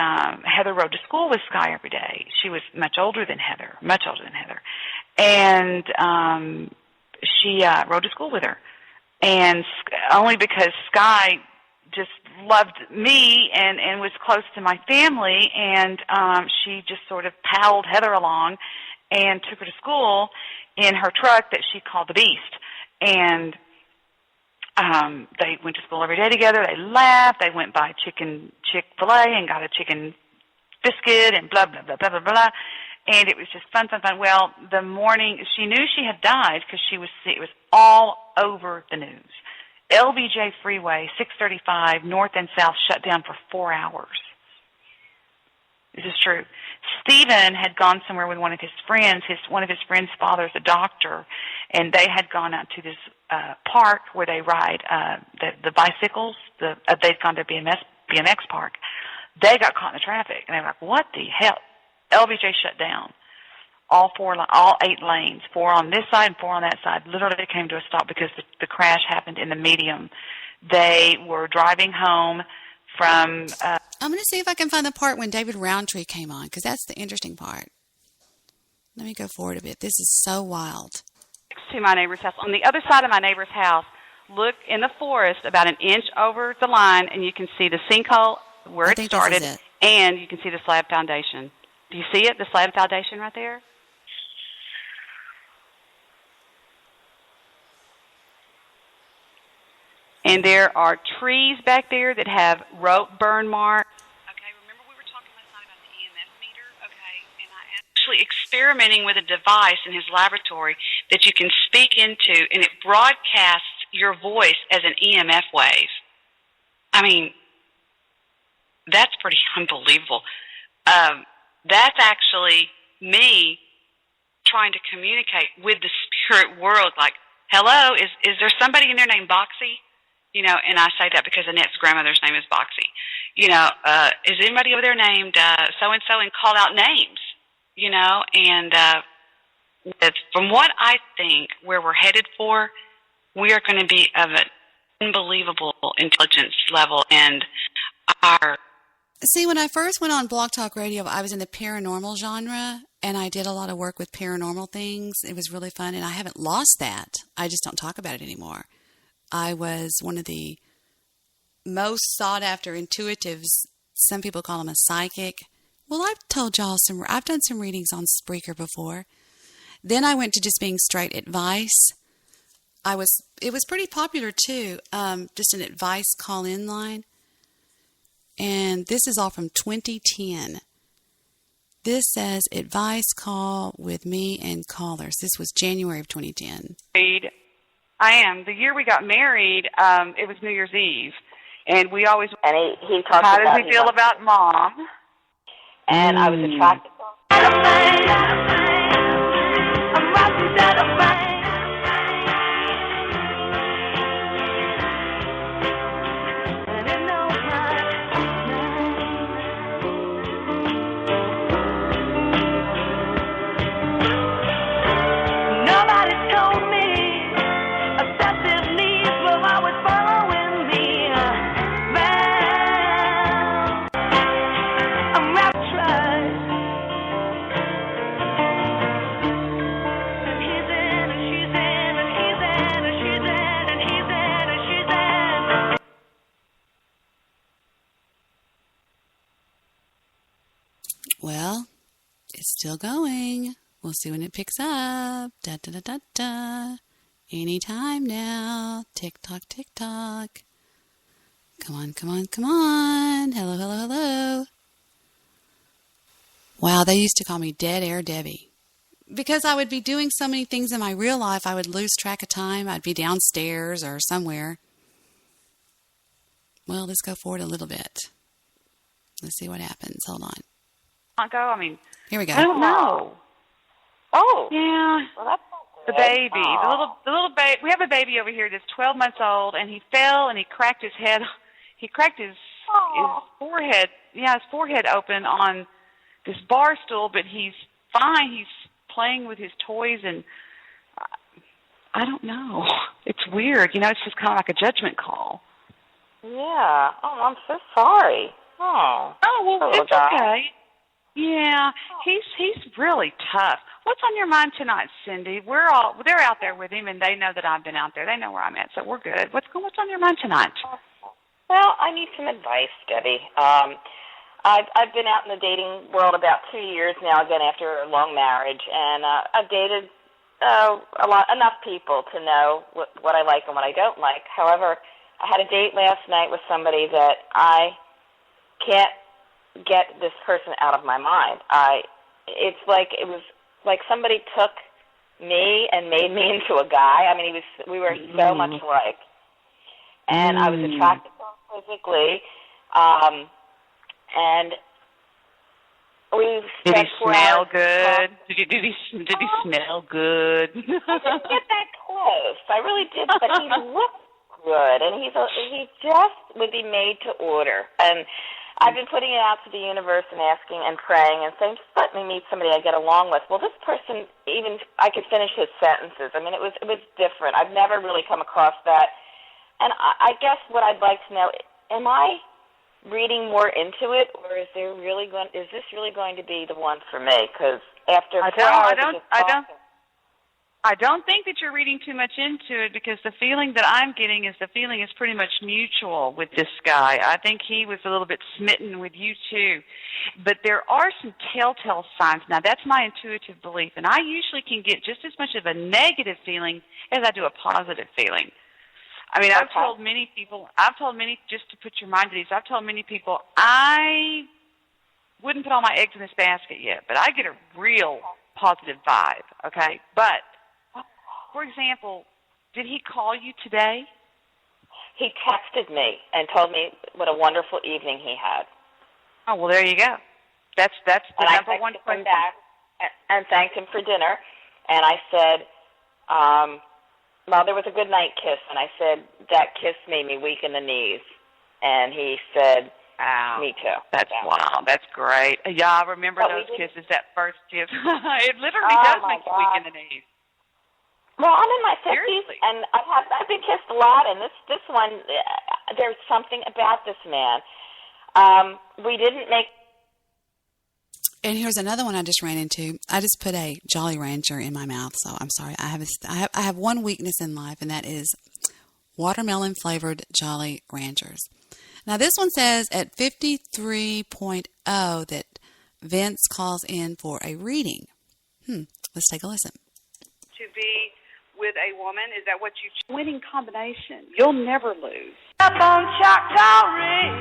Heather rode to school with Sky every day. She was much older than Heather. And she rode to school with her. And only because Sky just loved me and was close to my family, and she just sort of paddled Heather along and took her to school in her truck that she called the Beast. And they went to school every day together. They laughed. They went by Chick-fil-A and got a chicken biscuit and blah, blah, blah, blah, blah, blah. And it was just fun. Well, the morning, she knew she had died because it was all over the news. LBJ Freeway, 635, north and south, shut down for 4 hours. This is true. Stephen had gone somewhere with one of his friends. One of his friends' father's a doctor, and they had gone out to this park where they ride the bicycles. They'd gone to BMX park. They got caught in the traffic, and they were like, "What the hell?" LBJ shut down. All 8 lanes, 4 on this side and 4 on that side, literally came to a stop because the crash happened in the medium. They were driving home from... I'm going to see if I can find the part when David Roundtree came on, because that's the interesting part. Let me go forward a bit. This is so wild. To my neighbor's house. On the other side of my neighbor's house, look in the forest about an inch over the line, and you can see the sinkhole where it started, and you can see the slab foundation. Do you see it, the slab foundation right there? And there are trees back there that have rope burn marks. Okay, remember we were talking last night about the EMF meter? Okay, and I actually experimenting with a device in his laboratory that you can speak into, and it broadcasts your voice as an EMF wave. I mean, that's pretty unbelievable. That's actually me trying to communicate with the spirit world, like, hello, is there somebody in there named Boxy? You know, and I say that because Annette's grandmother's name is Boxy. You know, is anybody over there named so-and-so, and call out names, you know? And from what I think, where we're headed for, we are going to be of an unbelievable intelligence level, and our... See, when I first went on Blog Talk Radio, I was in the paranormal genre, and I did a lot of work with paranormal things. It was really fun, and I haven't lost that. I just don't talk about it anymore. I was one of the most sought-after intuitives. Some people call them a psychic. Well, I've told y'all I've done some readings on Spreaker before. Then I went to just being straight advice. It was pretty popular too, just an advice call-in line. And this is all from 2010. This says advice call with me and callers. This was January of 2010. I am. The year we got married, it was New Year's Eve. And we always... And he talked how about... does he feel about Mom? And I was attracted to him. Well, it's still going. We'll see when it picks up. Da da da da da. Anytime now. Tick tock, tick tock. Come on, come on, come on. Hello, hello, hello. Wow, they used to call me Dead Air Debbie. Because I would be doing so many things in my real life, I would lose track of time. I'd be downstairs or somewhere. Well, let's go forward a little bit. Let's see what happens. Hold on. Go? I mean, here we go. I don't know. Oh, yeah. Well, that's the baby, the little baby. We have a baby over here that's 12 months old, and he fell and he cracked his head. He cracked his forehead. Yeah, his forehead open on this bar stool, but he's fine. He's playing with his toys, and I don't know. It's weird. You know, it's just kind of like a judgment call. Yeah. Oh, I'm so sorry. Oh. Oh, well, Hello, it's guy. okay. Yeah, he's really tough. What's on your mind tonight, Cindy? They're out there with him, and they know that I've been out there. They know where I'm at, so we're good. What's on your mind tonight? Well, I need some advice, Debbie. I've been out in the dating world about 2 years now, again after a long marriage, and I've dated enough people to know what I like and what I don't like. However, I had a date last night with somebody that I can't get this person out of my mind. It was like somebody took me and made me into a guy. I mean, we were so much alike, and I was attracted to him physically, and we Did he spent 4 smell hours good? Did he smell good? I didn't get that close. I really did, but he looked good, and he just would be made to order. And I've been putting it out to the universe and asking and praying and saying, just let me meet somebody I get along with. Well, this person, even I could finish his sentences. I mean, it was different. I've never really come across that. And I guess what I'd like to know, am I reading more into it, or is this really going to be the one for me? Because after 4 hours I don't think that you're reading too much into it, because the feeling that I'm getting is pretty much mutual with this guy. I think he was a little bit smitten with you too. But there are some telltale signs. Now, that's my intuitive belief, and I usually can get just as much of a negative feeling as I do a positive feeling. I mean, I've told many people, just to put your mind at ease, I've told many people, I wouldn't put all my eggs in this basket yet, but I get a real positive vibe, okay? But, for example, did he call you today? He texted me and told me what a wonderful evening he had. Oh, well, there you go. That's the number one question. Back and thanked him for dinner, and I said, well, there was a good night kiss, and I said, that kiss made me weak in the knees. And he said, me too. Wow, that's great. Yeah, I remember those kisses, that first kiss. It literally does make you weak in the knees. Well, I'm in my 50s, and I've been kissed a lot, and this one, there's something about this man. We didn't make... And here's another one I just ran into. I just put a Jolly Rancher in my mouth, so I'm sorry. I have one weakness in life, and that is watermelon-flavored Jolly Ranchers. Now, this one says at 53.0 that Vince calls in for a reading. Let's take a listen. To be with a woman, is that what you... Winning combination. You'll never lose. Up on Choctaw Ridge,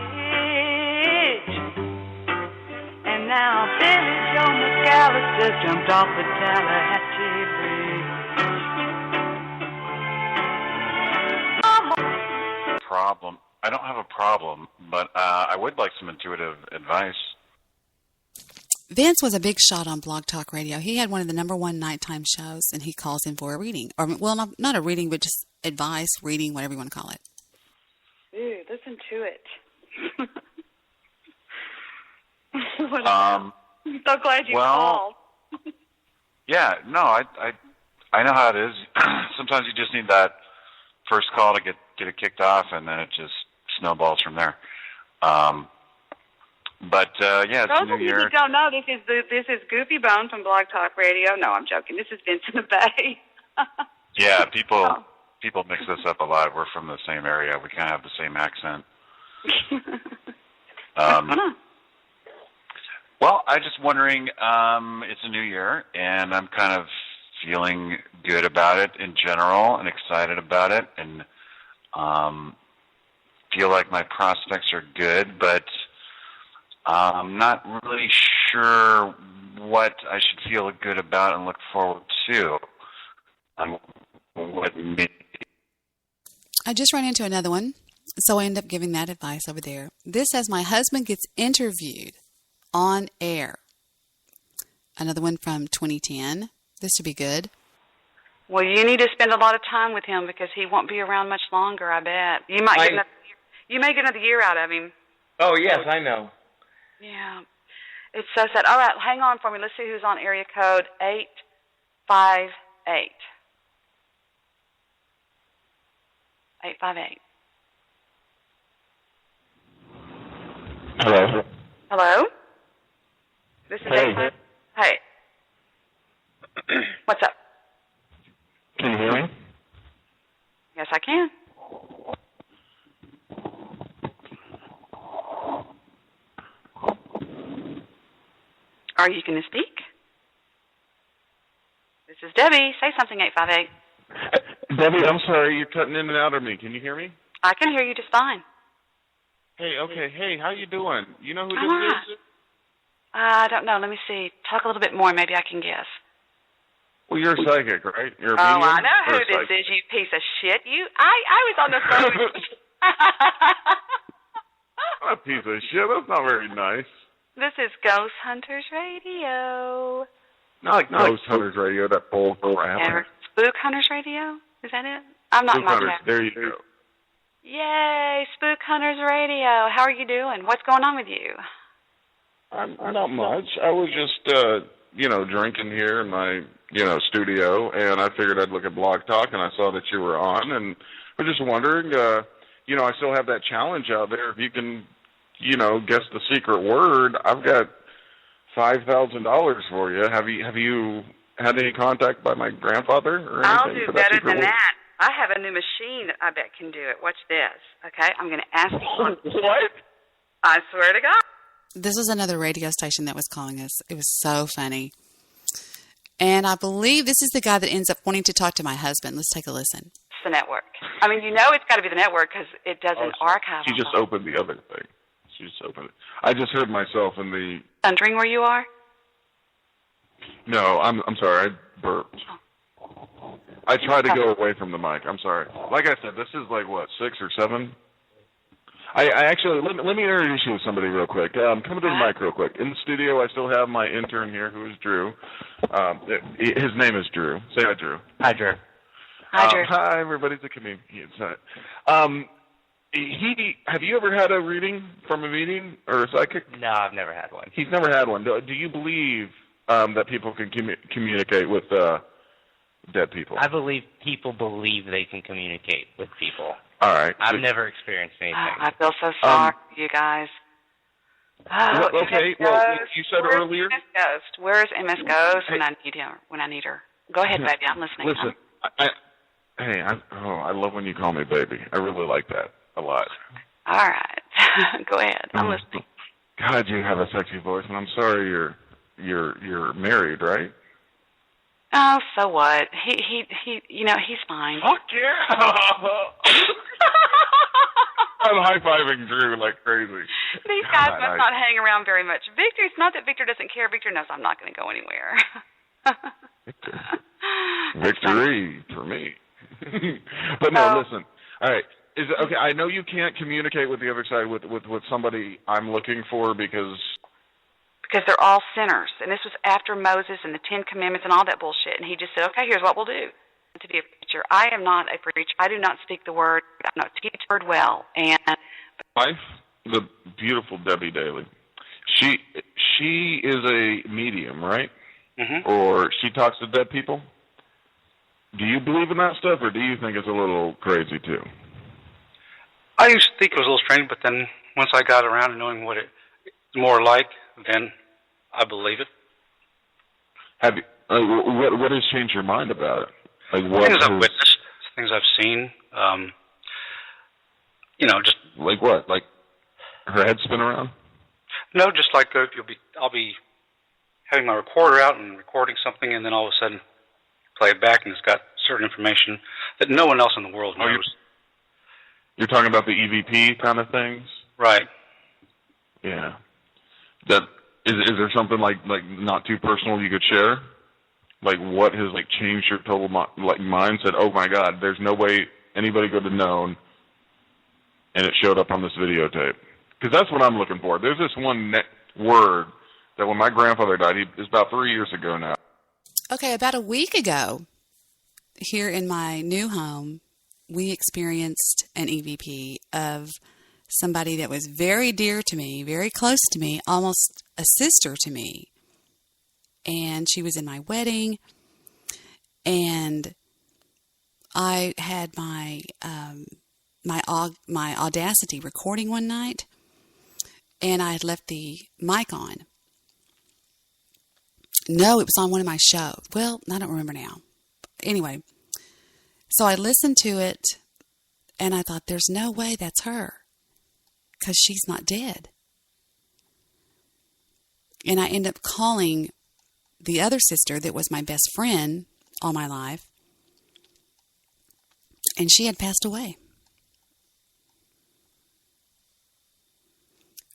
and now Billy Joe McAllister jumped off the Tallahatchie Bridge. Problem. I don't have a problem, but I would like some intuitive advice. Vince was a big shot on Blog Talk Radio. He had one of the #1 nighttime shows, and he calls in for a reading. Or, well, not a reading, but just advice, reading, whatever you want to call it. Ooh, listen to it. I'm so glad you called. Yeah, no, I know how it is. Sometimes you just need that first call to get it kicked off, and then it just snowballs from there. But yeah, it's Those a new of you year. that don't know, this is Goofy Bone from Blog Talk Radio. No, I'm joking. This is Vincent the Bay. Yeah, people mix this up a lot. We're from the same area. We kind of have the same accent. Well, I'm just wondering, it's a new year, and I'm kind of feeling good about it in general and excited about it, and feel like my prospects are good, but I'm not really sure what I should feel good about and look forward to. I just ran into another one, so I end up giving that advice over there. This says my husband gets interviewed on air. Another one from 2010. This should be good. Well, you need to spend a lot of time with him because he won't be around much longer, I bet. You may get another year out of him. Oh, yes, I know. Yeah. It's so sad. All right, hang on for me. Let's see who's on area code 858. 858. Hello. Hello? This is Hey. Ava. Hey. What's up? Can you hear me? Yes, I can. Are you going to speak? This is Debbie. Say something, 858. Debbie, I'm sorry, you're cutting in and out of me. Can you hear me? I can hear you just fine. Hey, okay. Hey, how you doing? You know who I'm this all right. is? I don't know. Let me see. Talk a little bit more. Maybe I can guess. Well, you're a psychic, right? You're a Oh, medium? I know Or who a this psychic? is, you piece of shit. I was on the phone. A piece of shit. That's not very nice. This is Ghost Hunters Radio. Not Ghost Hunters Radio, that bull crap. Or Spook Hunters Radio? Is that it? I'm not Spook my Hunters, cat. there you go. Yay, Spook Hunters Radio. How are you doing? What's going on with you? I'm not much. I was just, drinking here in my, studio, and I figured I'd look at Blog Talk, and I saw that you were on, and I was just wondering, I still have that challenge out there. If you can, guess the secret word, I've got $5,000 for you. Have you had any contact by my grandfather or anything? I'll do for better secret than word? that. I have a new machine that I bet can do it. Watch this. Okay? I'm going to ask you. What? I swear to God. This was another radio station that was calling us. It was so funny. And I believe this is the guy that ends up wanting to talk to my husband. Let's take a listen. It's the network. I mean, it's got to be the network because it doesn't archive. She just opened the other thing. She just opened it. I just heard myself in the... Thundering where you are? No, I'm sorry. I burped. I tried to go away from the mic. I'm sorry. Like I said, this is like, what, 6 or 7? I actually, let me introduce you to somebody real quick. Come to the mic real quick. In the studio, I still have my intern here, who is Drew. His name is Drew. Say hi, Drew. Hi, Drew. Hi, Drew. Hi, everybody's a comedian. Have you ever had a reading from a medium or a psychic? No, I've never had one. He's never had one. Do you believe that people can communicate with dead people? I believe people believe they can communicate with people. All right. I've never experienced anything. I feel so sorry for you guys. Oh, okay, MS well, Ghost. you said Where's earlier... MS Ghost? Where's MS Ghost when I need her? Go ahead, baby. I'm listening. Listen, I love when you call me baby. I really like that a lot. All right. Go ahead. I'm listening. God, you have a sexy voice, and I'm sorry you're married, right? Oh, so what? He he's fine. Fuck yeah! I'm high-fiving Drew like crazy. These guys must not hang around very much. Victor, it's not that Victor doesn't care. Victor knows I'm not going to go anywhere. Victory for me. But no, listen. All right. Is it, okay, I know you can't communicate with the other side with somebody I'm looking for because they're all sinners. And this was after Moses and the 10 Commandments and all that bullshit. And he just said, okay, here's what we'll do. To be a preacher. I am not a preacher. I do not speak the word. I do not teach the word well. And wife, the beautiful Debbie Daly, she is a medium, right? Mm-hmm. Or she talks to dead people? Do you believe in that stuff, or do you think it's a little crazy too? I used to think it was a little strange, but then once I got around to knowing what it's more like, then I believe it. Have you? What has changed your mind about it? Like what Things I've witnessed, things I've seen. Just like what? Like her head spin around? No, just like I'll be having my recorder out and recording something, and then all of a sudden play it back, and it's got certain information that no one else in the world knows. You're talking about the EVP kind of things, right? Yeah. That is there something like not too personal you could share? Like what has changed your total mind? Said, oh my God, there's no way anybody could have known, and it showed up on this videotape. Because that's what I'm looking for. There's this one word that when my grandfather died, it's about 3 years ago now. Okay, about a week ago, here in my new home, we experienced an EVP of somebody that was very dear to me, very close to me, almost a sister to me. And she was in my wedding, and I had my Audacity recording one night, and I had left the mic on. No, it was on one of my shows. Well, I don't remember now. Anyway, so I listened to it, and I thought, there's no way that's her, because she's not dead. And I ended up calling the other sister that was my best friend all my life, and she had passed away.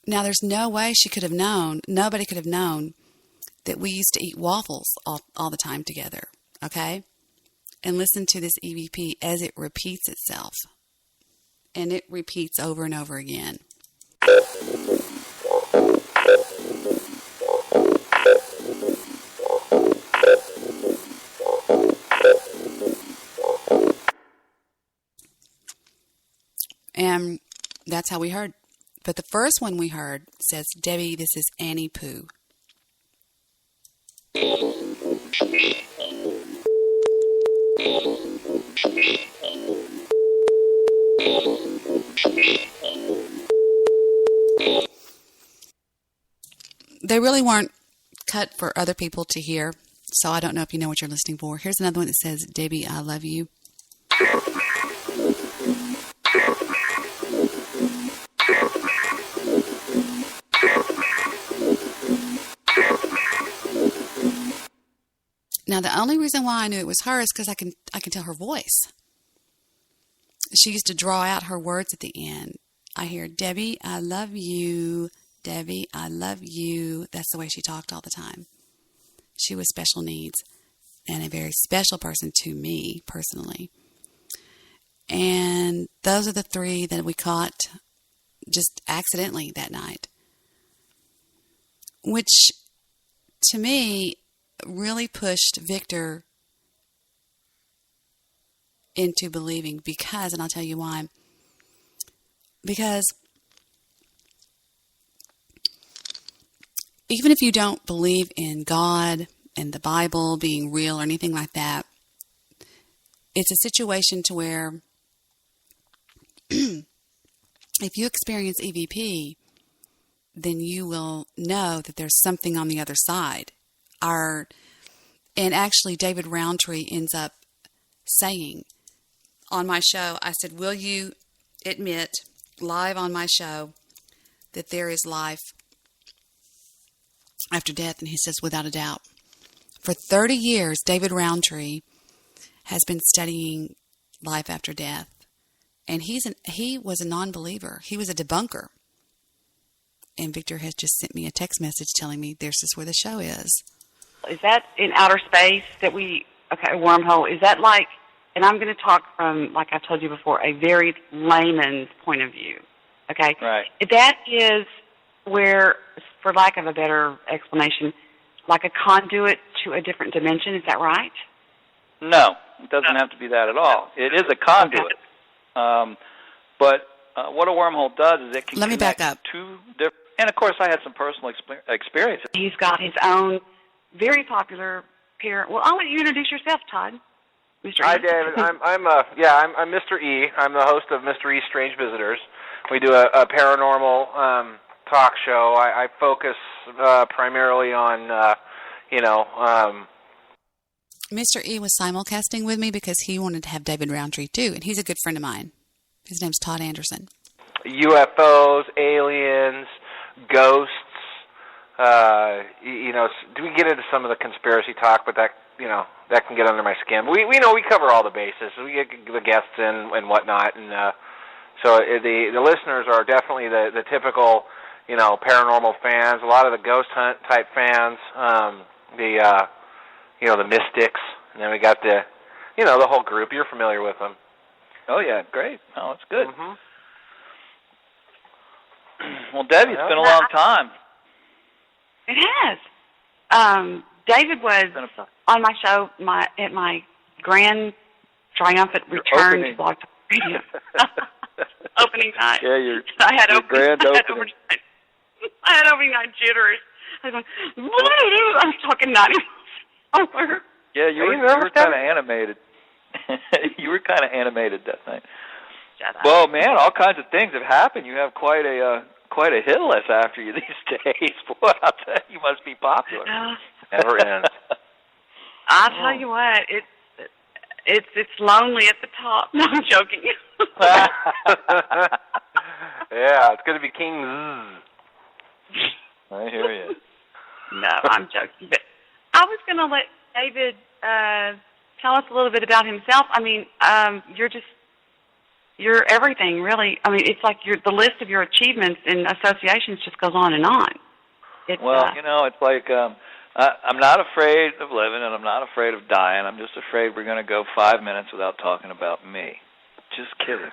Now, there's no way she could have known, nobody could have known that we used to eat waffles all the time together, okay? And listen to this EVP as it repeats itself. And it repeats over and over again. And that's how we heard. But the first one we heard says, Debbie, this is Annie Pooh. They really weren't cut for other people to hear, so I don't know if you know what you're listening for. Here's another one that says, Debbie, I love you. Now, the only reason why I knew it was her is because I can tell her voice. She used to draw out her words at the end. I hear, Debbie, I love you. Debbie, I love you. That's the way she talked all the time. She was special needs and a very special person to me personally. And those are the three that we caught just accidentally that night, which to me really pushed Victor into believing because, and I'll tell you why, because even if you don't believe in God and the Bible being real or anything like that, it's a situation to where if you experience EVP, then you will know that there's something on the other side. And actually David Roundtree ends up saying on my show, I said, will you admit live on my show that there is life after death? And he says, without a doubt. For 30 years, David Roundtree has been studying life after death. And he was a non-believer. He was a debunker. And Victor has just sent me a text message telling me this is where the show is. Is that in outer space that a wormhole? Is that like, and I'm going to talk from, like I've told you before, a very layman's point of view, okay? Right. That is where, for lack of a better explanation, like a conduit to a different dimension, is that right? No, it doesn't have to be that at all. It is a conduit. But what a wormhole does is it can Let me connect back up. two different, and of course I had some personal experiences. He's got his own very popular pair. Well, I'll let you introduce yourself, Todd. Mr. Hi, E. David. I'm Mr. E. I'm the host of Mr. E's Strange Visitors. We do a paranormal talk show. I focus primarily on, Mr. E was simulcasting with me because he wanted to have David Roundtree too, and he's a good friend of mine. His name's Todd Anderson. UFOs, aliens, ghosts. Do we get into some of the conspiracy talk? But that can get under my skin. We cover all the bases. We get the guests in and whatnot, and so the listeners are definitely the typical, paranormal fans. A lot of the ghost hunt type fans. The mystics, and then we got the whole group. You're familiar with them. Oh yeah, great. Oh, it's good. Mm-hmm. Well, Debbie, it's been a long time. It has. David was on my show at my grand triumphant return to Blog Talk Radio. Opening night. Yeah, I had grand opening. I had opening night jitters. I was going, I was talking 90 miles an hour. Yeah, you were kind of animated. You were kind of animated that night. Shut up. Well, man, all kinds of things have happened. You have quite a quite a hit list after you these days. Boy, I'll tell you, you must be popular. Never ends. I'll tell you what, it's lonely at the top. No, I'm joking. Yeah, it's going to be King Zzz. I hear you. No, I'm joking. But I was going to let David tell us a little bit about himself. I mean, you're everything, really. I mean, it's like the list of your achievements and associations just goes on and on. It's, it's like I'm not afraid of living and I'm not afraid of dying. I'm just afraid we're going to go 5 minutes without talking about me. Just kidding.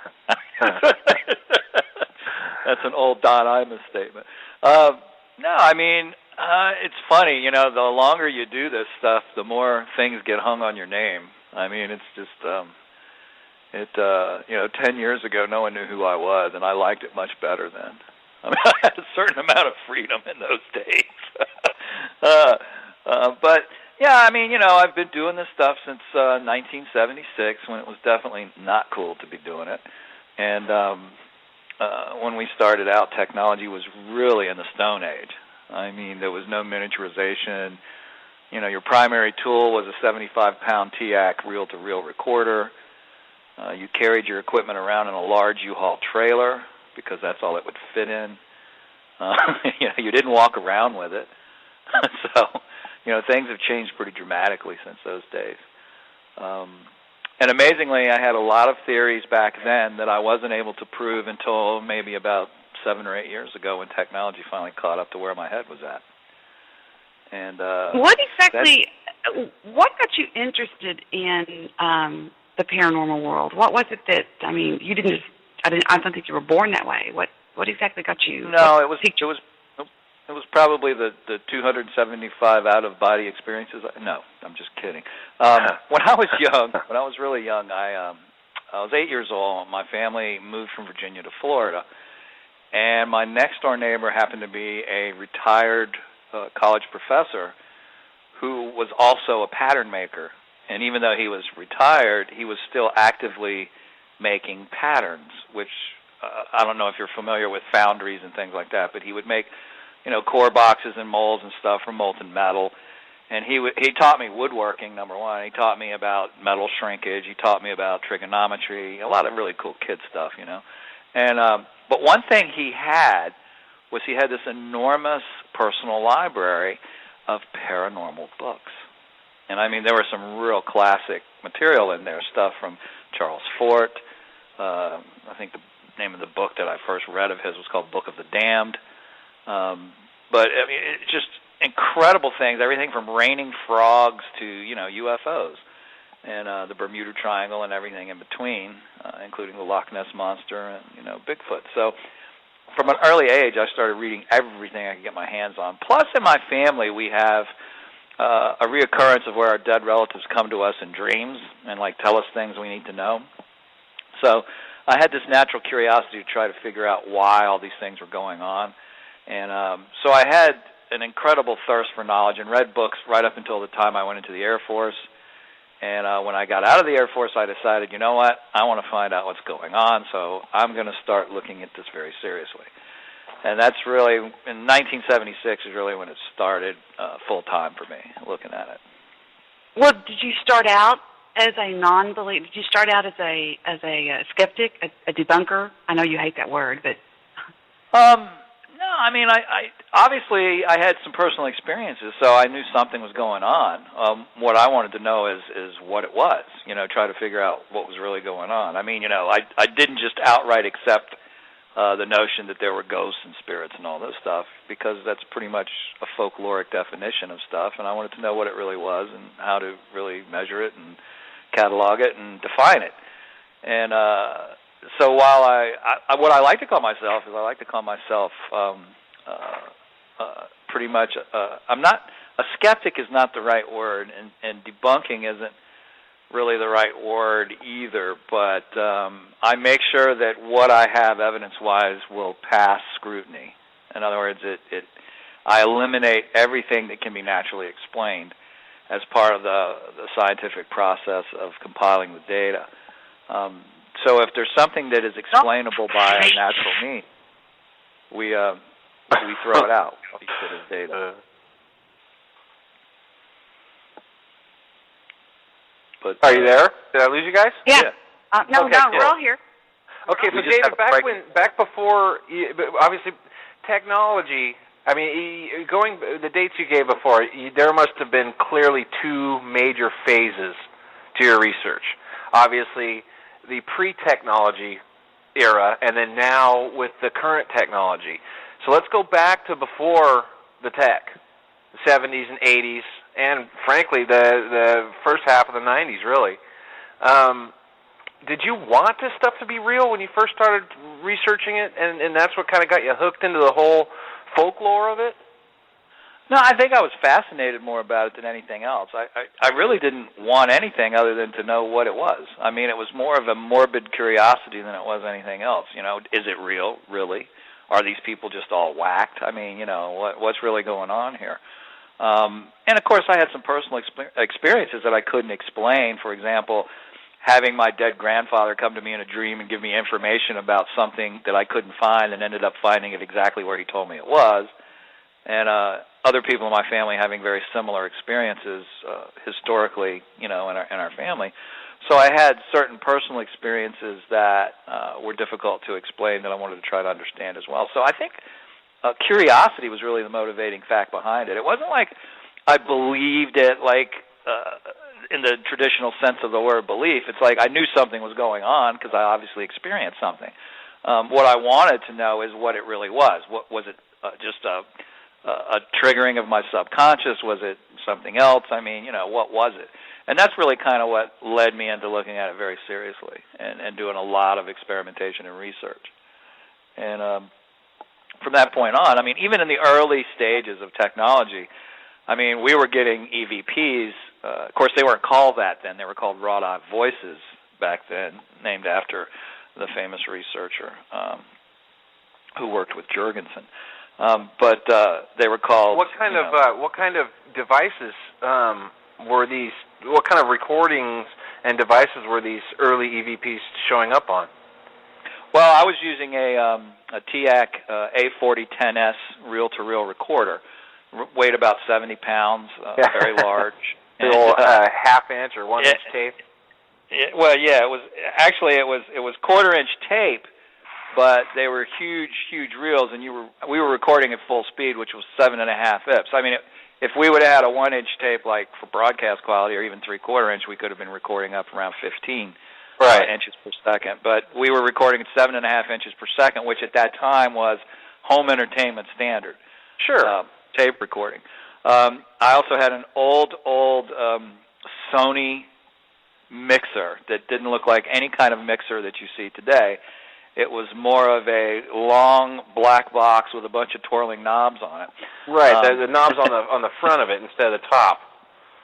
That's an old Don Imus statement. No, I mean, it's funny, the longer you do this stuff, the more things get hung on your name. I mean, it's just, 10 years ago, no one knew who I was, and I liked it much better then. I mean, I had a certain amount of freedom in those days. But, yeah, I mean, I've been doing this stuff since 1976, when it was definitely not cool to be doing it. And when we started out, technology was really in the Stone Age. I mean, there was no miniaturization. Your primary tool was a 75-pound TIAC reel-to-reel recorder. You carried your equipment around in a large U-Haul trailer because that's all it would fit in. You didn't walk around with it. So, things have changed pretty dramatically since those days. And amazingly, I had a lot of theories back then that I wasn't able to prove until maybe about 7 or 8 years ago when technology finally caught up to where my head was at. And what got you interested in the paranormal world? What was it that, I mean, you didn't just, I don't think you were born that way. What exactly got you? No, it was probably the 275 out-of-body experiences. No, I'm just kidding. When I was really young, I was 8 years old. My family moved from Virginia to Florida, and my next-door neighbor happened to be a retired college professor who was also a pattern maker. And even though he was retired, he was still actively making patterns, which I don't know if you're familiar with foundries and things like that, but he would make core boxes and molds and stuff from molten metal. And he taught me woodworking, number one. He taught me about metal shrinkage. He taught me about trigonometry, a lot of really cool kid stuff, And but one thing he had was he had this enormous personal library of paranormal books. And I mean, there was some real classic material in there, stuff from Charles Fort. I think the name of the book that I first read of his was called Book of the Damned. But I mean, it's just incredible things, everything from raining frogs to, UFOs and the Bermuda Triangle and everything in between, including the Loch Ness Monster and, Bigfoot. So from an early age, I started reading everything I could get my hands on. Plus, in my family, we have a reoccurrence of where our dead relatives come to us in dreams and, tell us things we need to know. So I had this natural curiosity to try to figure out why all these things were going on. And so I had an incredible thirst for knowledge and read books right up until the time I went into the Air Force. And when I got out of the Air Force, I decided, you know what, I want to find out what's going on, so I'm going to start looking at this very seriously. And that's really, in 1976 is really when it started full-time for me, looking at it. Well, did you start out as a non-believer? Did you start out as a skeptic, a debunker? I know you hate that word, but... No, I mean, I obviously I had some personal experiences, so I knew something was going on. What I wanted to know is what it was, try to figure out what was really going on. I mean, I didn't just outright accept the notion that there were ghosts and spirits and all this stuff, because that's pretty much a folkloric definition of stuff, and I wanted to know what it really was and how to really measure it and catalog it and define it. And so while what I like to call myself is I like to call myself pretty much, I'm not, a skeptic is not the right word, and debunking isn't really the right word either, but I make sure that what I have evidence-wise will pass scrutiny. In other words, I eliminate everything that can be naturally explained as part of the scientific process of compiling the data. So if there's something that is explainable by a natural means, we throw it out. We put as data. But are you there? Did I lose you guys? Yeah. No, Okay, we're all here. Okay, We so just David, have back before, obviously, technology. I mean, going the dates you gave before, there must have been clearly two major phases to your research. Obviously, the pre-technology era, and then now with the current technology. So let's go back to before the tech, the 70s and 80s, and frankly, the first half of the 90s, really. Did you want this stuff to be real when you first started researching it, and that's what kind of got you hooked into the whole folklore of it? No, I think I was fascinated more about it than anything else. I really didn't want anything other than to know what it was. I mean, it was more of a morbid curiosity than it was anything else. You know, is it real, really? Are these people just all whacked? I mean, you know, what's really going on here? And, of course, I had some personal experiences that I couldn't explain. For example, having my dead grandfather come to me in a dream and give me information about something that I couldn't find and ended up finding it exactly where he told me it was. And other people in my family having very similar experiences historically, you know, in our family. So I had certain personal experiences that were difficult to explain that I wanted to try to understand as well. So I think curiosity was really the motivating fact behind it. It wasn't like I believed it like in the traditional sense of the word belief. It's like I knew something was going on because I obviously experienced something. What I wanted to know is what it really was. What was it? Just a triggering of my subconscious? Was it something else? I mean, you know, what was it? And that's really kind of what led me into looking at it very seriously and doing a lot of experimentation and research. And from that point on, I mean, even in the early stages of technology, I mean, we were getting EVPs. Of course, they weren't called that then. They were called wrought-out voices back then, named after the famous researcher who worked with Jurgensen. But they were called. What kind of devices were these? What kind of recordings and devices were these early EVPs showing up on? Well, I was using a TAC A4010S reel-to-reel recorder. Weighed about 70 pounds, very large. The old half-inch or one-inch tape. It was quarter-inch tape, but they were huge reels, and we were recording at full speed, which was 7.5 IPS. I mean, if we would have had a 1-inch tape, like for broadcast quality, or even 3/4 inch, we could have been recording up around 15 inches per second. But we were recording at 7.5 inches per second, which at that time was home entertainment standard. Sure. Tape recording. I also had an old Sony mixer that didn't look like any kind of mixer that you see today. It was more of a long black box with a bunch of twirling knobs on it. Right, the knobs on the front of it instead of the top.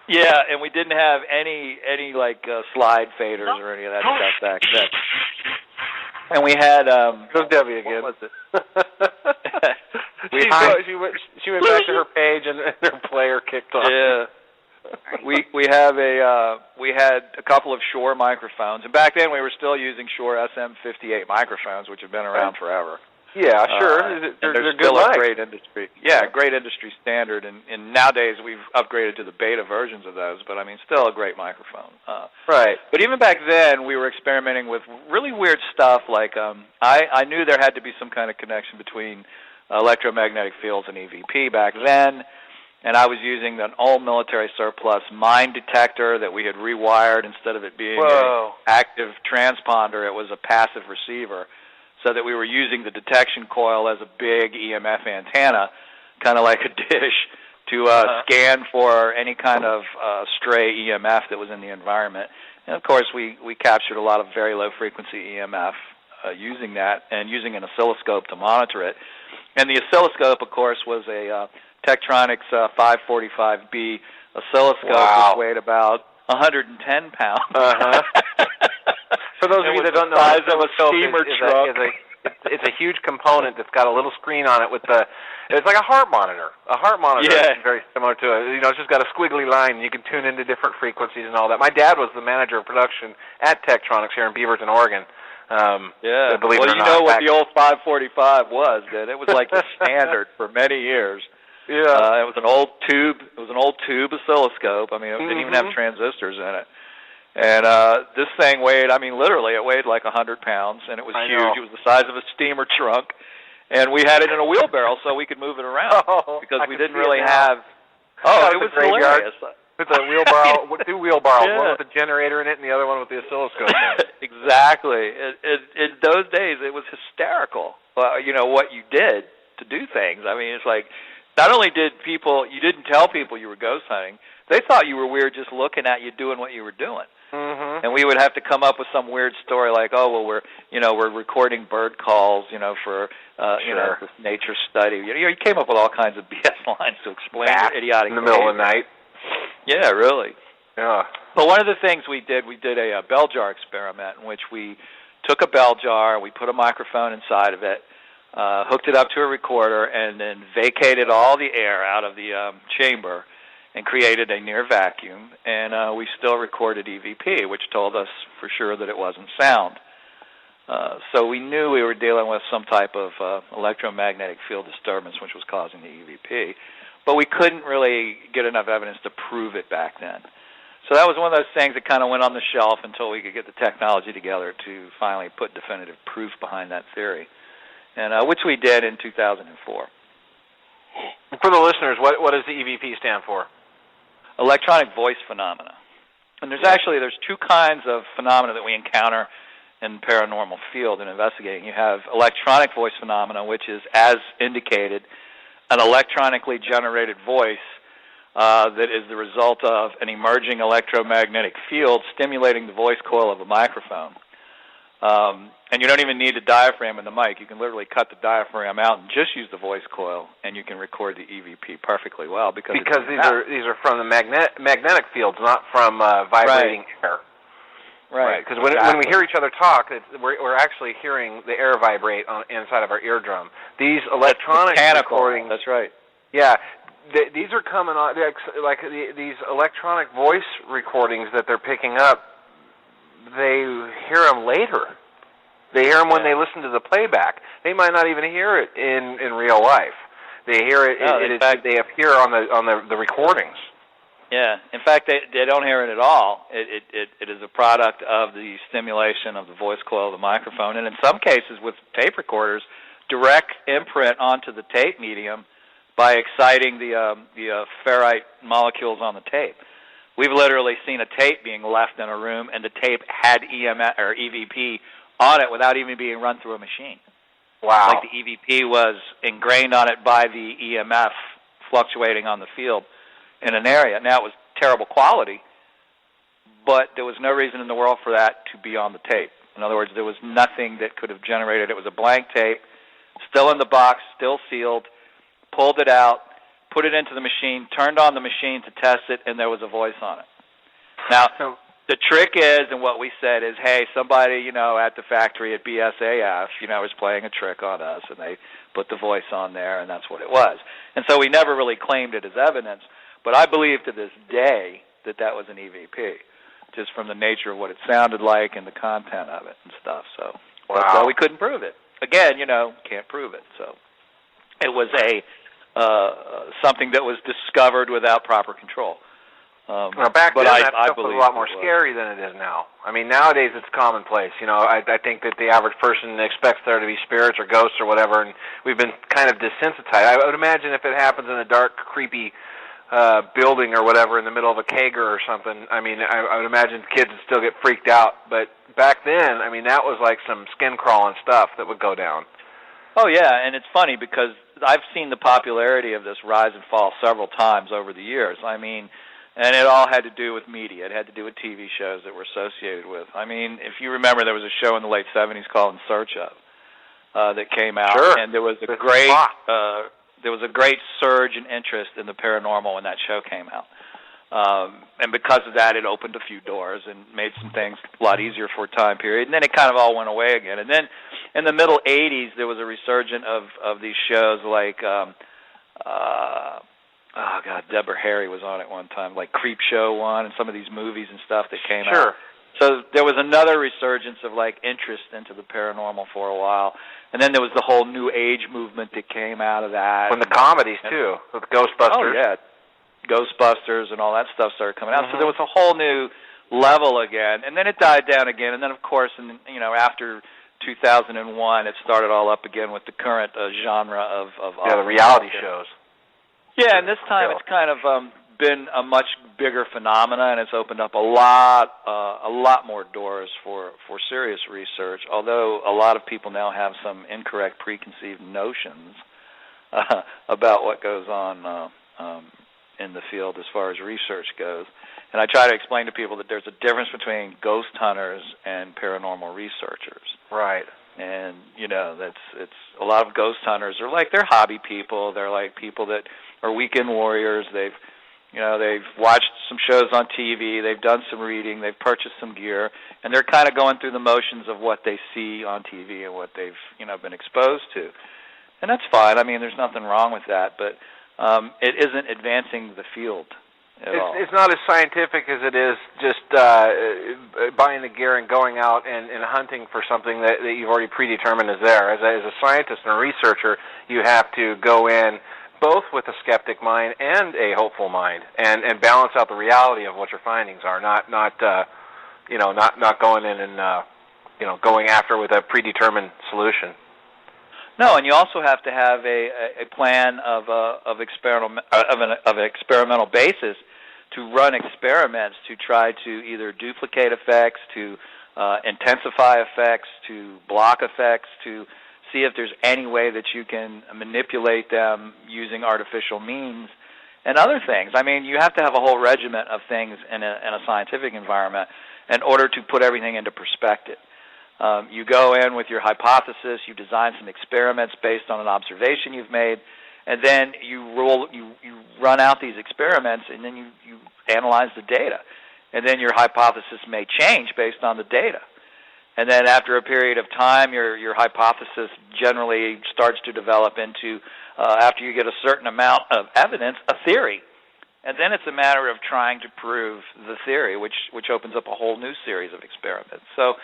Yeah, and we didn't have any like slide faders or any of that stuff back then. And we had Goes Debbie again. What was it? She went back to her page and her player kicked off. Yeah. We had a couple of Shure microphones, and back then we were still using Shure SM58 microphones, which have been around forever. Yeah, sure. They're still a great industry. Yeah, great industry standard, and nowadays we've upgraded to the beta versions of those. But I mean, still a great microphone. Right. But even back then, we were experimenting with really weird stuff. Like I knew there had to be some kind of connection between electromagnetic fields and EVP back then. And I was using an old military surplus mine detector that we had rewired. Instead of it being an active transponder, it was a passive receiver, so that we were using the detection coil as a big EMF antenna, kind of like a dish, to scan for any kind of stray EMF that was in the environment. And, of course, we captured a lot of very low-frequency EMF using that and using an oscilloscope to monitor it. And the oscilloscope, of course, was a Tektronix 545B oscilloscope, which weighed about 110 pounds. For those of you that don't know, size of a steamer truck. It's a huge component that's got a little screen on it with it's like a heart monitor. A heart monitor is very similar to it. You know, it's just got a squiggly line, and you can tune into different frequencies and all that. My dad was the manager of production at Tektronix here in Beaverton, Oregon. Yeah. Believe well, it or you not, know what the old 545 was, then. It was like the standard for many years. Yeah. It was an old tube. It was an old tube oscilloscope. I mean, it didn't even have Mhm. transistors in it. And this thing weighed, I mean, literally, it weighed like 100 pounds, and it was I huge. know. It was the size of a steamer trunk. And we had it in a wheelbarrow so we could move it around because I we can didn't see it really now. have. Oh, it was graveyard. hilarious. With a wheelbarrow, with two wheelbarrows, Yeah. one with a generator in it and the other one with the oscilloscope in it. Exactly. In those days, it was hysterical. You know what you did to do things. I mean, it's like not only did you didn't tell people you were ghost hunting. They thought you were weird just looking at you doing what you were doing. Mm-hmm. And we would have to come up with some weird story like, oh, well, we're recording bird calls, for this nature study. You came up with all kinds of BS lines to explain your idiotic in the middle of the behavior. night. Yeah, really. Yeah. But one of the things we did a bell jar experiment in which we took a bell jar, we put a microphone inside of it, hooked it up to a recorder, and then vacated all the air out of the chamber and created a near vacuum, and we still recorded EVP, which told us for sure that it wasn't sound. So we knew we were dealing with some type of electromagnetic field disturbance which was causing the EVP, but we couldn't really get enough evidence to prove it back then. So that was one of those things that kind of went on the shelf until we could get the technology together to finally put definitive proof behind that theory, and which we did in 2004. For the listeners, what does the EVP stand for? Electronic voice phenomena. And there's two kinds of phenomena that we encounter in the paranormal field in investigating. You have electronic voice phenomena, which is, as indicated, an electronically generated voice that is the result of an emerging electromagnetic field stimulating the voice coil of a microphone. And you don't even need a diaphragm in the mic. You can literally cut the diaphragm out and just use the voice coil, and you can record the EVP perfectly well because these are from the magnetic fields, not from vibrating air. Right. Because when we hear each other talk, we're actually hearing the air vibrate inside of our eardrum. These electronic recordings. That's right. Yeah. These are coming on these electronic voice recordings that they're picking up. They hear them later. They hear them when they listen to the playback. They might not even hear it in real life. They hear it. They appear on the recordings. Yeah. In fact, they don't hear it at all. It is a product of the stimulation of the voice coil of the microphone, and in some cases with tape recorders, direct imprint onto the tape medium by exciting the ferrite molecules on the tape. We've literally seen a tape being left in a room, and the tape had EMF or EVP on it without even being run through a machine. Wow! Like the EVP was ingrained on it by the EMF fluctuating on the field in an area. Now, it was terrible quality, but there was no reason in the world for that to be on the tape. In other words, there was nothing that could have generated. It was a blank tape, still in the box, still sealed, pulled it out, put it into the machine, turned on the machine to test it, and there was a voice on it. Now, the trick is, and what we said is, hey, somebody, at the factory at BSAF, was playing a trick on us, and they put the voice on there, and that's what it was. And so we never really claimed it as evidence, but I believe to this day that was an EVP, just from the nature of what it sounded like and the content of it and stuff. So, but we couldn't prove it. Again, can't prove it. So it was something that was discovered without proper control. Back then, that stuff was a lot more scary than it is now. I mean, nowadays it's commonplace. I think that the average person expects there to be spirits or ghosts or whatever, and we've been kind of desensitized. I would imagine if it happens in a dark, creepy building or whatever in the middle of a kegger or something, I mean, I would imagine kids would still get freaked out. But back then, I mean, that was like some skin-crawling stuff that would go down. Oh, yeah, and it's funny because I've seen the popularity of this rise and fall several times over the years. I mean, and it all had to do with media. It had to do with TV shows that were associated with. I mean, if you remember, there was a show in the late 70s called In Search Of that came out, and there was a great surge in interest in the paranormal when that show came out. And because of that, it opened a few doors and made some things a lot easier for a time period. And then it kind of all went away again. And then in the middle 80s, there was a resurgence of these shows like, Deborah Harry was on it one time, like Creep Show one, and some of these movies and stuff that came out. So there was another resurgence of like interest into the paranormal for a while, and then there was the whole New Age movement that came out of that. When the comedies too, with Ghostbusters. Oh yeah, Ghostbusters and all that stuff started coming out. So there was a whole new level again, and then it died down again, and then of course, after 2001, it started all up again with the current genre of the reality shows. Yeah, and this time it's kind of been a much bigger phenomena, and it's opened up a lot more doors for serious research. Although a lot of people now have some incorrect preconceived notions about what goes on in the field as far as research goes. And I try to explain to people that there's a difference between ghost hunters and paranormal researchers. Right. And it's a lot of ghost hunters are like they're hobby people. They're like people that are weekend warriors. They've watched some shows on TV. They've done some reading. They've purchased some gear, and they're kind of going through the motions of what they see on TV and what they've been exposed to. And that's fine. I mean, there's nothing wrong with that, but it isn't advancing the field at all. It's not as scientific as it is just buying the gear and going out and hunting for something that you've already predetermined is there. As a scientist and a researcher, you have to go in both with a skeptic mind and a hopeful mind, and balance out the reality of what your findings are. Not going in and going after with a predetermined solution. No, and you also have to have a plan of an experimental basis to run experiments to try to either duplicate effects, to intensify effects, to block effects, to see if there's any way that you can manipulate them using artificial means and other things. I mean, you have to have a whole regiment of things in a scientific environment in order to put everything into perspective. You go in with your hypothesis, you design some experiments based on an observation you've made, and then you run out these experiments, and then you analyze the data. And then your hypothesis may change based on the data. And then after a period of time, your hypothesis generally starts to develop into, after you get a certain amount of evidence, a theory. And then it's a matter of trying to prove the theory, which opens up a whole new series of experiments. So,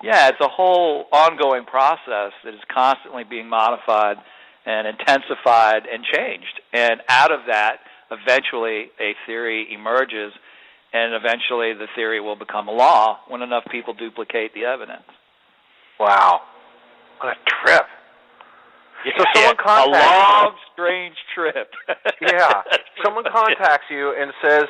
yeah, it's a whole ongoing process that is constantly being modified and intensified and changed. And out of that, eventually a theory emerges, and eventually the theory will become a law when enough people duplicate the evidence. Wow. What a trip. Yeah, so someone contacts a long, strange trip. Yeah. Someone contacts you and says,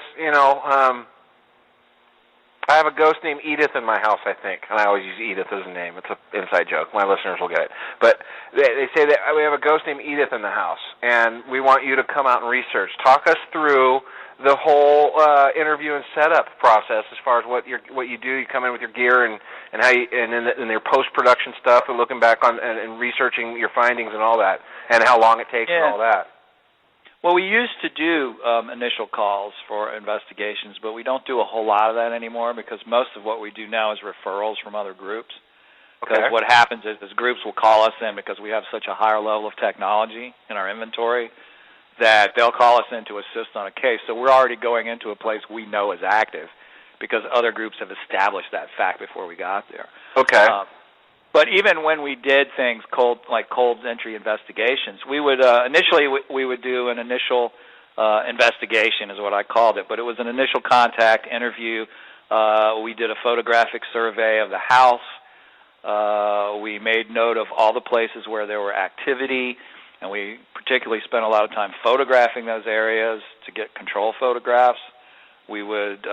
I have a ghost named Edith in my house, I think. And I always use Edith as a name. It's an inside joke. My listeners will get it. But they say that we have a ghost named Edith in the house, and we want you to come out and research. Talk us through the whole interview and setup process as far as what you do. You come in with your gear and how you, and in your post-production stuff and looking back on and researching your findings and all that, and how long it takes and all that. Well, we used to do initial calls for investigations, but we don't do a whole lot of that anymore because most of what we do now is referrals from other groups. Because what happens is groups will call us in because we have such a higher level of technology in our inventory that they'll call us in to assist on a case. So we're already going into a place we know is active because other groups have established that fact before we got there. Okay. But even when we did things cold entry investigations, we would initially we would do an initial investigation, is what I called it. But it was an initial contact interview. We did a photographic survey of the house. We made note of all the places where there were activity, and we particularly spent a lot of time photographing those areas to get control photographs. We would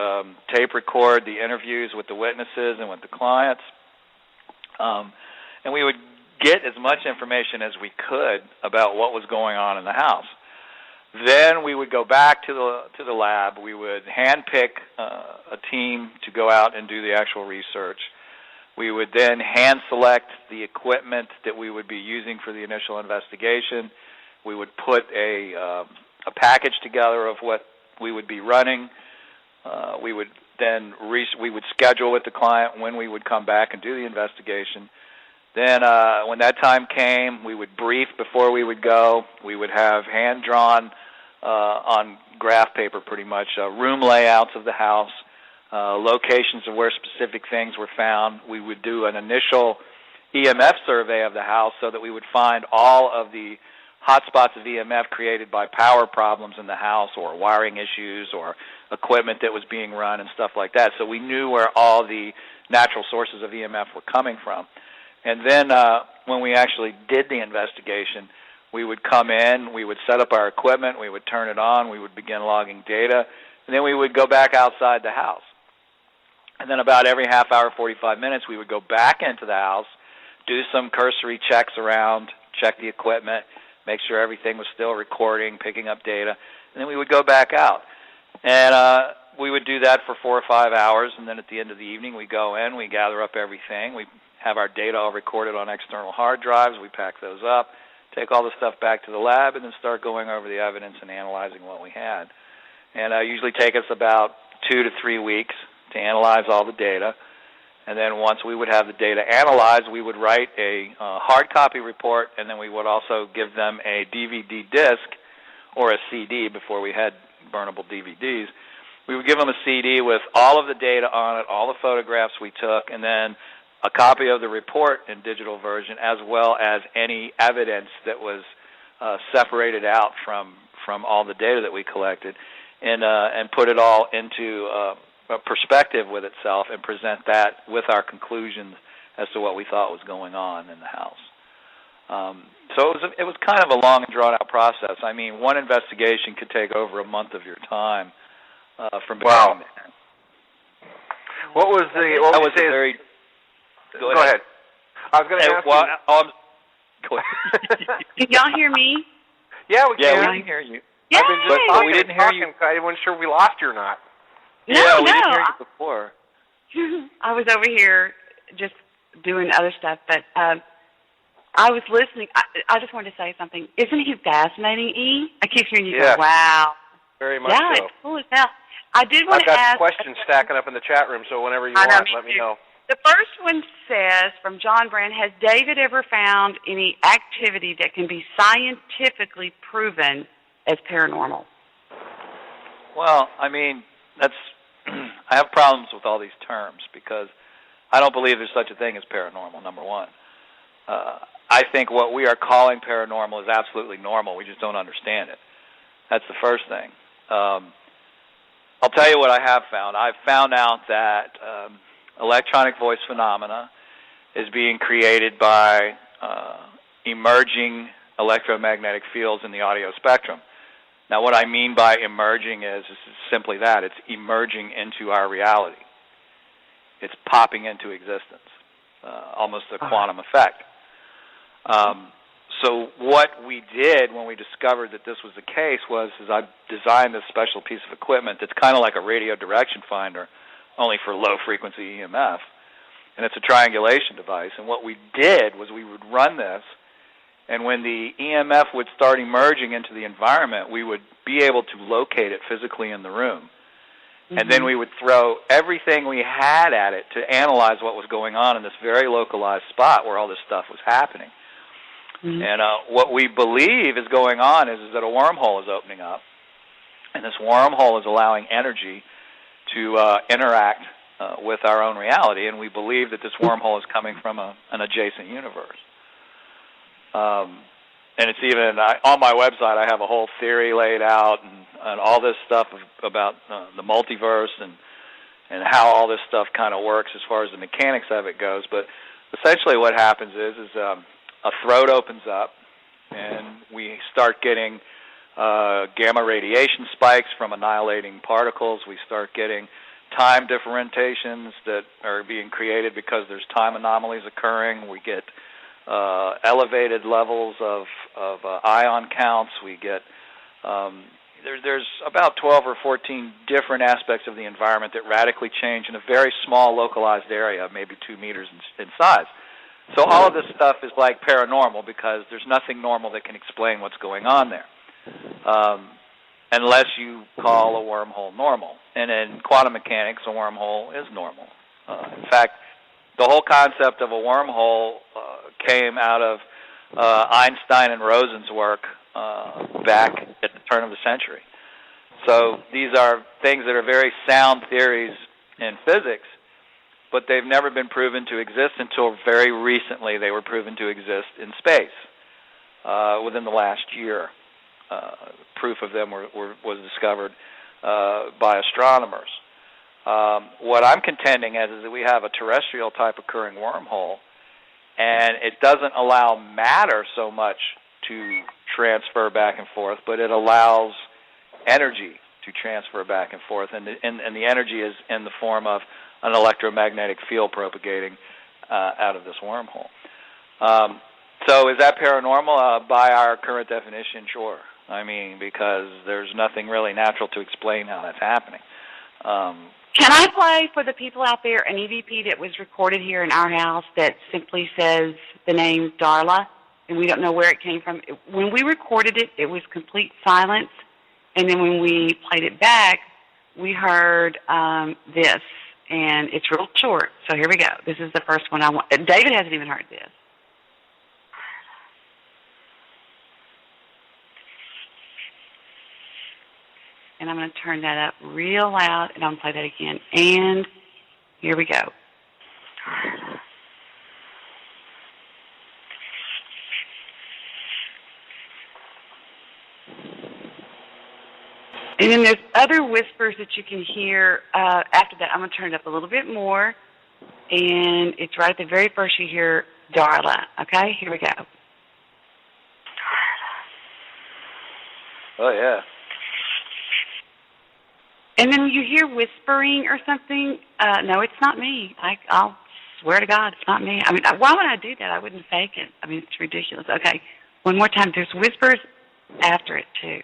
tape record the interviews with the witnesses and with the clients. And we would get as much information as we could about what was going on in the house. Then we would go back to the lab. We would handpick a team to go out and do the actual research. We would then hand select the equipment that we would be using for the initial investigation. We would put a package together of what we would be running. We would then we would schedule with the client when we would come back and do the investigation. Then when that time came, we would brief before we would go. We would have hand-drawn on graph paper pretty much room layouts of the house, locations of where specific things were found. We would do an initial EMF survey of the house so that we would find all of the hotspots of EMF created by power problems in the house or wiring issues or equipment that was being run and stuff like that. So we knew where all the natural sources of EMF were coming from. And then when we actually did the investigation, we would come in, we would set up our equipment, we would turn it on, we would begin logging data, and then we would go back outside the house. And then about every half hour, 45 minutes, we would go back into the house, do some cursory checks around, check the equipment, make sure everything was still recording, picking up data, and then we would go back out. And we would do that for 4 or 5 hours, and then at the end of the evening, we go in, we gather up everything, we have our data all recorded on external hard drives, we pack those up, take all the stuff back to the lab, and then start going over the evidence and analyzing what we had. And usually take us about 2 to 3 weeks to analyze all the data. And then once we would have the data analyzed, we would write a hard copy report, and then we would also give them a DVD disc or a CD before we had burnable DVDs. We would give them a CD with all of the data on it, all the photographs we took, and then a copy of the report in digital version, as well as any evidence that was separated out from all the data that we collected, and put it all into a perspective with itself and present that with our conclusions as to what we thought was going on in the house. So it was kind of a long and drawn-out process. I mean, one investigation could take over a month of your time from beginning to end. What was the? What was the very? Go ahead. I was going to ask you. Go ahead. Can y'all hear me? Yeah, we can. Yeah, we can hear you. Yay! I've been just talking, we didn't hear you. I wasn't sure we lost you or not. No, yeah, we no. didn't hear you before. I was over here just doing other stuff, but I was listening. I just wanted to say something. Isn't he fascinating, E? I keep hearing you go, wow. Very much yeah, so. it's cool as hell. I did want I've to got ask questions stacking up in the chat room, so whenever you want, let me know. The first one says, from John Brand, has David ever found any activity that can be scientifically proven as paranormal? Well, I mean, that's I have problems with all these terms because I don't believe there's such a thing as paranormal, number one. I think what we are calling paranormal is absolutely normal. We just don't understand it. That's the first thing. I'll tell you what I have found. I've found out that electronic voice phenomena is being created by emerging electromagnetic fields in the audio spectrum. Now, what I mean by emerging is simply that. It's emerging into our reality. It's popping into existence, almost a quantum effect. So what we did when we discovered that this was the case was I designed this special piece of equipment that's kind of like a radio direction finder, only for low-frequency EMF, and it's a triangulation device. And what we did was we would run this, and when the EMF would start emerging into the environment, we would be able to locate it physically in the room. Mm-hmm. And then we would throw everything we had at it to analyze what was going on in this very localized spot where all this stuff was happening. Mm-hmm. And what we believe is going on is that a wormhole is opening up, and this wormhole is allowing energy to interact with our own reality, and we believe that this wormhole is coming from an adjacent universe. And it's even, on my website, I have a whole theory laid out and all this stuff about the multiverse and how all this stuff kind of works as far as the mechanics of it goes. But essentially what happens is a throat opens up, and we start getting gamma radiation spikes from annihilating particles. We start getting time differentiations that are being created because there's time anomalies occurring. We get elevated levels of ion counts. We get there's about 12 or 14 different aspects of the environment that radically change in a very small localized area, maybe 2 meters in size. So all of this stuff is like paranormal because there's nothing normal that can explain what's going on there, unless you call a wormhole normal. And in quantum mechanics, a wormhole is normal. In fact, the whole concept of a wormhole came out of Einstein and Rosen's work back at the turn of the century. So these are things that are very sound theories in physics, but they've never been proven to exist until very recently. They were proven to exist in space within the last year. Proof of them was discovered by astronomers. What I'm contending is that we have a terrestrial type occurring wormhole, and it doesn't allow matter so much to transfer back and forth, but it allows energy to transfer back and forth, and the energy is in the form of an electromagnetic field propagating out of this wormhole. So is that paranormal? By our current definition, sure. I mean, because there's nothing really natural to explain how that's happening. Can I play for the people out there an EVP that was recorded here in our house that simply says the name Darla, and we don't know where it came from? When we recorded it, it was complete silence, and then when we played it back, we heard this, and it's real short. So here we go. This is the first one I want. David hasn't even heard this. And I'm going to turn that up real loud, and I'm going to play that again. And here we go. And then there's other whispers that you can hear. After that, I'm going to turn it up a little bit more. And it's right at the very first you hear Darla. Okay, here we go. Oh, yeah. And then you hear whispering or something. No, it's not me. I'll swear to God, it's not me. I mean, why would I do that? I wouldn't fake it. I mean, it's ridiculous. Okay, one more time. There's whispers after it, too.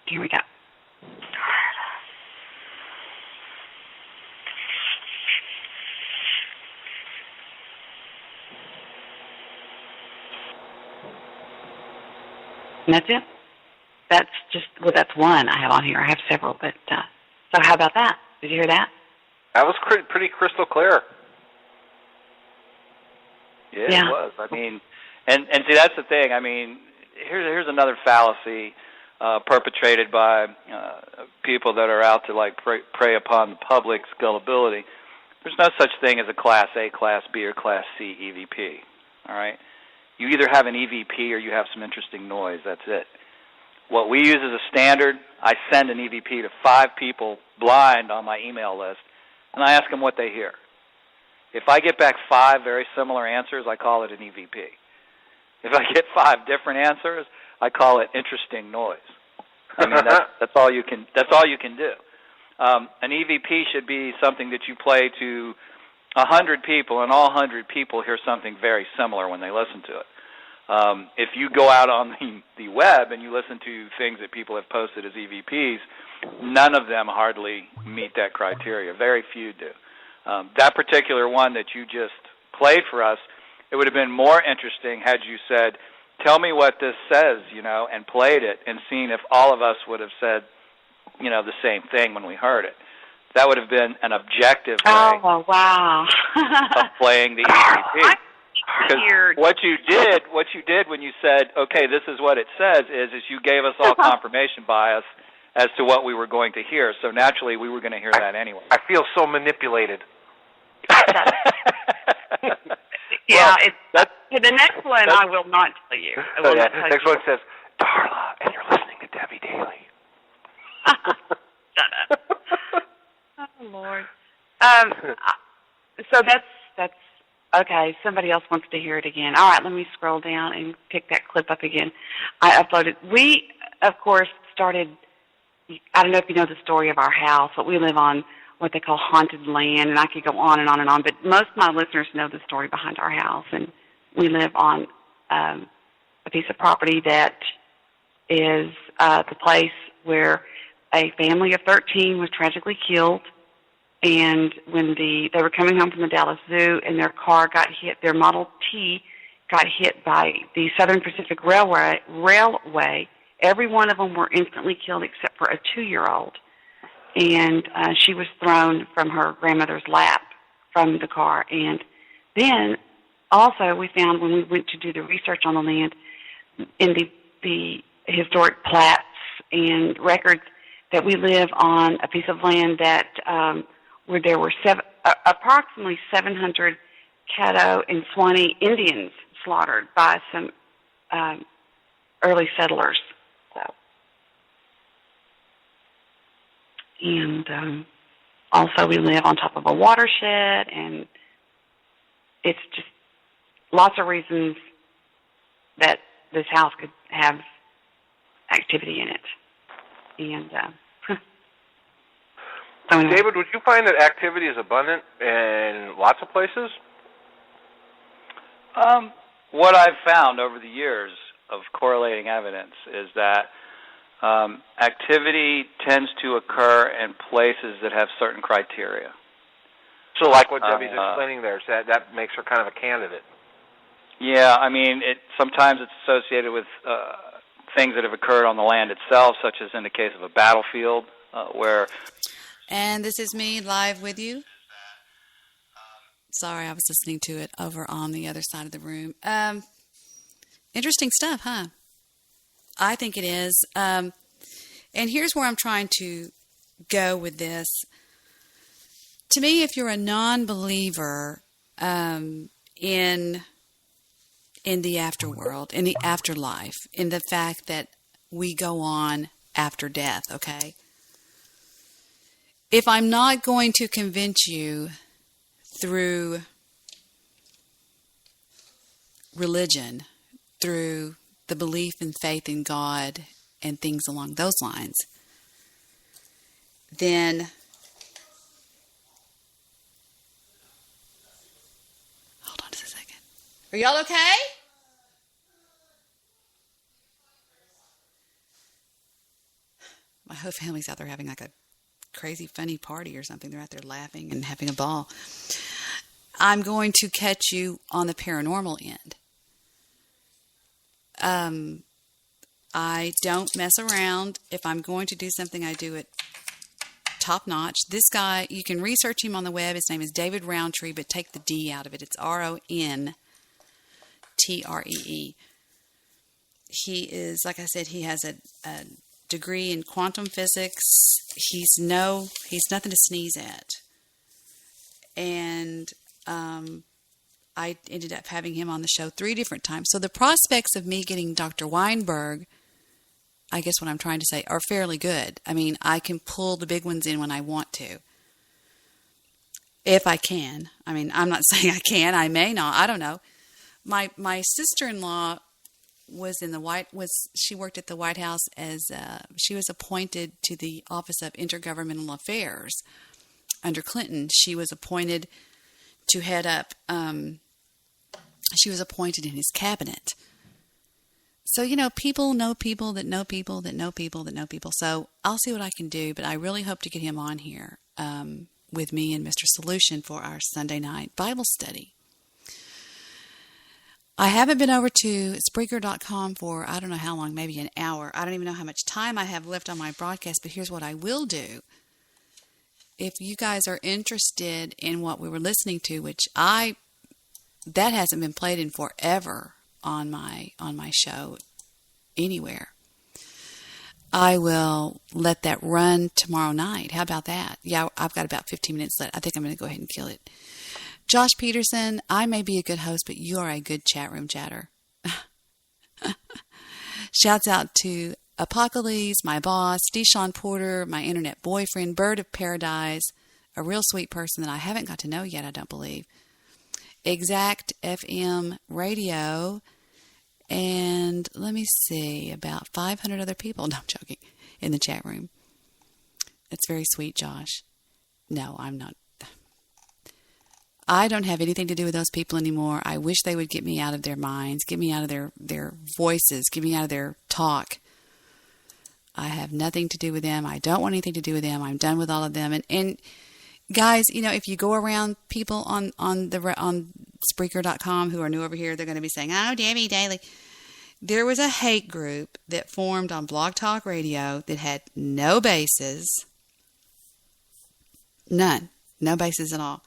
Here we go. And that's it. That's just, well, that's one I have on here. I have several, but... So how about that? Did you hear that? That was pretty crystal clear. Yeah, it was. I mean, and see, that's the thing. I mean, here's another fallacy perpetrated by people that are out to like prey upon the public's gullibility. There's no such thing as a Class A, Class B, or Class C EVP. All right, you either have an EVP or you have some interesting noise. That's it. What we use as a standard, I send an EVP to 5 people blind on my email list, and I ask them what they hear. If I get back 5 very similar answers, I call it an EVP. If I get 5 different answers, I call it interesting noise. I mean, that's all you can. That's all you can do. An EVP should be something that you play to 100 people, and all 100 people hear something very similar when they listen to it. If you go out on the web and you listen to things that people have posted as EVPs, none of them hardly meet that criteria. Very few do. That particular one that you just played for us, it would have been more interesting had you said, tell me what this says, and played it and seen if all of us would have said, the same thing when we heard it. That would have been an objective way of playing the EVP. Because what you did when you said, okay, this is what it says, is you gave us all confirmation bias as to what we were going to hear. So naturally, we were going to hear that anyway. I feel so manipulated. Yeah, the next one I will not tell you. I will not tell next you. one says, Darla, and you're listening to Debbie Daly. Shut up. Oh, Lord. So that's okay. Somebody else wants to hear it again. All right, let me scroll down and pick that clip up again. I uploaded. We, of course, started, I don't know if you know the story of our house, but we live on what they call haunted land, and I could go on and on and on, but most of my listeners know the story behind our house, and we live on a piece of property that is the place where a family of 13 was tragically killed, and when they were coming home from the Dallas Zoo and their car got hit, their Model T got hit by the Southern Pacific Railway, every one of them were instantly killed except for a 2-year-old. And she was thrown from her grandmother's lap from the car. And then also we found when we went to do the research on the land, in the historic plats and records, that we live on a piece of land that where there were approximately 700 Caddo and Swanee Indians slaughtered by some early settlers. So, and also we live on top of a watershed, and it's just lots of reasons that this house could have activity in it. And so anyway. David, would you find that activity is abundant in lots of places? What I've found over the years of correlating evidence is that activity tends to occur in places that have certain criteria. So like what Debbie's explaining there, so that makes her kind of a candidate. Yeah, I mean, sometimes it's associated with things that have occurred on the land itself, such as in the case of a battlefield, where... And this is me live with you. Sorry, I was listening to it over on the other side of the room. Interesting stuff, huh? I think it is. And here's where I'm trying to go with this. To me, if you're a non-believer in the afterworld, in the afterlife, in the fact that we go on after death, okay? If I'm not going to convince you through religion, through the belief and faith in God and things along those lines, then hold on just a second. Are y'all okay? My whole family's out there having like a crazy funny party or something. They're out there laughing and having a ball. I'm going to catch you on the paranormal end. I don't mess around. If I'm going to do something, I do it top notch. This guy, you can research him on the web. His name is David Roundtree, but take the D out of it. It's Rontree. He is, like I said, he has a degree in quantum physics. He's nothing to sneeze at. And I ended up having him on the show 3 different times. So the prospects of me getting Dr. Weinberg, I guess what I'm trying to say, are fairly good. I mean, I can pull the big ones in when I want to. If I can. I mean, I'm not saying I can. I may not. I don't know. My sister-in-law she worked at the White House as she was appointed to the Office of Intergovernmental Affairs under Clinton. She was appointed to head up. She was appointed in his cabinet. So, people know people that know people that know people that know people. So I'll see what I can do, but I really hope to get him on here with me and Mr. Solution for our Sunday night Bible study. I haven't been over to Spreaker.com for I don't know how long, maybe an hour. I don't even know how much time I have left on my broadcast, but here's what I will do. If you guys are interested in what we were listening to, which that hasn't been played in forever on my show anywhere, I will let that run tomorrow night. How about that? Yeah, I've got about 15 minutes left. I think I'm going to go ahead and kill it. Josh Peterson, I may be a good host, but you are a good chat room chatter. Shouts out to Apocalypse, my boss, Deshaun Porter, my internet boyfriend, Bird of Paradise, a real sweet person that I haven't got to know yet, I don't believe. Exact FM Radio, and let me see, about 500 other people, no, I'm joking, in the chat room. It's very sweet, Josh. No, I'm not. I don't have anything to do with those people anymore. I wish they would get me out of their minds, get me out of their voices, get me out of their talk. I have nothing to do with them. I don't want anything to do with them. I'm done with all of them. And guys, if you go around people on Spreaker.com who are new over here, they're going to be saying, "Oh, Debbie Daly." There was a hate group that formed on Blog Talk Radio that had no bases. None. No bases at all.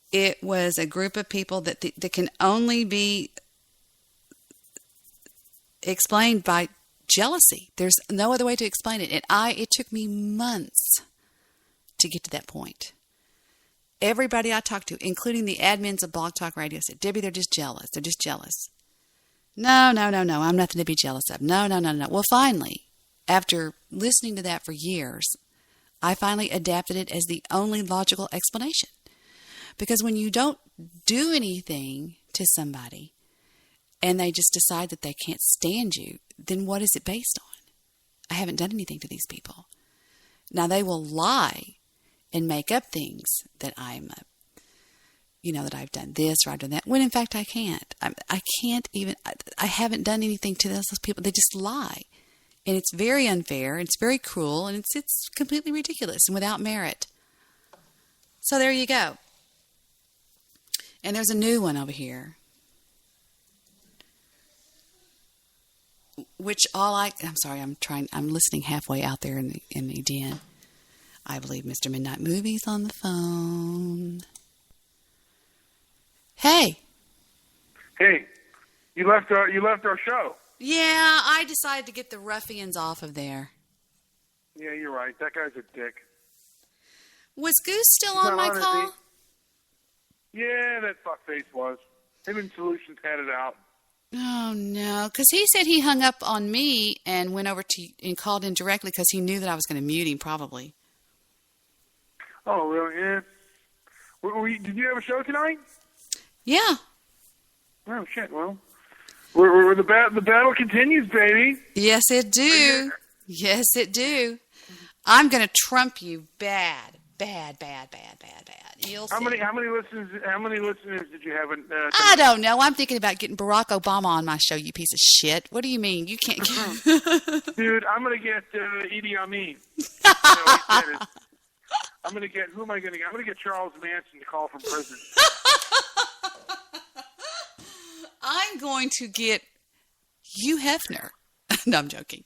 It was a group of people that can only be explained by jealousy. There's no other way to explain it. And it took me months to get to that point. Everybody I talked to, including the admins of Blog Talk Radio, said, Debbie, they're just jealous. They're just jealous. No. I'm nothing to be jealous of. No. Well, finally, after listening to that for years, I finally adapted it as the only logical explanation. Because when you don't do anything to somebody and they just decide that they can't stand you, then what is it based on? I haven't done anything to these people. Now, they will lie and make up things that that I've done this or I've done that, when in fact I can't. I haven't done anything to those people. They just lie. And it's very unfair, it's very cruel, and it's completely ridiculous and without merit. So there you go. And there's a new one over here. I'm listening halfway out there in the den. I believe Mr. Midnight Movie's on the phone. Hey. Hey, you left our show. Yeah, I decided to get the ruffians off of there. Yeah, you're right. That guy's a dick. Was Goose still on my call? Yeah, that fuckface was. Him and Solutions had it out. Oh, no, because he said he hung up on me and went over and called in directly because he knew that I was going to mute him, probably. Oh, really? Yeah. Did you have a show tonight? Yeah. Oh, shit, well. The battle continues, baby. Yes, it do. Yes, it do. I'm going to trump you bad. You'll see. How many listeners did you have? I don't know. I'm thinking about getting Barack Obama on my show, you piece of shit. What do you mean? You can't Dude, I'm going to get Idi Amin. I'm going to get, who am I going to get? I'm going to get Charles Manson to call from prison. I'm going to get Hugh Hefner. No, I'm joking.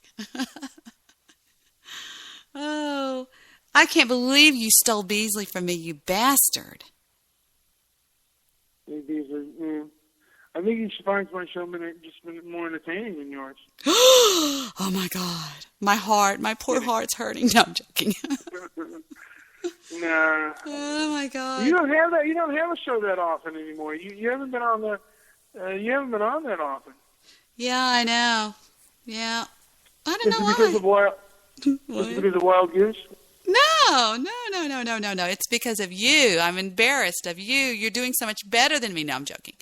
Oh, I can't believe you stole Beasley from me, you bastard. Hey, Beasley, I think you should find my show more entertaining than yours. Oh, my God. My poor heart's hurting. No, I'm joking. Nah. Oh, my God. You don't have a show that often anymore. You haven't been on that often. Yeah, I know. Yeah. I don't know why. Was it because of Wild Goose? No. It's because of you. I'm embarrassed of you. You're doing so much better than me. No, I'm joking.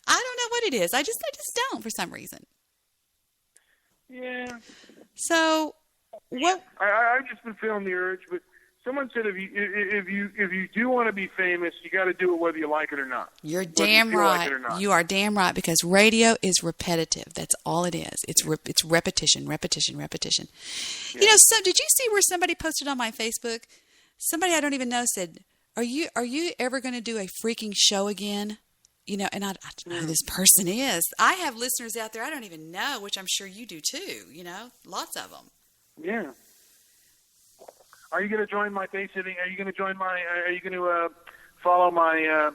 I don't know what it is. I just don't for some reason. Yeah. So, what? I've just been feeling the urge, but someone said if you do want to be famous, you got to do it whether you like it or not. You're damn right. You are damn right, because radio is repetitive. That's all it is. It's repetition. Yeah. You know, so did you see where somebody posted on my Facebook? Somebody I don't even know said, "Are you ever going to do a freaking show again?" You know, and I don't know who this person is. I have listeners out there I don't even know, which I'm sure you do too. You know, lots of them. Yeah. Are you going to join my face hitting? Are you going to follow my?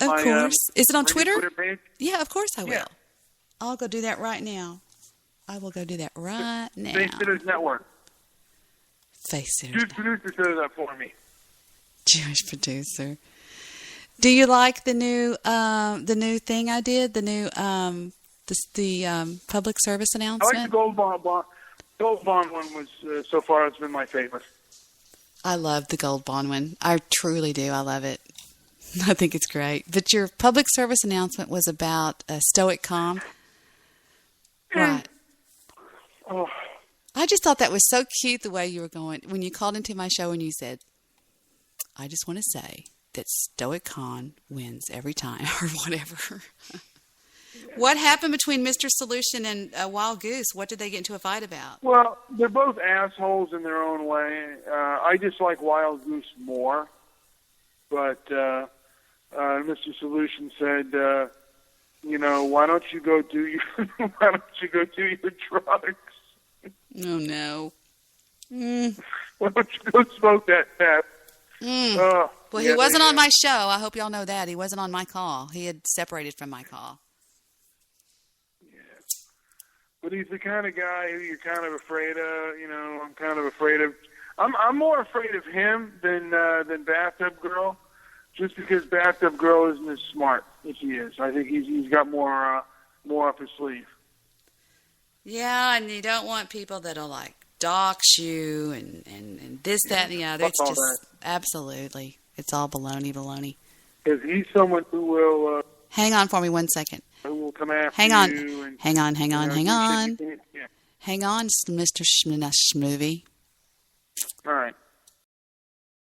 Of course. Is it on Twitter? Page? Yeah, of course I will. Yeah. I'll go do that right now. I will go do that right now. Face Hitters Network. Face Hitters. Jewish producer set it up for me. Jewish producer. Do you like the new thing I did? The new public service announcement. I like the Gold Bond one was so far it's been my favorite. I love the Gold Bond one. I truly do. I love it. I think it's great. But your public service announcement was about Stoic Calm. Right. Oh. I just thought that was so cute the way you were going. When you called into my show and you said, I just want to say that Stoic Con wins every time, or whatever. What happened between Mr. Solution and Wild Goose? What did they get into a fight about? Well, they're both assholes in their own way. I just like Wild Goose more. But Mr. Solution said, why don't you go do your drugs? Oh no. Why don't you go smoke that pep? Well, he wasn't on my show. I hope y'all know that. He wasn't on my call. He had separated from my call. Yeah. But he's the kind of guy who you're kind of afraid of. I'm kind of afraid of. I'm more afraid of him than Bathtub Girl, just because Bathtub Girl isn't as smart as he is. I think he's got more up his sleeve. Yeah, and you don't want people that'll like dox you and this, that, and the other. It's just absolutely, it's all baloney. Because he's someone who will. Hang on for me 1 second. Who will come after hang on. you? And, hang on. Yeah. Hang on, Mr. Schmovie. All right.